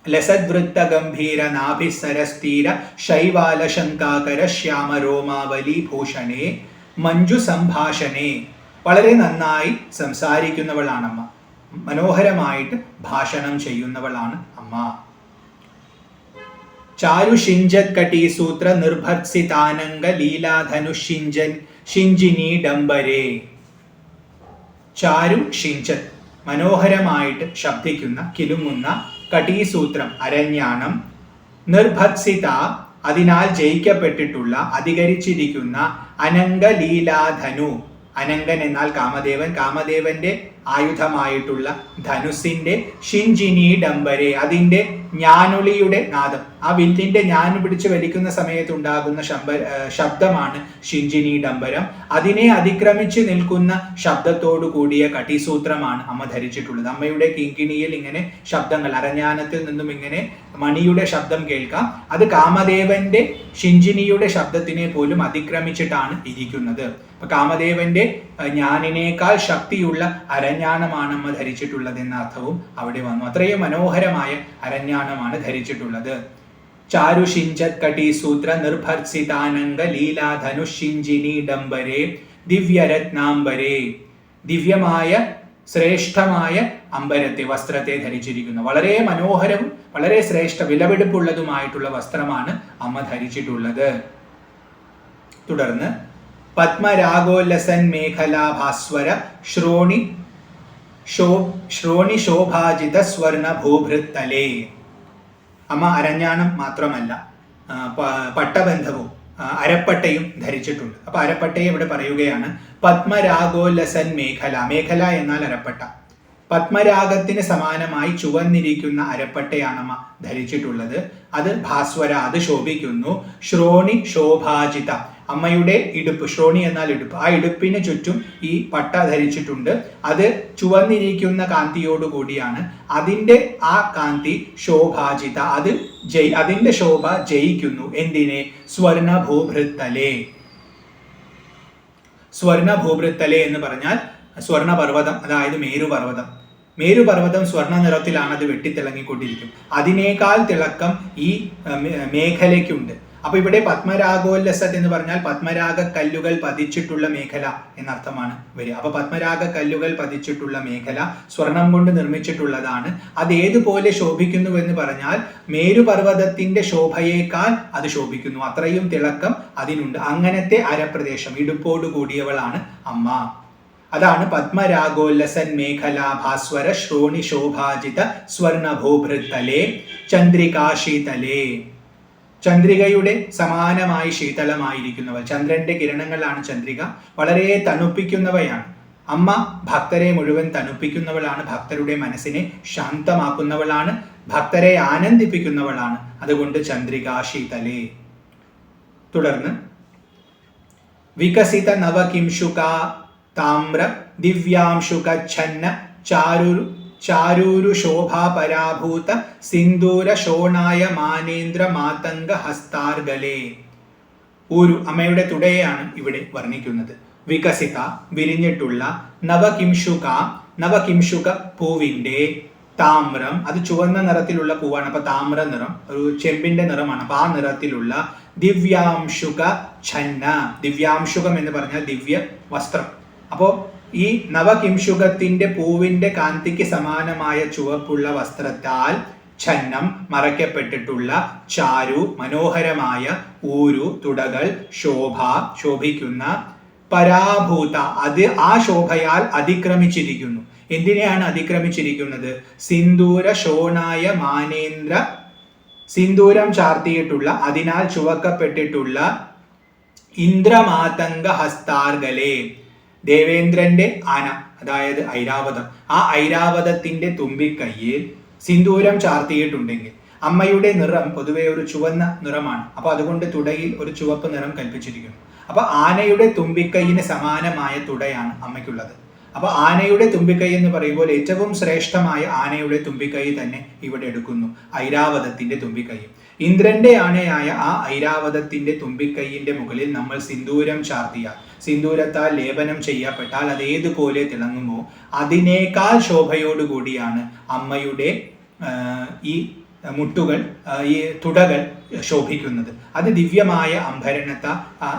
ലസദ്വൃത്ത ഗംഭീര നാഭിസരസ്തീര ശൈവാല ശങ്കാകര ശ്യാമ രോമാവലി ഭൂഷണേ മഞ്ജു സംഭാഷണേ. വളരെ നന്നായി സംസാരിക്കുന്നവളാണ് അമ്മ, മനോഹരമായിട്ട് ഭാഷണം ചെയ്യുന്നവളാണ് അമ്മ. ചാരു ഷിഞ്ചത് കടി സൂത്ര നിർഭത്സിതാനംഗ ലീലാധനുഷിഞ്ചൻ ഷിഞ്ചിനി ഡംബരേ. ചാരു ഷിഞ്ചത്, മനോഹരമായിട്ട് ശബ്ദിക്കുന്ന കിലുങ്ങുന്ന, കടീസൂത്രം അരഞ്ഞാണം, നിർഭത്സിത അതിനാൽ ജയിക്കപ്പെട്ടിട്ടുള്ള അധികരിച്ചിരിക്കുന്ന, അനംഗലീലാധനു, അനങ്കൻ എന്നാൽ കാമദേവൻ, കാമദേവന്റെ ആയുധമായിട്ടുള്ള ധനുസിന്റെ ഷിഞ്ചിനി ഡംബരെ, അതിന്റെ ഞാനുളിയുടെ നാദം, ആ വില്ലിന്റെ ഞാന് പിടിച്ച് വലിക്കുന്ന സമയത്ത് ഉണ്ടാകുന്ന ശബ്ദമാണ് ഷിഞ്ചിനി ഡംബരം. അതിനെ അതിക്രമിച്ച് നിൽക്കുന്ന ശബ്ദത്തോടു കൂടിയ കടിസൂത്രമാണ് അമ്മ ധരിച്ചിട്ടുള്ളത്. അമ്മയുടെ കിങ്കിണിയിൽ ഇങ്ങനെ ശബ്ദങ്ങൾ, അരഞ്ഞാനത്തിൽ നിന്നും ഇങ്ങനെ മണിയുടെ ശബ്ദം കേൾക്കാം. അത് കാമദേവന്റെ ഷിഞ്ചിനിയുടെ ശബ്ദത്തിനെ പോലും അതിക്രമിച്ചിട്ടാണ് ഇരിക്കുന്നത്. അപ്പൊ കാമദേവന്റെ ഞാനിനേക്കാൾ ശക്തിയുള്ള അരഞ്ഞാണമാണ് അമ്മ ധരിച്ചിട്ടുള്ളത് എന്ന അർത്ഥവും അവിടെ വന്നു. അത്രയും മനോഹരമായ അരഞ്ഞാണമാണ് ധരിച്ചിട്ടുള്ളത്. ചാരുഷിഞ്ചത് കടീസൂത്ര നിർഭർസിതാനംഗ ലീലാധനുഷിഞ്ചിനി ഡംബരേ ദിവ്യരത്നാംബരേ. ദിവ്യമായ ശ്രേഷ്ഠമായ അമ്പരത്തെ, വസ്ത്രത്തെ ധരിച്ചിരിക്കുന്നു. വളരെ മനോഹരവും വളരെ ശ്രേഷ്ഠ വിലപിടിപ്പുള്ളതുമായിട്ടുള്ള വസ്ത്രമാണ് അമ്മ ധരിച്ചിട്ടുള്ളത്. തുടർന്ന് പത്മരാഗോല്ലസൻ മേഖലാഭാസ്വര ശ്രോണി ശോഭാജിത സ്വർണ ഭൂഭൃത്തലേ. അമ്മ അരഞ്ഞാണം മാത്രമല്ല പട്ടബന്ധവും അരപ്പട്ടയും ധരിച്ചിട്ടുണ്ട്. അപ്പൊ അരപ്പട്ടയെ ഇവിടെ പറയുകയാണ്. പത്മരാഗോല്ലസൻ മേഖല, മേഖല എന്നാൽ അരപ്പട്ട. പത്മരാഗത്തിന് സമാനമായി ചുവന്നിരിക്കുന്ന അരപ്പട്ടയാണ് അമ്മ ധരിച്ചിട്ടുള്ളത്. അത് ഭാസ്വര, അത് ശോഭിക്കുന്നു. ശ്രോണി ശോഭാജിത, അമ്മയുടെ ഇടുപ്പ്, ശ്രോണി എന്നാൽ ഇടുപ്പ്, ആ ഇടുപ്പിന് ചുറ്റും ഈ പട്ട ധരിച്ചിട്ടുണ്ട്. അത് ചുവന്നിരിക്കുന്ന കാന്തിയോട് കൂടിയാണ്. അതിന്റെ ആ കാന്തി ശോഭാജിത, അതിന്റെ ശോഭ ജയിക്കുന്നു. എന്തിനെ? സ്വർണ ഭൂഭൃത്തലേ. സ്വർണ ഭൂഭൃത്തലേ എന്ന് പറഞ്ഞാൽ സ്വർണപർവ്വതം, അതായത് മേരുപർവ്വതം. മേരുപർവ്വതം സ്വർണ്ണ നിറത്തിലാണ്, അത് വെട്ടിത്തിളങ്ങിക്കൊണ്ടിരിക്കും. അതിനേക്കാൾ തിളക്കം ഈ മേഖലയ്ക്കുണ്ട്. അപ്പൊ ഇവിടെ പത്മരാഗോല്ലസത് എന്ന് പറഞ്ഞാൽ പത്മരാഗ കല്ലുകൾ പതിച്ചിട്ടുള്ള മേഖല എന്നർത്ഥമാണ് വരിക. അപ്പൊ പത്മരാഗ കല്ലുകൾ പതിച്ചിട്ടുള്ള മേഖല സ്വർണം കൊണ്ട് നിർമ്മിച്ചിട്ടുള്ളതാണ്. അത് ഏതുപോലെ ശോഭിക്കുന്നു എന്ന് പറഞ്ഞാൽ മേരുപർവ്വതത്തിന്റെ ശോഭയേക്കാൾ അത് ശോഭിക്കുന്നു. അത്രയും തിളക്കം അതിനുണ്ട്. അങ്ങനത്തെ അരപ്രദേശം, ഇടുപ്പോട് കൂടിയവളാണ് അമ്മ. അതാണ് പത്മരാഗോല്ലസൻ മേഖലാഭാസ്വര ശ്രോണി ശോഭാജിത സ്വർണഭൂഭൃത്തലേ ചന്ദ്രികാശീതലേ. ചന്ദ്രികയുടെ സമാനമായി ശീതളമായിരിക്കുന്നവ, ചന്ദ്രന്റെ കിരണങ്ങളാണ് ചന്ദ്രിക, വളരെ തണുപ്പിക്കുന്നവയാണ്. അമ്മ ഭക്തരെ മുഴുവൻ തണുപ്പിക്കുന്നവളാണ്, ഭക്തരുടെ മനസ്സിനെ ശാന്തമാക്കുന്നവളാണ്, ഭക്തരെ ആനന്ദിപ്പിക്കുന്നവളാണ്. അതുകൊണ്ട് ചന്ദ്രികാശീതലേ. തുടർന്ന് വികസിത നവകിംശുക താമ്ര ദിവ്യാംശുക ഛന്ന ചാരൂരു ശോഭാപരാഭൂത സിന്ദൂര ശോണായ മാനേന്ദ്ര മാതംഗ ഹസ്താർഗലേ. ഊരു, അമ്മയുടെ തുടയെയാണ് ഇവിടെ വർണ്ണിക്കുന്നത്. വികസിത, വിരിഞ്ഞിട്ടുള്ള, നവകിംശുക, നവകിംശുക പൂവിന്റെ, താമ്രം, അത് ചുവന്ന നിറത്തിലുള്ള പൂവാണ്. അപ്പൊ താമ്ര നിറം, ഒരു ചെമ്പിന്റെ നിറമാണ്. അപ്പൊ ആ നിറത്തിലുള്ള, ദിവ്യാംശുക ഛന്ന, ദിവ്യാംശുകം എന്ന് പറഞ്ഞാൽ ദിവ്യ വസ്ത്രം. അപ്പോ ഈ നവകിംശുകത്തിന്റെ പൂവിന്റെ കാന്തിക്ക് സമാനമായ ചുവപ്പുള്ള വസ്ത്രത്താൽ ഛന്നം മറയ്ക്കപ്പെട്ടിട്ടുള്ള, ചാരു മനോഹരമായ, ഊരു തുടകൾ, ശോഭ ശോഭിക്കുന്ന, പരാഭൂത അത് ആ ശോഭയാൽ അതിക്രമിച്ചിരിക്കുന്നു. എന്തിനെയാണ് അതിക്രമിച്ചിരിക്കുന്നത്? സിന്ദൂര ശോണായ മാനേന്ദ്ര, സിന്ദൂരം ചാർത്തിയിട്ടുള്ള, അതിനാൽ ചുവക്കപ്പെട്ടിട്ടുള്ള ഇന്ദ്രമാതംഗ ഹസ്താർഗലെ, ദേവേന്ദ്രന്റെ ആന, അതായത് ഐരാവതം, ആ ഐരാവതത്തിന്റെ തുമ്പിക്കൈയിൽ സിന്ദൂരം ചാർത്തിയിട്ടുണ്ടെങ്കിൽ, അമ്മയുടെ നിറം പൊതുവെ ഒരു ചുവന്ന നിറമാണ്, അപ്പൊ അതുകൊണ്ട് തുടയിൽ ഒരു ചുവപ്പ് നിറം കൽപ്പിച്ചിരിക്കുന്നു. അപ്പൊ ആനയുടെ തുമ്പിക്കൈയിന് സമാനമായ തുടയാണ് അമ്മയ്ക്കുള്ളത്. അപ്പൊ ആനയുടെ തുമ്പിക്കൈ എന്ന് പറയുമ്പോൾ ഏറ്റവും ശ്രേഷ്ഠമായ ആനയുടെ തുമ്പിക്കൈ തന്നെ ഇവിടെ എടുക്കുന്നു, ഐരാവതത്തിന്റെ തുമ്പിക്കൈ. ഇന്ദ്രന്റെ ആനയായ ആ ഐരാവതത്തിന്റെ തുമ്പിക്കൈയിന്റെ മുകളിൽ നമ്മൾ സിന്ദൂരം ചാർത്തിയാൽ, സിന്ദൂരത്താൽ ലേപനം ചെയ്യപ്പെട്ടാൽ അത് ഏതുപോലെ തിളങ്ങുമോ അതിനേക്കാൾ ശോഭയോടുകൂടിയാണ് അമ്മയുടെ ഈ മുട്ടുകൾ, ഈ തുടകൾ ശോഭിക്കുന്നത്. അത് ദിവ്യമായ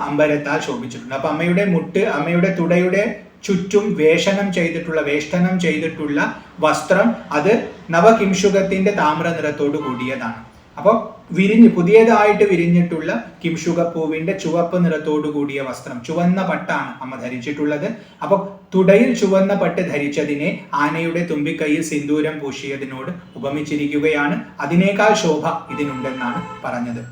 അമ്പരത്താൽ ശോഭിച്ചിട്ടുണ്ട്. അപ്പൊ അമ്മയുടെ തുടയുടെ ചുറ്റും വേഷ്ടനം ചെയ്തിട്ടുള്ള വസ്ത്രം അത് നവകിംശുകത്തിന്റെ താമ്ര നിറത്തോട് കൂടിയതാണ്. അപ്പോൾ പുതിയതായിട്ട് വിരിഞ്ഞിട്ടുള്ള കിംശുകപ്പൂവിന്റെ ചുവപ്പ് നിറത്തോടു കൂടിയ വസ്ത്രം, ചുവന്ന പട്ടാണ് അമ്മ ധരിച്ചിട്ടുള്ളത്. അപ്പൊ തുടയിൽ ചുവന്ന പട്ട് ധരിച്ചതിനെ ആനയുടെ തുമ്പിക്കൈയിൽ സിന്ദൂരം പൂശിയതിനോട് ഉപമിച്ചിരിക്കുകയാണ്. അതിനേക്കാൾ ശോഭ ഇതിനുണ്ടെന്നാണ് പറഞ്ഞത്.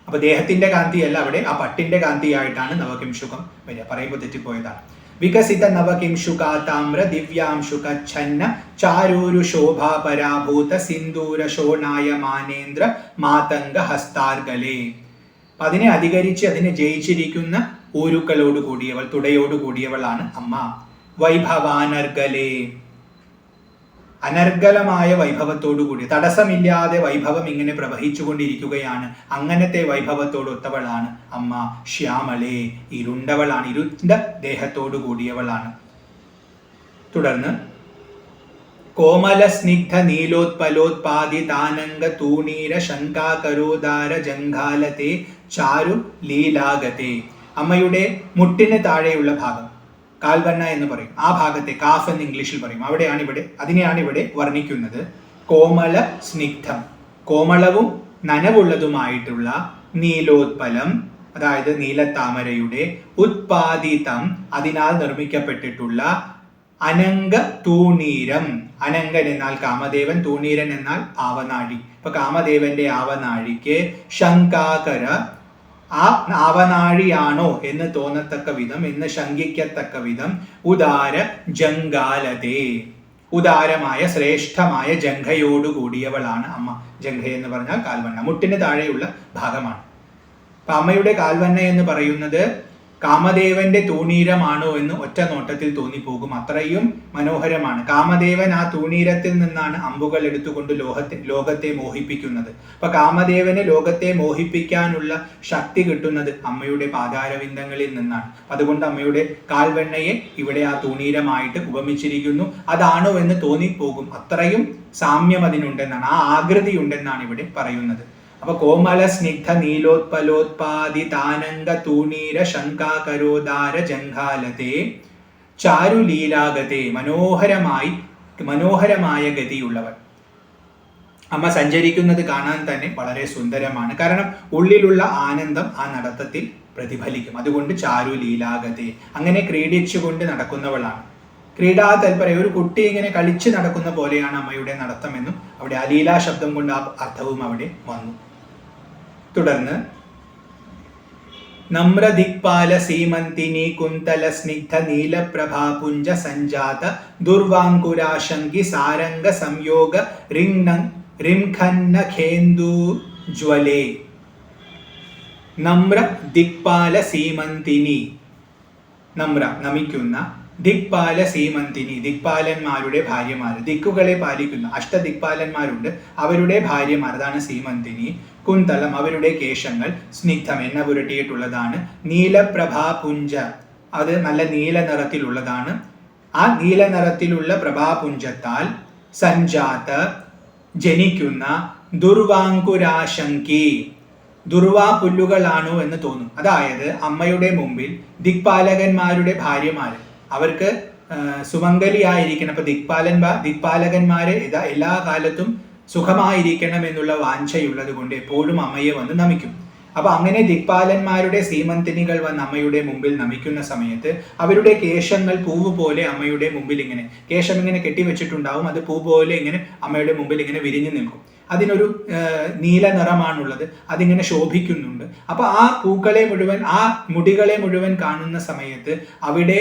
അപ്പൊ ദേഹത്തിന്റെ കാന്തിയല്ല അവിടെ, ആ പട്ടിന്റെ കാന്തിയായിട്ടാണ് നവകിംശുകം വരിക. പറയുമ്പോൾ തെറ്റിപ്പോയതാണ്. വികസിത നവകിംശുകാതാമ്ര ദിവ്യാംശുകച്ഛന്ന ചാരൂരു ശോഭാ പരാഭൂത സിന്ദൂര ശോണായ മാനേന്ദ്ര മാതംഗ ഹസ്താർഗലേ. അതിനെ അധികരിച്ച് അതിനെ ജയിച്ചിരിക്കുന്ന ഊരുക്കളോട് കൂടിയവൾ, തുടയോട് കൂടിയവളാണ് അമ്മ. വൈഭവാനർഗലേ, അനർഗലമായ വൈഭവത്തോടു കൂടി, തടസ്സമില്ലാതെ വൈഭവം ഇങ്ങനെ പ്രവഹിച്ചുകൊണ്ടിരിക്കുകയാണ്. അങ്ങനത്തെ വൈഭവത്തോടൊത്തവളാണ് അമ്മ. ശ്യാമളേ, ഇരുണ്ടവളാണ്, ഇരുണ്ട ദേഹത്തോടു കൂടിയവളാണ്. തുടർന്ന് കോമല സ്നിഗ്ധ നീലോത്പലോത്പാദി താനംഗ തൂണീര ശങ്കാകരോദാര ജംഘാലത്തെ ചാരു ലീലാഗത്തെ. അമ്മയുടെ മുട്ടിന് താഴെയുള്ള ഭാഗം, കാൽവന്ന എന്ന് പറയും, ആ ഭാഗത്തെ കാഫ് എന്ന് ഇംഗ്ലീഷിൽ പറയും, അതിനെയാണ് ഇവിടെ വർണ്ണിക്കുന്നത്. കോമല സ്നിഗ്ധം, കോമളവും നനവുള്ളതുമായിട്ടുള്ള, നീലോത്പലം അതായത് നീലത്താമരയുടെ, ഉത്പാദിതം അതിനാൽ നിർമ്മിക്കപ്പെട്ടിട്ടുള്ള, അനംഗ തൂണീരം, അനങ്കൻ എന്നാൽ കാമദേവൻ, തൂണീരൻ എന്നാൽ ആവനാഴി. ഇപ്പൊ കാമദേവന്റെ ആവനാഴിക്ക് ശങ്കാകര, ആ ആവനാഴിയാണോ എന്ന് തോന്നത്തക്ക വിധം, എന്ന് ശങ്കിക്കത്തക്ക വിധം, ഉദാര ജംഘാലതേ, ഉദാരമായ ശ്രേഷ്ഠമായ ജംഘയോടു കൂടിയവളാണ് അമ്മ. ജംഘ എന്ന് പറഞ്ഞാൽ കാൽവണ്ണ, മുട്ടിന് താഴെയുള്ള ഭാഗമാണ്. അപ്പൊ അമ്മയുടെ കാൽവണ്ണ എന്ന് പറയുന്നത് കാമദേവന്റെ തൂണീരമാണോ എന്ന് ഒറ്റ നോട്ടത്തിൽ തോന്നിപ്പോകും, അത്രയും മനോഹരമാണ്. കാമദേവൻ ആ തൂണീരത്തിൽ നിന്നാണ് അമ്പുകൾ എടുത്തുകൊണ്ട് ലോകത്തെ മോഹിപ്പിക്കുന്നത്. അപ്പൊ കാമദേവന് ലോകത്തെ മോഹിപ്പിക്കാനുള്ള ശക്തി കിട്ടുന്നത് അമ്മയുടെ പാതാരവിന്ദങ്ങളിൽ നിന്നാണ്. അതുകൊണ്ട് അമ്മയുടെ കാൽവെണ്ണയെ ഇവിടെ ആ തൂണീരമായിട്ട് ഉപമിച്ചിരിക്കുന്നു. അതാണോ എന്ന് തോന്നിപ്പോകും, അത്രയും സാമ്യം അതിനുണ്ടെന്നാണ്, ആ ആകൃതി ഉണ്ടെന്നാണ് ഇവിടെ പറയുന്നത്. അപ്പൊ കോമല സ്നിഗ്ധ നീലോത്പലോത്പാദി താനംഗ തൂണീര ശങ്കാകരോദാര ജംഘാലത്തെ ചാരു ലീലാഗത്തെ, മനോഹരമായ ഗതിയുള്ളവർ. അമ്മ സഞ്ചരിക്കുന്നത് കാണാൻ തന്നെ വളരെ സുന്ദരമാണ്. കാരണം ഉള്ളിലുള്ള ആനന്ദം ആ നടത്തത്തിൽ പ്രതിഫലിക്കും. അതുകൊണ്ട് ചാരു ലീലാഗത്തെ, അങ്ങനെ ക്രീഡിച്ചുകൊണ്ട് നടക്കുന്നവളാണ്. ക്രീഡാ തൽപര, ഒരു കുട്ടി ഇങ്ങനെ കളിച്ച് നടക്കുന്ന പോലെയാണ് അമ്മയുടെ നടത്തമെന്നും അവിടെ ആ ലീലാ ശബ്ദം കൊണ്ട് ആ അർത്ഥവും അവിടെ വന്നു. തുടർന്ന് നമ്രദിക്പാല സീമന്തിനി കുന്തല സ്നിഗ്ധ നീലപ്രഭാപുഞ്ച സഞ്ജാത ദുർവാങ്കുരാശങ്കി സാരംഗ സംയോഗ റിംഖന്നഖേന്ദുജ്വലേ. നമ്ര ദിക്പാല സീമന്തിനി, നമ്ര നമിക്കുന്ന, ദിക്പാല സീമന്തിനി ദിക്പാലന്മാരുടെ ഭാര്യമാർ, ദിക്കുകളെ പാലിക്കുന്ന അഷ്ടദിക്പാലന്മാരുണ്ട്, അവരുടെ ഭാര്യമാർ, അതാണ് സീമന്തിനി. കുന്തളം അവരുടെ കേശങ്ങൾ, സ്നിഗ്ധം എണ്ണ പുരട്ടിയിട്ടുള്ളതാണ്, നീലപ്രഭാപുഞ്ച അത് നല്ല നീല നിറത്തിലുള്ളതാണ്. ആ നീല നിറത്തിലുള്ള പ്രഭാപുഞ്ചത്താൽ സഞ്ജാത ജനിക്കുന്ന, ദുർവാങ്കുരാശങ്കി ദുർവാ പുല്ലുകളാണോ എന്ന് തോന്നും. അതായത് അമ്മയുടെ മുമ്പിൽ ദിക്പാലകന്മാരുടെ ഭാര്യമാര്, അവർക്ക് സുമംഗലിയായിരിക്കണം. അപ്പൊ ദിക്പാലകന്മാര് എല്ലാ കാലത്തും സുഖമായിരിക്കണം എന്നുള്ള വാഞ്ചയുള്ളത് കൊണ്ട് എപ്പോഴും അമ്മയെ വന്ന് നമിക്കും. അപ്പൊ അങ്ങനെ ദിക്പാലന്മാരുടെ സീമന്തിനികൾ വന്ന് അമ്മയുടെ മുമ്പിൽ നമിക്കുന്ന സമയത്ത് അവരുടെ കേശങ്ങൾ പൂവ് പോലെ അമ്മയുടെ മുമ്പിൽ ഇങ്ങനെ കേശം ഇങ്ങനെ കെട്ടിവെച്ചിട്ടുണ്ടാവും, അത് പൂ പോലെ ഇങ്ങനെ അമ്മയുടെ മുമ്പിൽ ഇങ്ങനെ വിരിഞ്ഞു നിൽക്കും. അതിനൊരു നീല നിറമാണുള്ളത്, അതിങ്ങനെ ശോഭിക്കുന്നുണ്ട്. അപ്പൊ ആ പൂക്കളെ മുഴുവൻ, ആ മുടികളെ മുഴുവൻ കാണുന്ന സമയത്ത് അവിടെ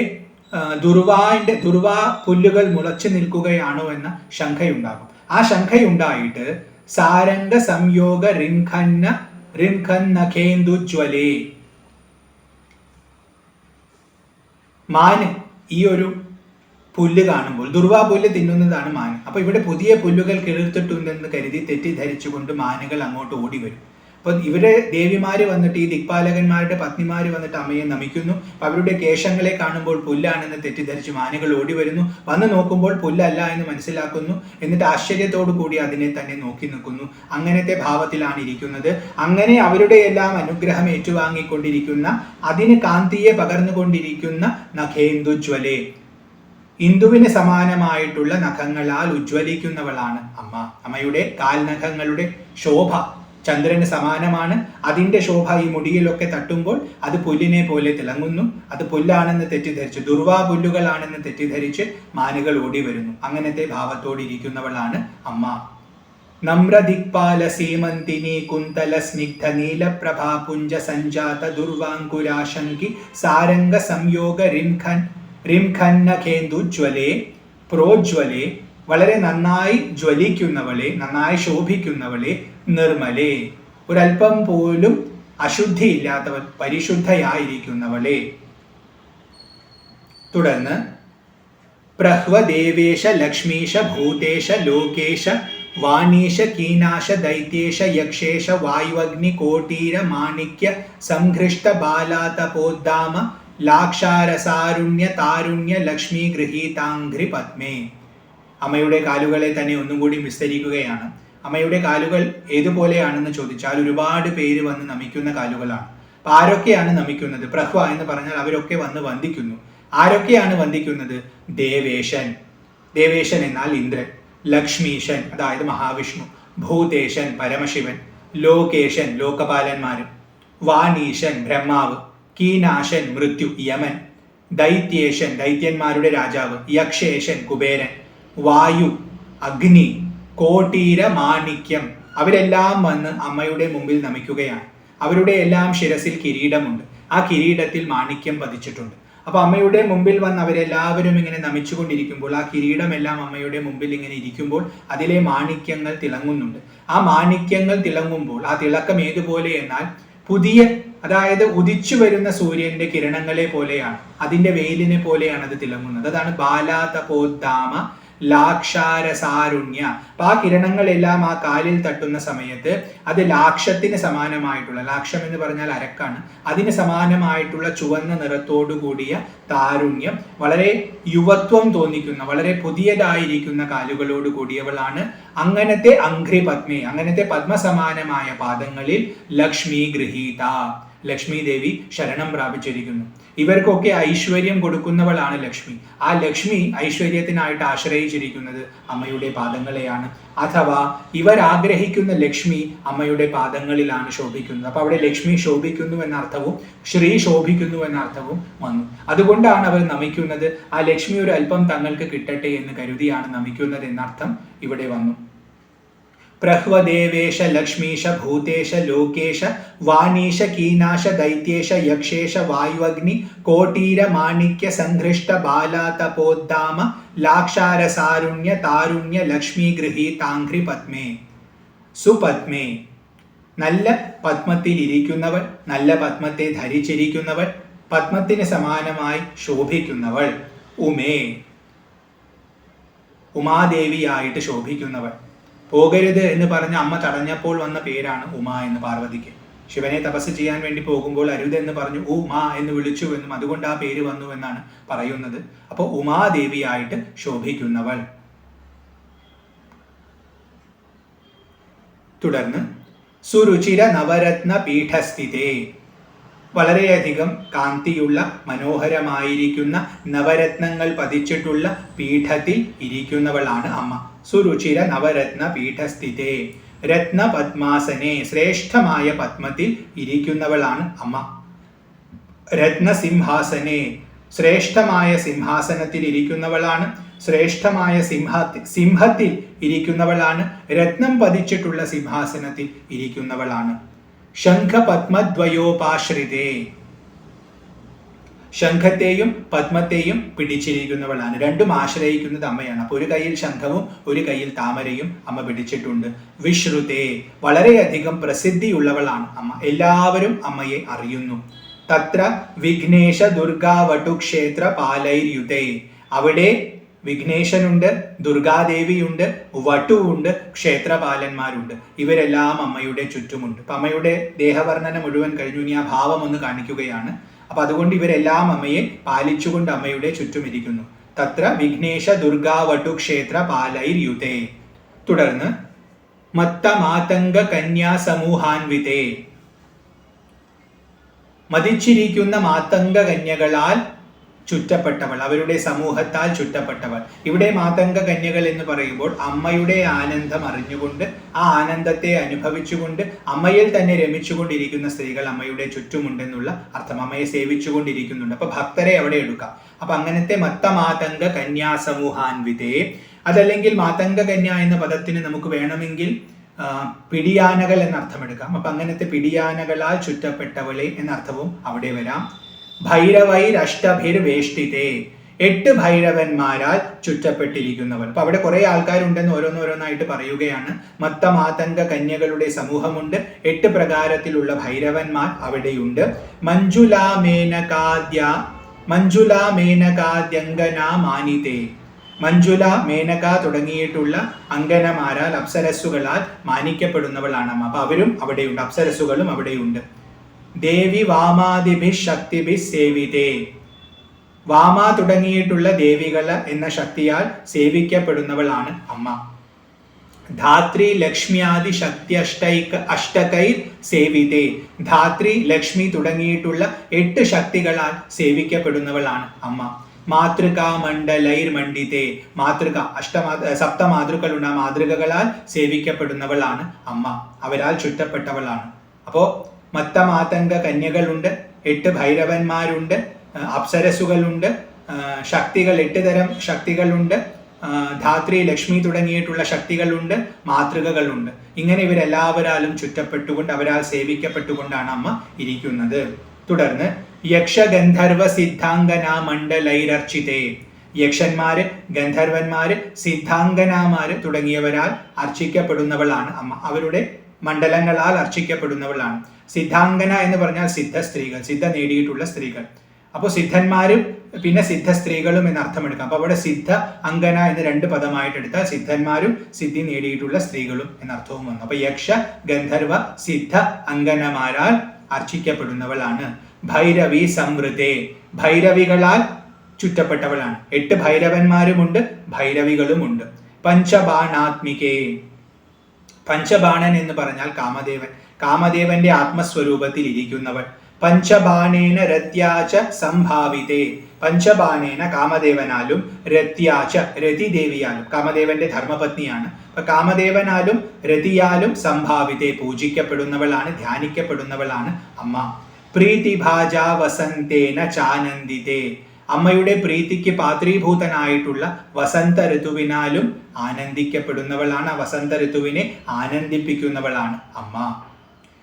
ദുർവാ പുല്ലുകൾ മുളച്ചു നിൽക്കുകയാണോ എന്ന ശങ്കയുണ്ടാകും. ആ ശങ്കയുണ്ടായിട്ട് സാരംഗ സംയോഗ റിംഖന്നഖേന്ദുജ്വലേ, മാന് ഈ ഒരു പുല്ല് കാണുമ്പോൾ, ദുർവാ പുല്ല് തിന്നുന്നതാണ് മാന്. അപ്പൊ ഇവിടെ പുതിയ പുല്ലുകൾ കിളിർത്തിട്ടുണ്ടെന്ന് കരുതി തെറ്റിദ്ധരിച്ചുകൊണ്ട് മാനുകൾ അങ്ങോട്ട് ഓടി വരും. അപ്പൊ ഇവരെ ദേവിമാര് വന്നിട്ട്, ഈ ദിക്പാലകന്മാരുടെ പത്നിമാര് വന്നിട്ട് അമ്മയെ നമിക്കുന്നു. അവരുടെ കേശങ്ങളെ കാണുമ്പോൾ പുല്ലാണെന്ന് തെറ്റിദ്ധരിച്ച് മാനുകൾ ഓടി വരുന്നു. വന്ന് നോക്കുമ്പോൾ പുല്ലല്ല എന്ന് മനസ്സിലാക്കുന്നു. എന്നിട്ട് ആശ്ചര്യത്തോടു കൂടി അതിനെ തന്നെ നോക്കി നിൽക്കുന്നു. അങ്ങനത്തെ ഭാവത്തിലാണ് ഇരിക്കുന്നത്. അങ്ങനെ അവരുടെ എല്ലാം അനുഗ്രഹം ഏറ്റുവാങ്ങിക്കൊണ്ടിരിക്കുന്ന, അതിന് കാന്തിയെ പകർന്നുകൊണ്ടിരിക്കുന്ന നഖേന്ദുജ്വലേ, ഇന്ദുവിന് സമാനമായിട്ടുള്ള നഖങ്ങളാൽ ഉജ്ജ്വലിക്കുന്നവളാണ് അമ്മ. അമ്മയുടെ കാൽനഖങ്ങളുടെ ശോഭ ചന്ദ്രന് സമാനമാണ്. അതിന്റെ ശോഭ ഈ മുടിയിലൊക്കെ തട്ടുമ്പോൾ അത് പുല്ലിനെ പോലെ തിളങ്ങുന്നു. അത് പുല്ലാണെന്ന് തെറ്റിദ്ധരിച്ച്, ദുർവാ പുല്ലുകളാണെന്ന് തെറ്റിദ്ധരിച്ച് മാനുകൾ ഓടി വരുന്നു. അങ്ങനത്തെ ഭാവത്തോടിരിക്കുന്നവളാണ് അമ്മ. നമ്രദിക്പാല സീമന്തിനി കുന്തല സ്നിഗ്ധ നീലപ്രഭാ പുഞ്ച സഞ്ജാത ദുർവാങ്കുരാശങ്കി സാരംഗ സംയോഗ റിംഖന്നഖേന്ദുജ്വലേ പ്രോജ്വലേ, വളരെ നന്നായി ജ്വലിക്കുന്നവളെ, നന്നായി ശോഭിക്കുന്നവളെ, നിർമ്മലേ, ഒരൽപ്പം പോലും അശുദ്ധിയില്ലാത്തവൾ, പരിശുദ്ധയായിരിക്കുന്നവളെ. തുടർന്ന് പ്രഹ്വദേവേശ ലക്ഷ്മീശ ഭൂതേശ ലോകേശ വാണീശ കീനാശ ദൈത്യേശ യക്ഷേശ വായുവഗ്നി കോട്ടീര മാണിക്യ സംഘൃഷ്ട ബാലാതപോദ്ദാമ ലാക്ഷാരസാരുണ്യ താരുണ്യ ലക്ഷ്മി ഗൃഹീതാംഘ്രി പത്മേ. അമ്മയുടെ കാലുകളെ തന്നെ ഒന്നും കൂടി വിസ്തരിക്കുകയാണ്. അമ്മയുടെ കാലുകൾ ഏതുപോലെയാണെന്ന് ചോദിച്ചാൽ ഒരുപാട് പേര് വന്ന് നമിക്കുന്ന കാലുകളാണ്. അപ്പൊ ആരൊക്കെയാണ് നമിക്കുന്നത്? പ്രഹ്വ എന്ന് പറഞ്ഞാൽ അവരൊക്കെ വന്ന് വന്ദിക്കുന്നു. ആരൊക്കെയാണ് വന്ദിക്കുന്നത്? ദേവേശൻ, ദേവേശൻ എന്നാൽ ഇന്ദ്രൻ, ലക്ഷ്മീശൻ അതായത് മഹാവിഷ്ണു, ഭൂതേശൻ പരമശിവൻ, ലോകേശൻ ലോകപാലന്മാരും, വാണീശൻ ബ്രഹ്മാവ്, കീനാശൻ മൃത്യു യമൻ, ദൈത്യേശൻ ദൈത്യന്മാരുടെ രാജാവ്, യക്ഷേശൻ കുബേരൻ, വായു അഗ്നി, കോട്ടീര മാണിക്യം, അവരെല്ലാം വന്ന് അമ്മയുടെ മുമ്പിൽ നമിക്കുകയാണ്. അവരുടെ എല്ലാം ശിരസിൽ കിരീടമുണ്ട്. ആ കിരീടത്തിൽ മാണിക്യം പതിച്ചിട്ടുണ്ട്. അപ്പൊ അമ്മയുടെ മുമ്പിൽ വന്ന് അവരെല്ലാവരും ഇങ്ങനെ നമിച്ചുകൊണ്ടിരിക്കുമ്പോൾ ആ കിരീടമെല്ലാം അമ്മയുടെ മുമ്പിൽ ഇങ്ങനെ ഇരിക്കുമ്പോൾ അതിലെ മാണിക്യങ്ങൾ തിളങ്ങുന്നുണ്ട്. ആ മാണിക്യങ്ങൾ തിളങ്ങുമ്പോൾ ആ തിളക്കം ഏതുപോലെ എന്നാൽ പുതിയ, അതായത് ഉദിച്ചു വരുന്ന സൂര്യന്റെ കിരണങ്ങളെ പോലെയാണ്, അതിന്റെ വെയിലിനെ പോലെയാണ് അത് തിളങ്ങുന്നത്. അതാണ് ബാലാതപോദ്ദാമ ലാക്ഷാരസാരുണ്യ. അപ്പൊ ആ കിരണങ്ങളെല്ലാം ആ കാലിൽ തട്ടുന്ന സമയത്ത് അത് ലാക്ഷത്തിന് സമാനമായിട്ടുള്ള, ലാക്ഷം എന്ന് പറഞ്ഞാൽ അരക്കാണ്, അതിന് സമാനമായിട്ടുള്ള ചുവന്ന നിറത്തോടു കൂടിയ താരുണ്യം, വളരെ യുവത്വം തോന്നിക്കുന്ന, വളരെ പുതിയതായിരിക്കുന്ന കാലുകളോട് കൂടിയവളാണ്. അങ്ങനത്തെ അംഘ്രി പത്മേ, അങ്ങനത്തെ പത്മസമാനമായ പാദങ്ങളിൽ ലക്ഷ്മി ഗൃഹീത, ലക്ഷ്മി ദേവി ശരണം പ്രാപിച്ചിരിക്കുന്നു. ഇവർക്കൊക്കെ ഐശ്വര്യം കൊടുക്കുന്നവളാണ് ലക്ഷ്മി. ആ ലക്ഷ്മി ഐശ്വര്യത്തിനായിട്ട് ആശ്രയിച്ചിരിക്കുന്നത് അമ്മയുടെ പാദങ്ങളെയാണ്. അഥവാ ഇവർ ആഗ്രഹിക്കുന്ന ലക്ഷ്മി അമ്മയുടെ പാദങ്ങളിലാണ് ശോഭിക്കുന്നത്. അപ്പൊ അവിടെ ലക്ഷ്മി ശോഭിക്കുന്നു എന്നർത്ഥവും ശ്രീ ശോഭിക്കുന്നു എന്നർത്ഥവും വന്നു. അതുകൊണ്ടാണ് അവർ നമിക്കുന്നത്. ആ ലക്ഷ്മി ഒരു അല്പം തങ്ങൾക്ക് കിട്ടട്ടെ എന്ന് കരുതിയാണ് നമിക്കുന്നത് എന്നർത്ഥം ഇവിടെ വന്നു. പ്രഹ്വദേവേശ ലക്ഷ്മീശ ഭൂതേശ ലോകേശ വാണീശ കീനാശ ദൈത്യേശ യക്ഷേശ വായുവഗ്നി കോട്ടീര മാണിക്യ സംഘൃഷ്ട ബാലാതപോദ്ദാമ ലാക്ഷാരസാരുണ്യ താരുണ്യ ലക്ഷ്മി ഗൃഹീതാംഘ്രി പത്മേ. സുപത്മേ, നല്ല പത്മത്തിൽ ഇരിക്കുന്നവൾ, നല്ല പത്മത്തെ ധരിച്ചിരിക്കുന്നവൾ, പത്മത്തിന് സമാനമായി ശോഭിക്കുന്നവൾ. ഉമേ, ഉമാദേവിയായിട്ട് ശോഭിക്കുന്നവൾ. പോകരുത് എന്ന് പറഞ്ഞ അമ്മ തടഞ്ഞപ്പോൾ വന്ന പേരാണ് ഉമ എന്ന് പാർവതിക്ക്. ശിവനെ തപസ് ചെയ്യാൻ വേണ്ടി പോകുമ്പോൾ അരുത് എന്ന് പറഞ്ഞു ഉമാ എന്ന് വിളിച്ചു എന്നും അതുകൊണ്ട് ആ പേര് വന്നു എന്നാണ് പറയുന്നത്. അപ്പോൾ ഉമാദേവിയായിട്ട് ശോഭിക്കുന്നവൾ. തുടർന്ന് സുരുചിര നവരത്ന പീഠസ്ഥിതേ, വളരെയധികം കാന്തിയുള്ള മനോഹരമായിരിക്കുന്ന നവരത്നങ്ങൾ പതിച്ചിട്ടുള്ള പീഠത്തിൽ ഇരിക്കുന്നവളാണ് അമ്മ. സുരുചിര നവരത്ന പീഠസ്ഥിതേ രത്ന പത്മാസനെ, ശ്രേഷ്ഠമായ പത്മത്തിൽ ഇരിക്കുന്നവളാണ് അമ്മ. രത്നസിംഹാസനെ, ശ്രേഷ്ഠമായ സിംഹാസനത്തിൽ ഇരിക്കുന്നവളാണ്. ശ്രേഷ്ഠമായ സിംഹത്തിൽ ഇരിക്കുന്നവളാണ്. രത്നം പതിച്ചിട്ടുള്ള സിംഹാസനത്തിൽ ഇരിക്കുന്നവളാണ്. ശംഖപത്മദ്വയോപാശ്രിതേ, ശംഖത്തെയും പത്മത്തെയും പിടിച്ചിരിക്കുന്നവളാണ്. രണ്ടും ആശ്രയിക്കുന്നത് അമ്മയാണ്. അപ്പൊ ഒരു കയ്യിൽ ശംഖവും ഒരു കയ്യിൽ താമരയും അമ്മ പിടിച്ചിട്ടുണ്ട്. വിശ്രുതേ, വളരെയധികം പ്രസിദ്ധിയുള്ളവളാണ് അമ്മ. എല്ലാവരും അമ്മയെ അറിയുന്നു. തത്ര വിഘ്നേശ ദുർഗാ വട്ടുക്ഷേത്ര പാലൈര്യുതേ, അവിടെ വിഘ്നേശനുണ്ട്, ദുർഗാദേവിയുണ്ട്, വട്ടുവുണ്ട്, ക്ഷേത്രപാലന്മാരുണ്ട്. ഇവരെല്ലാം അമ്മയുടെ ചുറ്റുമുണ്ട്. അപ്പൊ അമ്മയുടെ ദേഹവർണ്ണന മുഴുവൻ കഴിഞ്ഞു. ഇനി ആ ഭാവം ഒന്ന് കാണിക്കുകയാണ്. അപ്പൊ അതുകൊണ്ട് ഇവരെല്ലാം അമ്മയെ പാലിച്ചുകൊണ്ട് അമ്മയുടെ ചുറ്റും ഇരിക്കുന്നു. തത്ര വിഘ്നേശ ദുർഗാ വട്ടുക്ഷേത്ര പാലൈര്യുതേ. തുടർന്ന് മത്ത മാതംഗ കന്യാ സമൂഹാൻവിതേ, മതിച്ചിരിക്കുന്ന മാതംഗ കന്യകളാൽ ചുറ്റപ്പെട്ടവൾ, അവരുടെ സമൂഹത്താൽ ചുറ്റപ്പെട്ടവൾ. ഇവിടെ മാതംഗ കന്യകൾ എന്ന് പറയുമ്പോൾ അമ്മയുടെ ആനന്ദം അറിഞ്ഞുകൊണ്ട് ആ ആനന്ദത്തെ അനുഭവിച്ചുകൊണ്ട് അമ്മയിൽ തന്നെ രമിച്ചുകൊണ്ടിരിക്കുന്ന സ്ത്രീകൾ അമ്മയുടെ ചുറ്റുമുണ്ടെന്നുള്ള അർത്ഥം. അമ്മയെ സേവിച്ചുകൊണ്ടിരിക്കുന്നുണ്ട്. അപ്പൊ ഭക്തരെ അവിടെ എടുക്കാം. അപ്പൊ അങ്ങനത്തെ മത്ത മാതംഗ കന്യാ സമൂഹാൻവിതേ, അതല്ലെങ്കിൽ മാതംഗ കന്യ എന്ന പദത്തിന് നമുക്ക് വേണമെങ്കിൽ പിടിയാനകൾ എന്നർത്ഥമെടുക്കാം. അപ്പൊ അങ്ങനത്തെ പിടിയാനകളാൽ ചുറ്റപ്പെട്ടവളെ എന്നർത്ഥവും അവിടെ വരാം. ഭൈരവൈർ അഷ്ടഭിർ വേഷ്ടിതേ, 8 ഭൈരവന്മാരാൽ ചുറ്റപ്പെട്ടിരിക്കുന്നവൾ. അപ്പൊ അവിടെ കുറെ ആൾക്കാരുണ്ടെന്ന് ഓരോന്നോരോന്നായിട്ട് പറയുകയാണ്. മത്ത മാതംഗ കന്യകളുടെ സമൂഹമുണ്ട്. 8 പ്രകാരത്തിലുള്ള ഭൈരവന്മാർ അവിടെയുണ്ട്. മഞ്ജുല മേനകാദ്യംഗന മാനിതേ, മഞ്ജുല, മേനക തുടങ്ങിയിട്ടുള്ള അങ്കനമാരാൽ, അപ്സരസ്സുകളാൽ മാനിക്കപ്പെടുന്നവളാണ് അമ്മ. അപ്പൊ അവരും അവിടെയുണ്ട്, അപ്സരസ്സുകളും അവിടെയുണ്ട്. ദേവി വാമാദിഭി ശക്തിഭി സേവിതേ, വാമ തുടങ്ങിയിട്ടുള്ള ദേവികൾ എന്ന ശക്തിയാൽ സേവിക്കപ്പെടുന്നവളാണ് അമ്മ. ധാത്രി ലക്ഷ്മ്യാദി ശക്തി അഷ്ടകൈ സേവിതേ, ധാത്രി, ലക്ഷ്മി തുടങ്ങിയിട്ടുള്ള 8 ശക്തികളാൽ സേവിക്കപ്പെടുന്നവളാണ് അമ്മ. മാതൃകാ മണ്ഡലൈർ മണ്ഡിതേ, മാതൃക, സപ്തമാതൃകളുണ്ട്. ആ മാതൃകകളാൽ സേവിക്കപ്പെടുന്നവളാണ് അമ്മ. അവരാൽ ചുറ്റപ്പെട്ടവളാണ്. അപ്പോ മത്തമാതംഗ കന്യകളുണ്ട്, 8 ഭൈരവന്മാരുണ്ട്, അപ്സരസുകളുണ്ട്, ശക്തികൾ 8 തരം ശക്തികളുണ്ട്, ധാത്രി, ലക്ഷ്മി തുടങ്ങിയിട്ടുള്ള ശക്തികളുണ്ട്, മാതൃകകളുണ്ട്. ഇങ്ങനെ ഇവരെല്ലാവരാലും ചുറ്റപ്പെട്ടുകൊണ്ട് അവരാൽ സേവിക്കപ്പെട്ടുകൊണ്ടാണ് അമ്മ ഇരിക്കുന്നത്. തുടർന്ന് യക്ഷഗന്ധർവ സിദ്ധാംഗന മണ്ഡലൈരർച്ചിതേ, യക്ഷന്മാര്, ഗന്ധർവന്മാര്, സിദ്ധാംഗനാമാര് തുടങ്ങിയവരാൽ അർച്ചിക്കപ്പെടുന്നവളാണ് അമ്മ. അവരുടെ മണ്ഡലങ്ങളാൽ അർച്ചിക്കപ്പെടുന്നവളാണ്. സിദ്ധാംഗന എന്ന് പറഞ്ഞാൽ സിദ്ധ സ്ത്രീകൾ, സിദ്ധ നേടിയിട്ടുള്ള സ്ത്രീകൾ. അപ്പോൾ സിദ്ധന്മാരും പിന്നെ സിദ്ധ സ്ത്രീകളും എന്ന് അർത്ഥമെടുക്കാം. അപ്പൊ അവിടെ സിദ്ധ അങ്കന എന്ന് 2 പദമായിട്ട് എടുത്താൽ സിദ്ധന്മാരും സിദ്ധി നേടിയിട്ടുള്ള സ്ത്രീകളും എന്നർത്ഥവും വന്നു. അപ്പൊ യക്ഷ, ഗന്ധർവ, സിദ്ധ അങ്കനമാരാൽ അർച്ചിക്കപ്പെടുന്നവളാണ്. ഭൈരവി സംവൃതേ, ഭൈരവികളാൽ ചുറ്റപ്പെട്ടവളാണ്. 8 ഭൈരവന്മാരുമുണ്ട്, ഭൈരവികളുമുണ്ട്. പഞ്ചബാണാത്മികേ, പഞ്ചബാണൻ എന്ന് പറഞ്ഞാൽ കാമദേവൻ, കാമദേവന്റെ ആത്മസ്വരൂപത്തിൽ ഇരിക്കുന്നവൾ. പഞ്ചബാണേന രത്യാച സംഭാവിതേ, പഞ്ചബാണേന കാമദേവനാലും, രത്യാച രതിദേവിയാലും, കാമദേവന്റെ ധർമ്മപത്നിയാണ്. അപ്പൊ കാമദേവനാലും രതിയാലും സംഭാവിതേ, പൂജിക്കപ്പെടുന്നവളാണ്, ധ്യാനിക്കപ്പെടുന്നവളാണ് അമ്മ. പ്രീതിഭാജ വസന്തേന ചാനന്ദിതേ, അമ്മയുടെ പ്രീതിക്ക് പാത്രീഭൂതനായിട്ടുള്ള വസന്ത ഋതുവിനാലും ആനന്ദിക്കപ്പെടുന്നവളാണ്. വസന്ത ഋതുവിനെ ആനന്ദിപ്പിക്കുന്നവളാണ് അമ്മ.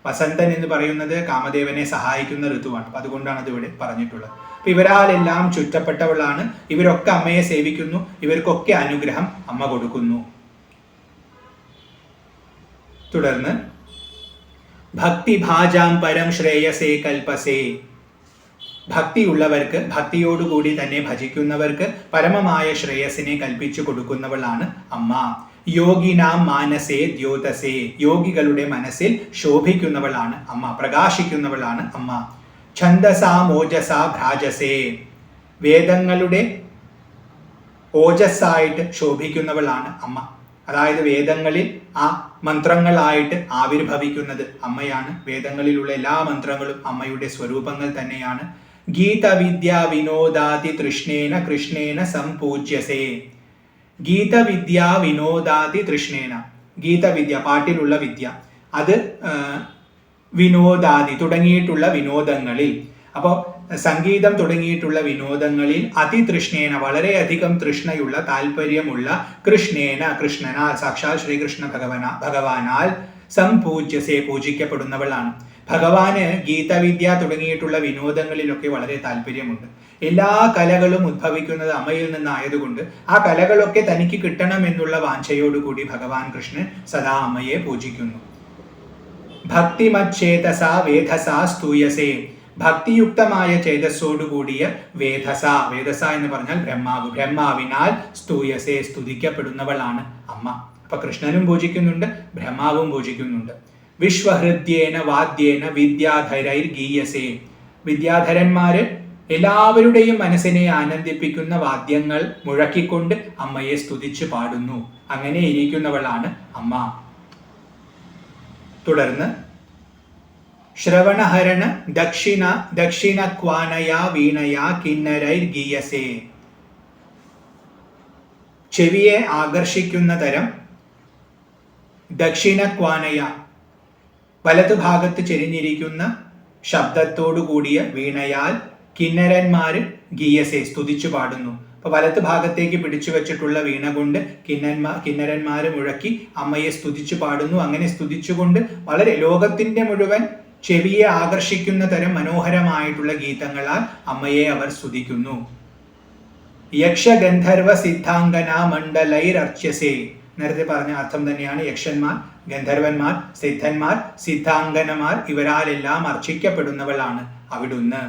വസന്തൻ എന്ന് പറയുന്നത് കാമദേവനെ സഹായിക്കുന്ന ഋതുവാണ്. അപ്പൊ അതുകൊണ്ടാണ് അത് ഇവിടെ പറഞ്ഞിട്ടുള്ളത്. അപ്പൊ ഇവരാലെല്ലാം ചുറ്റപ്പെട്ടവളാണ്. ഇവരൊക്കെ അമ്മയെ സേവിക്കുന്നു, ഇവർക്കൊക്കെ അനുഗ്രഹം അമ്മ കൊടുക്കുന്നു. തുടർന്ന് ഭക്തിഭാജാം പരം ശ്രേയസേ കൽപ്പസേ, ഭക്തിയുള്ളവർക്ക്, ഭക്തിയോടുകൂടി തന്നെ ഭജിക്കുന്നവർക്ക് പരമമായ ശ്രേയസിനെ കൽപ്പിച്ചു കൊടുക്കുന്നവളാണ് അമ്മ. യോഗിനാം മാനസേ ദ്യോതസേ, യോഗികളുടെ മനസ്സിൽ ശോഭിക്കുന്നവളാണ് അമ്മ, പ്രകാശിക്കുന്നവളാണ് അമ്മ. ഛന്ദസാ മോജസാ ഭ്രാജസേ, വേദങ്ങളുടെ ഓജസ്സായിട്ട് ശോഭിക്കുന്നവളാണ് അമ്മ. അതായത് വേദങ്ങളിൽ ആ മന്ത്രങ്ങളായിട്ട് ആവിർഭവിക്കുന്നത് അമ്മയാണ്. വേദങ്ങളിലുള്ള എല്ലാ മന്ത്രങ്ങളും അമ്മയുടെ സ്വരൂപങ്ങൾ തന്നെയാണ്. ഗീതവിദ്യ വിനോദാതി തൃഷ്ണേന കൃഷ്ണേന സംപൂജ്യസേ, ഗീതവിദ്യ വിനോദാതി തൃഷ്ണേന, ഗീതവിദ്യ, പാട്ടിലുള്ള വിദ്യ, അത് വിനോദാദി തുടങ്ങിയിട്ടുള്ള വിനോദങ്ങളിൽ. അപ്പോൾ സംഗീതം തുടങ്ങിയിട്ടുള്ള വിനോദങ്ങളിൽ അതിതൃഷ്ണേന വളരെയധികം തൃഷ്ണയുള്ള താല്പര്യമുള്ള കൃഷ്ണനാൽ സാക്ഷാൽ ശ്രീകൃഷ്ണ ഭഗവാനാൽ സംപൂജ്യസേ പൂജിക്കപ്പെടുന്നവളാണ്. ഭഗവാന് ഗീതവിദ്യ തുടങ്ങിയിട്ടുള്ള വിനോദങ്ങളിലൊക്കെ വളരെ താല്പര്യമുണ്ട്. എല്ലാ കലകളും ഉദ്ഭവിക്കുന്നത് അമ്മയിൽ നിന്നായതുകൊണ്ട് ആ കലകളൊക്കെ തനിക്ക് കിട്ടണമെന്നുള്ള വാഞ്ചയോടുകൂടി ഭഗവാൻ കൃഷ്ണൻ സദാ അമ്മയെ പൂജിക്കുന്നു. ഭക്തിമച്ഛേതസ വേധസ സ്തൂയസേ, ഭക്തിയുക്തമായ ചേതസ്സോടുകൂടിയ വേധസ എന്ന് പറഞ്ഞാൽ ബ്രഹ്മാവിനാൽ സ്തൂയസേ സ്തുതിക്കപ്പെടുന്നവളാണ് അമ്മ. അപ്പൊ കൃഷ്ണനും പൂജിക്കുന്നുണ്ട്, ബ്രഹ്മാവും പൂജിക്കുന്നുണ്ട്. വിശ്വഹൃദ്യേന വാദ്യേന വിദ്യാധരൈർ ഗീയസേ, വിദ്യാധരന്മാര് എല്ലാവരുടെയും മനസ്സിനെ ആനന്ദിപ്പിക്കുന്ന വാദ്യങ്ങൾ മുഴക്കിക്കൊണ്ട് അമ്മയെ സ്തുതിച്ചു പാടുന്നു. അങ്ങനെ ഇരിക്കുന്നവളാണ് അമ്മ. തുടർന്ന് ശ്രവണഹരണ ദക്ഷിണ ക്വാനയാ വീണയാ കിന്നരൈർ ഗീയസേ, ചെവിയെ ആകർഷിക്കുന്ന തരം ദക്ഷിണ ക്വാനയ വലതുഭാഗത്ത് ചെരിഞ്ഞിരിക്കുന്ന ശബ്ദത്തോടു കൂടിയ വീണയാൽ കിന്നരന്മാര് ഗീയസേ സ്തുതിച്ചു പാടുന്നു. അപ്പൊ വലത്ത് ഭാഗത്തേക്ക് പിടിച്ചു വെച്ചിട്ടുള്ള വീണ കൊണ്ട് കിന്നരന്മാര് മുഴക്കി അമ്മയെ സ്തുതിച്ചു പാടുന്നു. അങ്ങനെ സ്തുതിച്ചുകൊണ്ട് വളരെ ലോകത്തിന്റെ മുഴുവൻ ചെവിയെ ആകർഷിക്കുന്ന തരം മനോഹരമായിട്ടുള്ള ഗീതങ്ങളാൽ അമ്മയെ അവർ സ്തുതിക്കുന്നു. യക്ഷഗന്ധർവ സിദ്ധാംഗന മണ്ഡലൈരർച്യസേ, നേരത്തെ പറഞ്ഞ അർത്ഥം തന്നെയാണ്. യക്ഷന്മാർ, ഗന്ധർവന്മാർ, സിദ്ധന്മാർ, സിദ്ധാംഗനമാർ ഇവരാലെല്ലാം അർച്ചിക്കപ്പെടുന്നവളാണ് അവിടുന്ന്.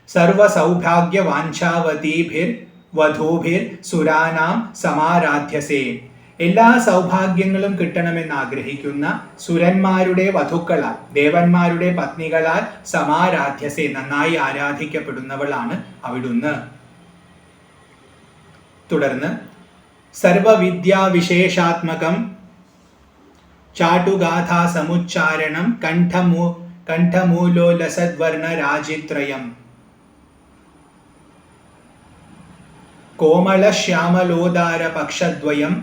സർവ സൗഭാഗ്യ വാഞ്ചാവതീഭിർ വധൂഭിർ സുരാനാം സമാരാധ്യസേ, എല്ലാ സൗഭാഗ്യങ്ങളും കിട്ടണമെന്ന് ആഗ്രഹിക്കുന്ന സുരന്മാരുടെ വധുക്കളാൽ, ദേവന്മാരുടെ പത്നികളാൽ സമാരാധ്യസേ നന്നായി ആരാധിക്കപ്പെടുന്നവളാണ് അവിടുന്ന്. തുടർന്ന് സർവവിദ്യാവിശേഷാത്മകം ചാട്ടുഗാഥാ സമുച്ചാരണം കണ്ഠമൂലോലസദ്വർണ രാജിത്രയം കോമള ശ്യാമലോദാര പക്ഷദ്വയം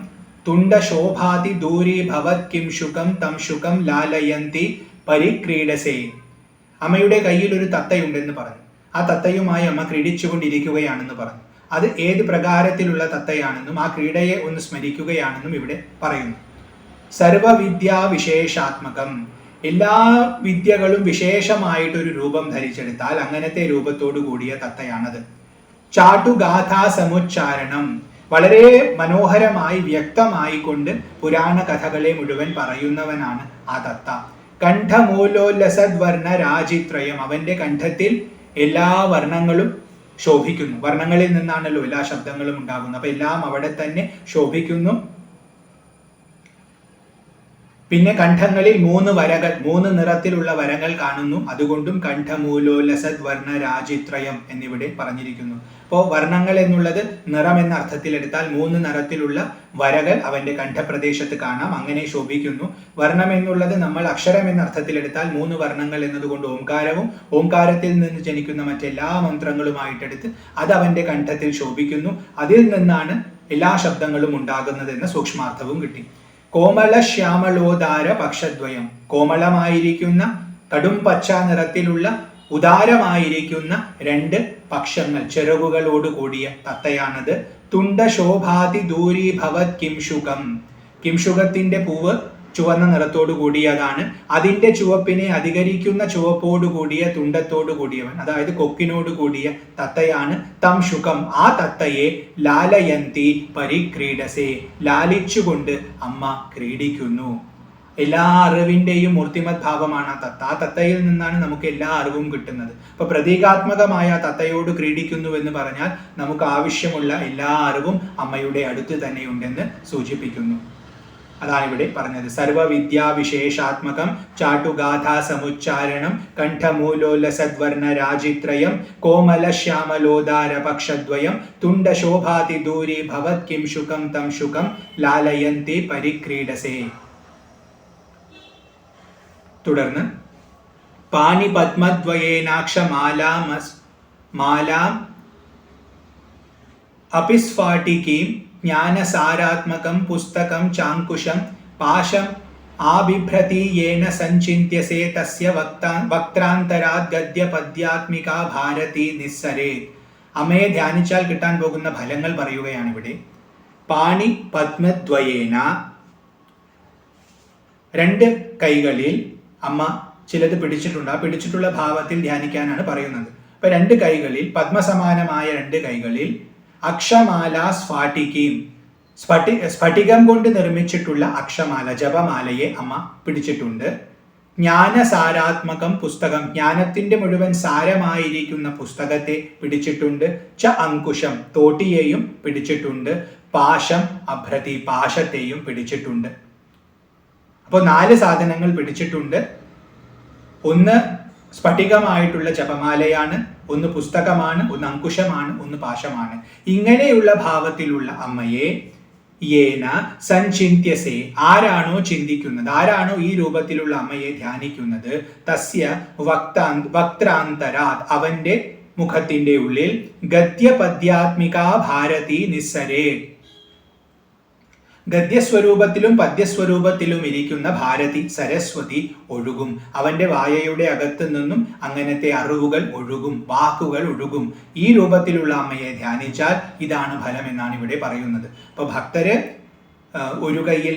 തുണ്ടശോഭാതി ദൂരീഭവത് കിം ശുകം തം ശുകം ലാലയന്തി പരിക്രീഡസേ. അമ്മയുടെ കയ്യിൽ ഒരു തത്തയുണ്ടെന്ന് പറഞ്ഞു. ആ തത്തയുമായി അമ്മ ക്രീഡിച്ചുകൊണ്ടിരിക്കുകയാണെന്ന് പറഞ്ഞു. അത് ഏത് പ്രകാരത്തിലുള്ള തത്തയാണെന്നും ആ ക്രീഡയെ ഒന്ന് സ്മരിക്കുകയാണെന്നും ഇവിടെ പറയുന്നു. സർവവിദ്യാ വിശേഷാത്മകം, എല്ലാ വിദ്യകളും വിശേഷമായിട്ടൊരു രൂപം ധരിച്ചെടുത്താൽ അങ്ങനത്തെ രൂപത്തോടു കൂടിയ തത്തയാണത്. ചാട്ടുഗാഥാ സമുച്ചാരണം, വളരെ മനോഹരമായി വ്യക്തമായിക്കൊണ്ട് പുരാണ കഥകളെ മുഴുവൻ പറയുന്നവനാണ് ആ തത്ത. കണ്ഠമൂലോല്ലസദ്വർണ രാജിത്രയം, അവന്റെ കണ്ഠത്തിൽ എല്ലാ വർണ്ണങ്ങളും ശോഭിക്കുന്നു. വർണ്ണങ്ങളിൽ നിന്നാണല്ലോ എല്ലാ ശബ്ദങ്ങളും ഉണ്ടാകുന്നത്. അപ്പൊ എല്ലാം അവിടെ തന്നെ ശോഭിക്കുന്നു. പിന്നെ കണ്ഠങ്ങളിൽ 3 വരകൾ, 3 നിറത്തിലുള്ള വരകൾ കാണുന്നു. അതുകൊണ്ടും കണ്ഠമൂലോല്ലസദ് വർണ്ണ രാജിത്രയം എന്നിവിടെ പറഞ്ഞിരിക്കുന്നു. അപ്പോൾ വർണ്ണങ്ങൾ എന്നുള്ളത് നിറം എന്ന അർത്ഥത്തിലെടുത്താൽ 3 നിറത്തിലുള്ള വരകൾ അവന്റെ കണ്ഠപ്രദേശത്ത് കാണാം, അങ്ങനെ ശോഭിക്കുന്നു. വർണ്ണം എന്നുള്ളത് നമ്മൾ അക്ഷരം എന്ന അർത്ഥത്തിലെടുത്താൽ 3 വർണ്ണങ്ങൾ എന്നതുകൊണ്ട് ഓംകാരവും ഓംകാരത്തിൽ നിന്ന് ജനിക്കുന്ന മറ്റെല്ലാ മന്ത്രങ്ങളുമായിട്ടെടുത്ത് അത് അവന്റെ കണ്ഠത്തിൽ ശോഭിക്കുന്നു. അതിൽ നിന്നാണ് എല്ലാ ശബ്ദങ്ങളും ഉണ്ടാകുന്നത് എന്ന സൂക്ഷ്മാർത്ഥവും കിട്ടി. കോമള ശ്യാമളോദാര പക്ഷദ്വയം, കോമളമായിരിക്കുന്ന കടും പച്ച നിറത്തിലുള്ള ഉദാരമായിരിക്കുന്ന 2 പക്ഷങ്ങൾ, ചിറകുകളോട് കൂടിയ തത്തയാണത്. തുണ്ടശോഭാതി ദൂരീഭവത് കിംശുകം, കിംശുകത്തിന്റെ പൂവ് ചുവന്ന നിറത്തോടു കൂടിയതാണ്. അതിന്റെ ചുവപ്പിനെ അധികരിക്കുന്ന ചുവപ്പോടു കൂടിയ തുണ്ടത്തോടു കൂടിയവൻ, അതായത് കൊക്കിനോട് കൂടിയ തത്തയാണ്. തം ശുകം, ആ തത്തയെ ലാലയന്തി പരിക്രീഡസേ, ലാലിച്ചുകൊണ്ട് അമ്മ ക്രീഡിക്കുന്നു. എല്ലാ അറിവിന്റെയും മൂർത്തിമത് ഭാവമാണ് ആ തത്ത. ആ തത്തയിൽ നിന്നാണ് നമുക്ക് എല്ലാ അറിവും കിട്ടുന്നത്. അപ്പൊ പ്രതീകാത്മകമായ തത്തയോട് ക്രീഡിക്കുന്നു എന്ന് പറഞ്ഞാൽ നമുക്ക് ആവശ്യമുള്ള എല്ലാ അറിവും അമ്മയുടെ അടുത്ത് തന്നെയുണ്ടെന്ന് സൂചിപ്പിക്കുന്നു. അതാണ് ഇവിടെ പറഞ്ഞത്. സർവവിദ്യാ വിശേഷാത്മകം ചാട്ടുഗാഥാ സമുച്ചാരണം കണ്ഠമൂലോല്ലസദ്വർണ രാജിത്രയം കോമല ശ്യാമലോദാര പക്ഷദ്വയം തുണ്ടശോഭാതി ദൂരീ ഭവത് കിം ശുകം തം ശുകം ലാലയന്തി പരിക്രീഡസേ. തുടർന്ന് പാണിപദ്മദ്വയേനാക്ഷമാലാം അപിസ്ഫാടികീം ജ്ഞാനസാരാത്മകം പുസ്തകം ചാങ്കുശം പാശം ആബിഭ്രതി യേന സഞ്ചിന്യസേ തസ്യ വക്ത്രാന്തരാത് ഗദ്യപദ്യാത്മിക ഭാരതി നിസ്സരേത്. അമ്മയെ ധ്യാനിച്ചാൽ കിട്ടാൻ പോകുന്ന ഫലങ്ങൾ പറയുകയാണ് ഇവിടെ. പാണി പത്മദ്വയേന, രണ്ട് കൈകളിൽ അമ്മ ചിലത് പിടിച്ചിട്ടുണ്ട്, ആ പിടിച്ചിട്ടുള്ള ഭാവത്തിൽ ധ്യാനിക്കാനാണ് പറയുന്നത്. അപ്പൊ രണ്ട് കൈകളിൽ, പത്മസമാനമായ രണ്ട് കൈകളിൽ അക്ഷമാല സ്ഫാടികയും, സ്ഫടികം കൊണ്ട് നിർമ്മിച്ചിട്ടുള്ള അക്ഷമാല, ജപമാലയെ അമ്മ പിടിച്ചിട്ടുണ്ട്. ജ്ഞാനസാരാത്മകം പുസ്തകം, ജ്ഞാനത്തിന്റെ മുഴുവൻ സാരമായിരിക്കുന്ന പുസ്തകത്തെ പിടിച്ചിട്ടുണ്ട്. ച അങ്കുശം, തോട്ടിയെയും പിടിച്ചിട്ടുണ്ട്. പാശം അഭ്രതി, പാശത്തെയും പിടിച്ചിട്ടുണ്ട്. അപ്പോൾ 4 സാധനങ്ങൾ പിടിച്ചിട്ടുണ്ട്. ഒന്ന് സ്ഫടികമായിട്ടുള്ള ജപമാലയാണ്, ഒന്ന് പുസ്തകമാണ്, ഒന്ന് അങ്കുശമാണ്, ഒന്ന് പാശമാണ്. ഇങ്ങനെയുള്ള ഭാവത്തിലുള്ള അമ്മയെ യേന സഞ്ചിന്യസേ, ആരാണോ ചിന്തിക്കുന്നത്, ആരാണോ ഈ രൂപത്തിലുള്ള അമ്മയെ ധ്യാനിക്കുന്നത്, തസ്യ വക്ത്രാന്തരാത്, അവന്റെ മുഖത്തിന്റെ ഉള്ളിൽ ഗദ്യപദ്യാത്മിക ഭാരതി നിസ്സരേ, ഗദ്യസ്വരൂപത്തിലും പദ്യസ്വരൂപത്തിലും ഇരിക്കുന്ന ഭാരതി സരസ്വതി ഒഴുകും. അവന്റെ വായയുടെ അകത്തു നിന്നും അങ്ങനത്തെ അറിവുകൾ ഒഴുകും, വാക്കുകൾ ഒഴുകും. ഈ രൂപത്തിലുള്ള അമ്മയെ ധ്യാനിച്ചാൽ ഇതാണ് ഫലം എന്നാണ് ഇവിടെ പറയുന്നത്. അപ്പൊ ഭക്തര് ഒരു കയ്യിൽ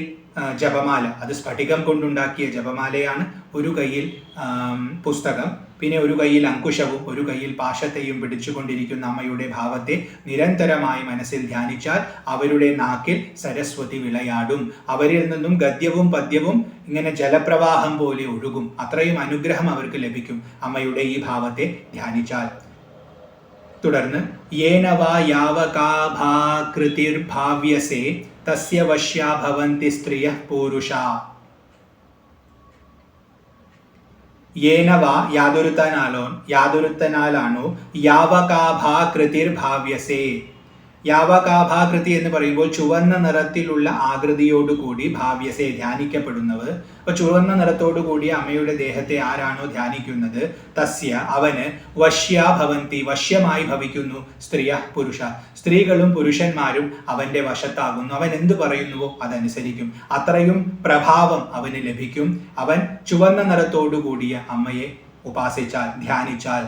ജപമാല, അത് സ്ഫടികം കൊണ്ടുണ്ടാക്കിയ ജപമാലയാണ്, ഒരു കയ്യിൽ പുസ്തകം, പിന്നെ ഒരു കയ്യിൽ അങ്കുശവും ഒരു കയ്യിൽ പാശത്തെയും പിടിച്ചുകൊണ്ടിരിക്കുന്ന അമ്മയുടെ ഭാവത്തെ നിരന്തരമായി മനസ്സിൽ ധ്യാനിച്ചാൽ അവരുടെ നാക്കിൽ സരസ്വതി വിളയാടും. അവരിൽ നിന്നും ഗദ്യവും പദ്യവും ഇങ്ങനെ ജലപ്രവാഹം പോലെ ഒഴുകും. അത്രയും അനുഗ്രഹം അവർക്ക് ലഭിക്കും അമ്മയുടെ ഈ ഭാവത്തെ ധ്യാനിച്ചാൽ. തുടർന്ന് യേനവാ യാവകാഭാകൃതിർഭാവ്യസേ തസ്യ വശ്യാ ഭവന്തി സ്ത്രീയഃ പൂരുഷാ. യേനവാ, യാതൊരുത്തനാലാണോ, യാവകാഭാകൃതിർഭാവ്യസേ. യാവകാഭാകൃതി എന്ന് പറയുമ്പോൾ ചുവന്ന നിറത്തിലുള്ള ആകൃതിയോടുകൂടി, ഭാവ്യസേ ധ്യാനിക്കപ്പെടുന്നവർ. അപ്പൊ ചുവന്ന നിറത്തോടുകൂടി അമ്മയുടെ ദേഹത്തെ ആരാണോ ധ്യാനിക്കുന്നത്, തസ്യ അവന് വശ്യാ ഭവന്തി, വശ്യമായി ഭവിക്കുന്നു, സ്ത്രീയ പുരുഷ, സ്ത്രീകളും പുരുഷന്മാരും അവന്റെ വശത്താകുന്നു. അവൻ എന്ത് പറയുന്നുവോ അതനുസരിക്കും. അത്രയും പ്രഭാവം അവന് ലഭിക്കും. അവൻ ചുവന്ന നിറത്തോടുകൂടിയ അമ്മയെ ഉപാസിച്ചാൽ, ധ്യാനിച്ചാൽ.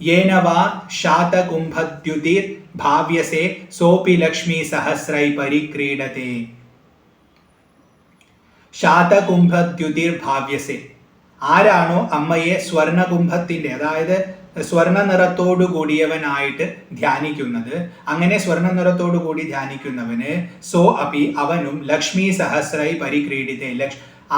യേനവാ ശാതകുംഭദ്യുതിർ ഭാവ്യസേ സോപി ലക്ഷ്മി സഹസ്രൈ പരിക്രീഡത്തെ. ശാതകുംഭദ്യുതിർ ഭാവ്യസേ, ആരാണോ അമ്മയെ സ്വർണകുംഭത്തിന്റെ, അതായത് സ്വർണ നിറത്തോടു കൂടിയവനായിട്ട് ധ്യാനിക്കുന്നത്, അങ്ങനെ സ്വർണ നിറത്തോടു കൂടി ധ്യാനിക്കുന്നവന് സോ അപി, അവനും ലക്ഷ്മി സഹസ്രൈ പരിക്രീഡിത്തെ,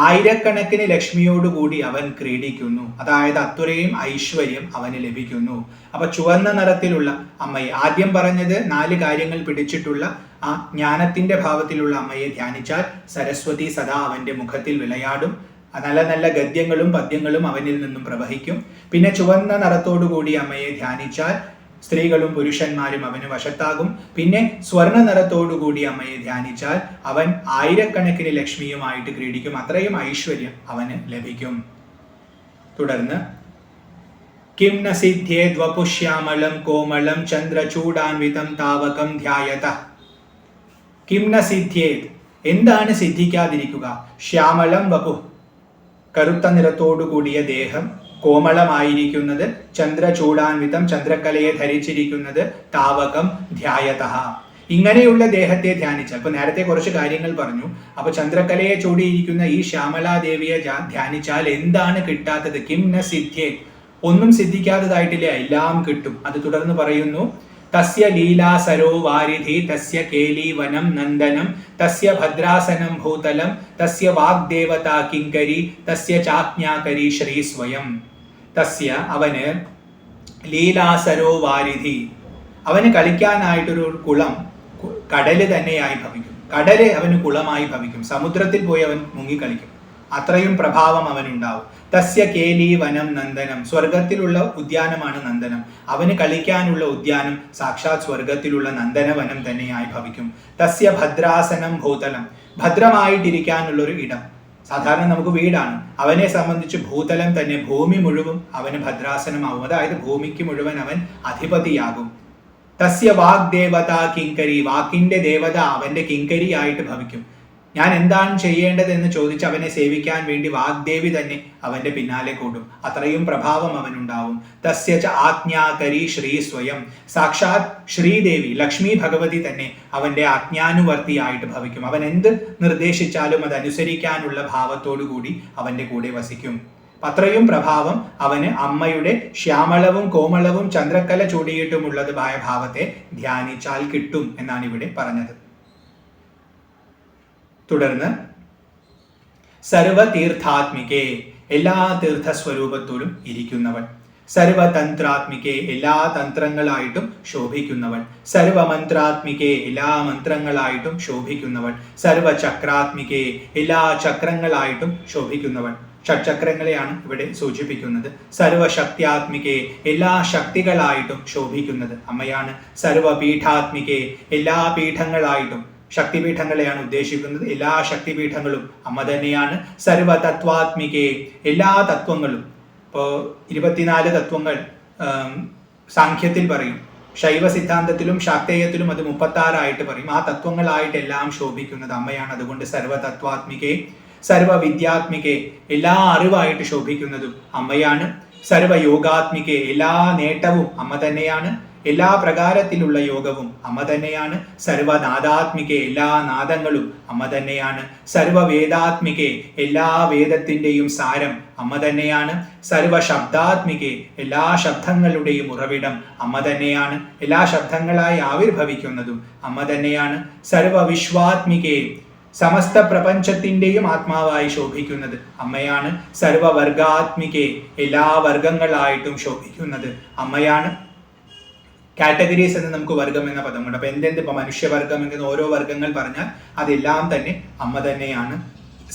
ആയിരക്കണക്കിന് ലക്ഷ്മിയോടുകൂടി അവൻ ക്രീഡിക്കുന്നു. അതായത് അത്രയും ഐശ്വര്യം അവന് ലഭിക്കുന്നു. അപ്പൊ ചുവന്ന നിറത്തിലുള്ള അമ്മയെ, ആദ്യം പറഞ്ഞത് 4 കാര്യങ്ങൾ പിടിച്ചിട്ടുള്ള ആ ജ്ഞാനത്തിന്റെ ഭാവത്തിലുള്ള അമ്മയെ ധ്യാനിച്ചാൽ സരസ്വതി സദാ അവന്റെ മുഖത്തിൽ വിളയാടും. നല്ല നല്ല ഗദ്യങ്ങളും പദ്യങ്ങളും അവനിൽ നിന്നും പ്രവഹിക്കും. പിന്നെ ചുവന്ന നിറത്തോടുകൂടി അമ്മയെ ധ്യാനിച്ചാൽ സ്ത്രീകളും പുരുഷന്മാരും അവന് വശത്താകും. പിന്നെ സ്വർണ്ണ നിറത്തോടുകൂടി അമ്മയെ ധ്യാനിച്ചാൽ അവൻ ആയിരക്കണക്കിന് ലക്ഷ്മിയുമായിട്ട് ക്രീഡിക്കും. അത്രയും ഐശ്വര്യം അവന് ലഭിക്കും. തുടർന്ന് കിം ന സിദ്ധ്യേദ് വപുശ്യാമളം കോമളം ചന്ദ്രചൂടാൻവിതം താവകം ധ്യായത. കിം ന സിദ്ധ്യേദ്, എന്താണ് സിദ്ധിക്കാതിരിക്കുക? ശ്യാമളം വപു, കറുത്ത നിറത്തോടുകൂടിയ ദേഹം, കോമളമായിരിക്കുന്നത്, ചന്ദ്രചൂടാൻവിതം, ചന്ദ്രക്കലയെ ധരിച്ചിരിക്കുന്നത്, താവകം ധ്യായതഃ, ഇങ്ങനെയുള്ള ദേഹത്തെ ധ്യാനിച്ചാൽ. അപ്പൊ നേരത്തെ കുറച്ച് കാര്യങ്ങൾ പറഞ്ഞു. അപ്പൊ ചന്ദ്രക്കലയെ ചൂടിയിരിക്കുന്ന ഈ ശ്യാമലാദേവിയെ ധ്യാനിച്ചാൽ എന്താണ് കിട്ടാത്തത്? കിം ന സിദ്ധ്യേ, ഒന്നും സിദ്ധിക്കാത്തതായിട്ടില്ല, എല്ലാം കിട്ടും. അത് തുടർന്ന് പറയുന്നു, തസ്യ ലീലാസരോ വാരിധി തസ്യ കേലീവനം നന്ദനം തസ്യ ഭദ്രാസനം ഭൂതലം തസ്യ വാഗ്ദേവതാ കിങ്കരി തസ്യ ചാജ്ഞാകരി ശ്രീ സ്വയം. തസ്യ, അവന്, ലീലാസരോ വാരിധി, അവന് കളിക്കാനായിട്ടൊരു കുളം കടല് തന്നെയായി ഭവിക്കും. കടല് അവന് കുളമായി ഭവിക്കും. സമുദ്രത്തിൽ പോയി അവൻ മുങ്ങിക്കളിക്കും. അത്രയും പ്രഭാവം അവനുണ്ടാവും. തസ്യ കേലീവനം നന്ദനം, സ്വർഗത്തിലുള്ള ഉദ്യാനമാണ് നന്ദനം. അവന് കളിക്കാനുള്ള ഉദ്യാനം സാക്ഷാത് സ്വർഗത്തിലുള്ള നന്ദനവനം തന്നെയായി ഭവിക്കും. തസ്യ ഭദ്രാസനം ഭൂതലം, ഭദ്രമായിട്ടിരിക്കാനുള്ളൊരു ഇടം. സാധാരണ നമുക്ക് വീടാണ്, അവനെ സംബന്ധിച്ച് ഭൂതലം തന്നെ, ഭൂമി മുഴുവൻ അവന് ഭദ്രാസനമാവും. അതായത് ഭൂമിക്ക് മുഴുവൻ അവൻ അധിപതിയാകും. തസ്യ വാഗ്ദേവതാ കിങ്കരി, വാക്കിന്റെ ദേവത അവന്റെ കിങ്കരി ആയിട്ട് ഭവിക്കും. ഞാൻ എന്താണ് ചെയ്യേണ്ടതെന്ന് ചോദിച്ച് അവനെ സേവിക്കാൻ വേണ്ടി വാഗ്ദേവി തന്നെ അവന്റെ പിന്നാലെ കൂടും. അത്രയും പ്രഭാവം അവനുണ്ടാവും. തസ്യച ആജ്ഞാകരി ശ്രീ സ്വയം, സാക്ഷാത് ശ്രീദേവി ലക്ഷ്മി ഭഗവതി തന്നെ അവന്റെ ആജ്ഞാനുവർത്തിയായിട്ട് ഭവിക്കും. അവൻ എന്ത് നിർദ്ദേശിച്ചാലും അതനുസരിക്കാനുള്ള ഭാവത്തോടു കൂടി അവന്റെ കൂടെ വസിക്കും. അത്രയും പ്രഭാവം അവന് അമ്മയുടെ ശ്യാമളവും കോമളവും ചന്ദ്രക്കല ചൂടിയിട്ടുമുള്ളതുമായ ഭാവത്തെ ധ്യാനിച്ചാൽ കിട്ടും എന്നാണ് ഇവിടെ പറഞ്ഞത്. തുടർന്ന് സർവതീർത്ഥാത്മികേ, എല്ലാ തീർത്ഥസ്വരൂപത്തോടും ഇരിക്കുന്നവൾ. സർവതന്ത്രാത്മികേ, എല്ലാ തന്ത്രങ്ങളായിട്ടും ശോഭിക്കുന്നവൾ. സർവമന്ത്രാത്മികേ, എല്ലാ മന്ത്രങ്ങളായിട്ടും ശോഭിക്കുന്നവൾ. സർവചക്രാത്മികേ, എല്ലാ ചക്രങ്ങളായിട്ടും ശോഭിക്കുന്നവൾ. ഷഡ്ചക്രങ്ങളെയാണ് ഇവിടെ സൂചിപ്പിക്കുന്നത്. സർവശക്തിയാത്മികേ, എല്ലാ ശക്തികളായിട്ടും ശോഭിക്കുന്നത് അമ്മയാണ്. സർവപീഠാത്മികേ, എല്ലാ പീഠങ്ങളായിട്ടും, ശക്തിപീഠങ്ങളെയാണ് ഉദ്ദേശിക്കുന്നത്. എല്ലാ ശക്തിപീഠങ്ങളും അമ്മ തന്നെയാണ്. സർവതത്വാത്മികേ, എല്ലാ തത്വങ്ങളും. ഇപ്പോൾ 24 തത്വങ്ങൾ സാഖ്യത്തിൽ പറയും, ശൈവ സിദ്ധാന്തത്തിലും ശാക്തേയത്തിലും അത് 36 പറയും. ആ തത്വങ്ങളായിട്ടെല്ലാം ശോഭിക്കുന്നത് അമ്മയാണ്. അതുകൊണ്ട് സർവതത്വാത്മികേ. സർവവിദ്യാത്മികേ, എല്ലാ അറിവായിട്ട് ശോഭിക്കുന്നതും അമ്മയാണ്. സർവയോഗാത്മികേ, എല്ലാ നേട്ടവും അമ്മ തന്നെയാണ്. എല്ലാ പ്രകാരത്തിലുള്ള യോഗവും അമ്മ തന്നെയാണ്. സർവനാദാത്മികേ, എല്ലാ നാദങ്ങളും അമ്മ തന്നെയാണ്. സർവവേദാത്മികേ, എല്ലാ വേദത്തിൻ്റെയും സാരം അമ്മ തന്നെയാണ്. സർവശബ്ദാത്മികേ, എല്ലാ ശബ്ദങ്ങളുടെയും ഉറവിടം അമ്മ തന്നെയാണ്. എല്ലാ ശബ്ദങ്ങളായി ആവിർഭവിക്കുന്നതും അമ്മ തന്നെയാണ്. സർവവിശ്വാത്മികേ, സമസ്ത പ്രപഞ്ചത്തിൻ്റെയും ആത്മാവായി ശോഭിക്കുന്നത് അമ്മയാണ്. സർവവർഗാത്മികേ, എല്ലാ വർഗങ്ങളായിട്ടും ശോഭിക്കുന്നത് അമ്മയാണ്. കാറ്റഗറീസ് എന്ന് നമുക്ക് വർഗം എന്ന പദമുണ്ട്. അപ്പൊ എന്തെന്ത് ഇപ്പൊ മനുഷ്യവർഗം എന്ന ഓരോ വർഗങ്ങൾ പറഞ്ഞാൽ അതെല്ലാം തന്നെ അമ്മ തന്നെയാണ്.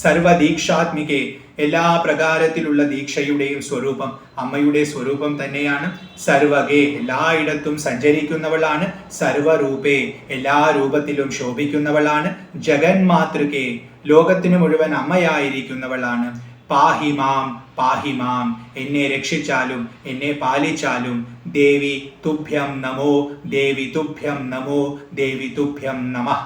സർവദീക്ഷാത്മികേ, എല്ലാ പ്രകാരത്തിലുള്ള ദീക്ഷയുടെയും സ്വരൂപം അമ്മയുടെ സ്വരൂപം തന്നെയാണ്. സർവകേ, എല്ലായിടത്തും സഞ്ചരിക്കുന്നവളാണ്. സർവരൂപേ, എല്ലാ രൂപത്തിലും ശോഭിക്കുന്നവളാണ്. ജഗന്മാതൃകേ, ലോകത്തിനു മുഴുവൻ അമ്മയായിരിക്കുന്നവളാണ്. പാഹിമാം പാഹിമാം, എന്നെ രക്ഷിച്ചാലും എന്നെ പാലിച്ചാലും. ദേവി തുഭ്യം നമോ, ദേവി തുഭ്യം നമോ, ദേവി തുഭ്യം നമഃ.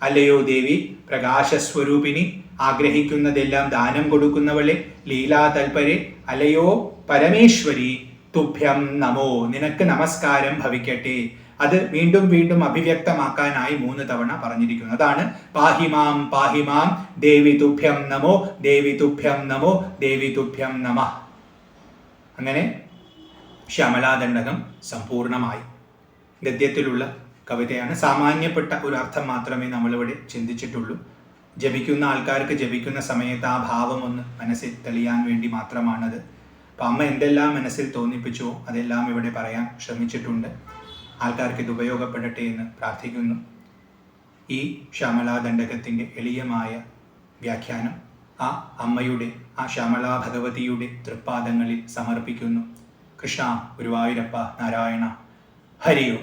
അല്ലയോ ദേവി പ്രകാശസ്വരൂപിണി, ആഗ്രഹിക്കുന്നതെല്ലാം ദാനം കൊടുക്കുന്നവളെ, ലീലാതൽപരെ, അല്ലയോ പരമേശ്വരി, തുഭ്യം നമോ, നിനക്ക് നമസ്കാരം ഭവിക്കട്ടെ. അത് വീണ്ടും വീണ്ടും അഭിവ്യക്തമാക്കാനായി 3 തവണ പറഞ്ഞിരിക്കുന്നു. അതാണ് പാഹിമാം പാഹിമാം, ദേവി തുഭ്യം നമോ, ദേവി തുഭ്യം നമോ, ദേവി തുഭ്യം നമഃ. അങ്ങനെ ശ്യാമളാദണ്ഡകം സമ്പൂർണമായി. ഗദ്യത്തിലുള്ള കവിതയാണ്. സാമാന്യപ്പെട്ട ഒരു അർത്ഥം മാത്രമേ നമ്മളിവിടെ ചിന്തിച്ചിട്ടുള്ളൂ. ജപിക്കുന്ന ആൾക്കാർക്ക് ജപിക്കുന്ന സമയത്ത് ആ ഭാവം ഒന്ന് മനസ്സിൽ തെളിയാൻ വേണ്ടി മാത്രമാണത്. അപ്പം അമ്മ എന്തെല്ലാം മനസ്സിൽ തോന്നിപ്പിച്ചോ അതെല്ലാം ഇവിടെ പറയാൻ ശ്രമിച്ചിട്ടുണ്ട്. ആൾക്കാർക്ക് ഇത് ഉപയോഗപ്പെടട്ടെ എന്ന് പ്രാർത്ഥിക്കുന്നു. ഈ ശ്യാമളാദണ്ഡകത്തിൻ്റെ എളിയമായ വ്യാഖ്യാനം ആ അമ്മയുടെ, ആ ശ്യാമളാ ഭഗവതിയുടെ തൃപ്പാദങ്ങളിൽ സമർപ്പിക്കുന്നു. കൃഷ്ണ, ഗുരുവായൂരപ്പ, നാരായണ, ഹരിയോ.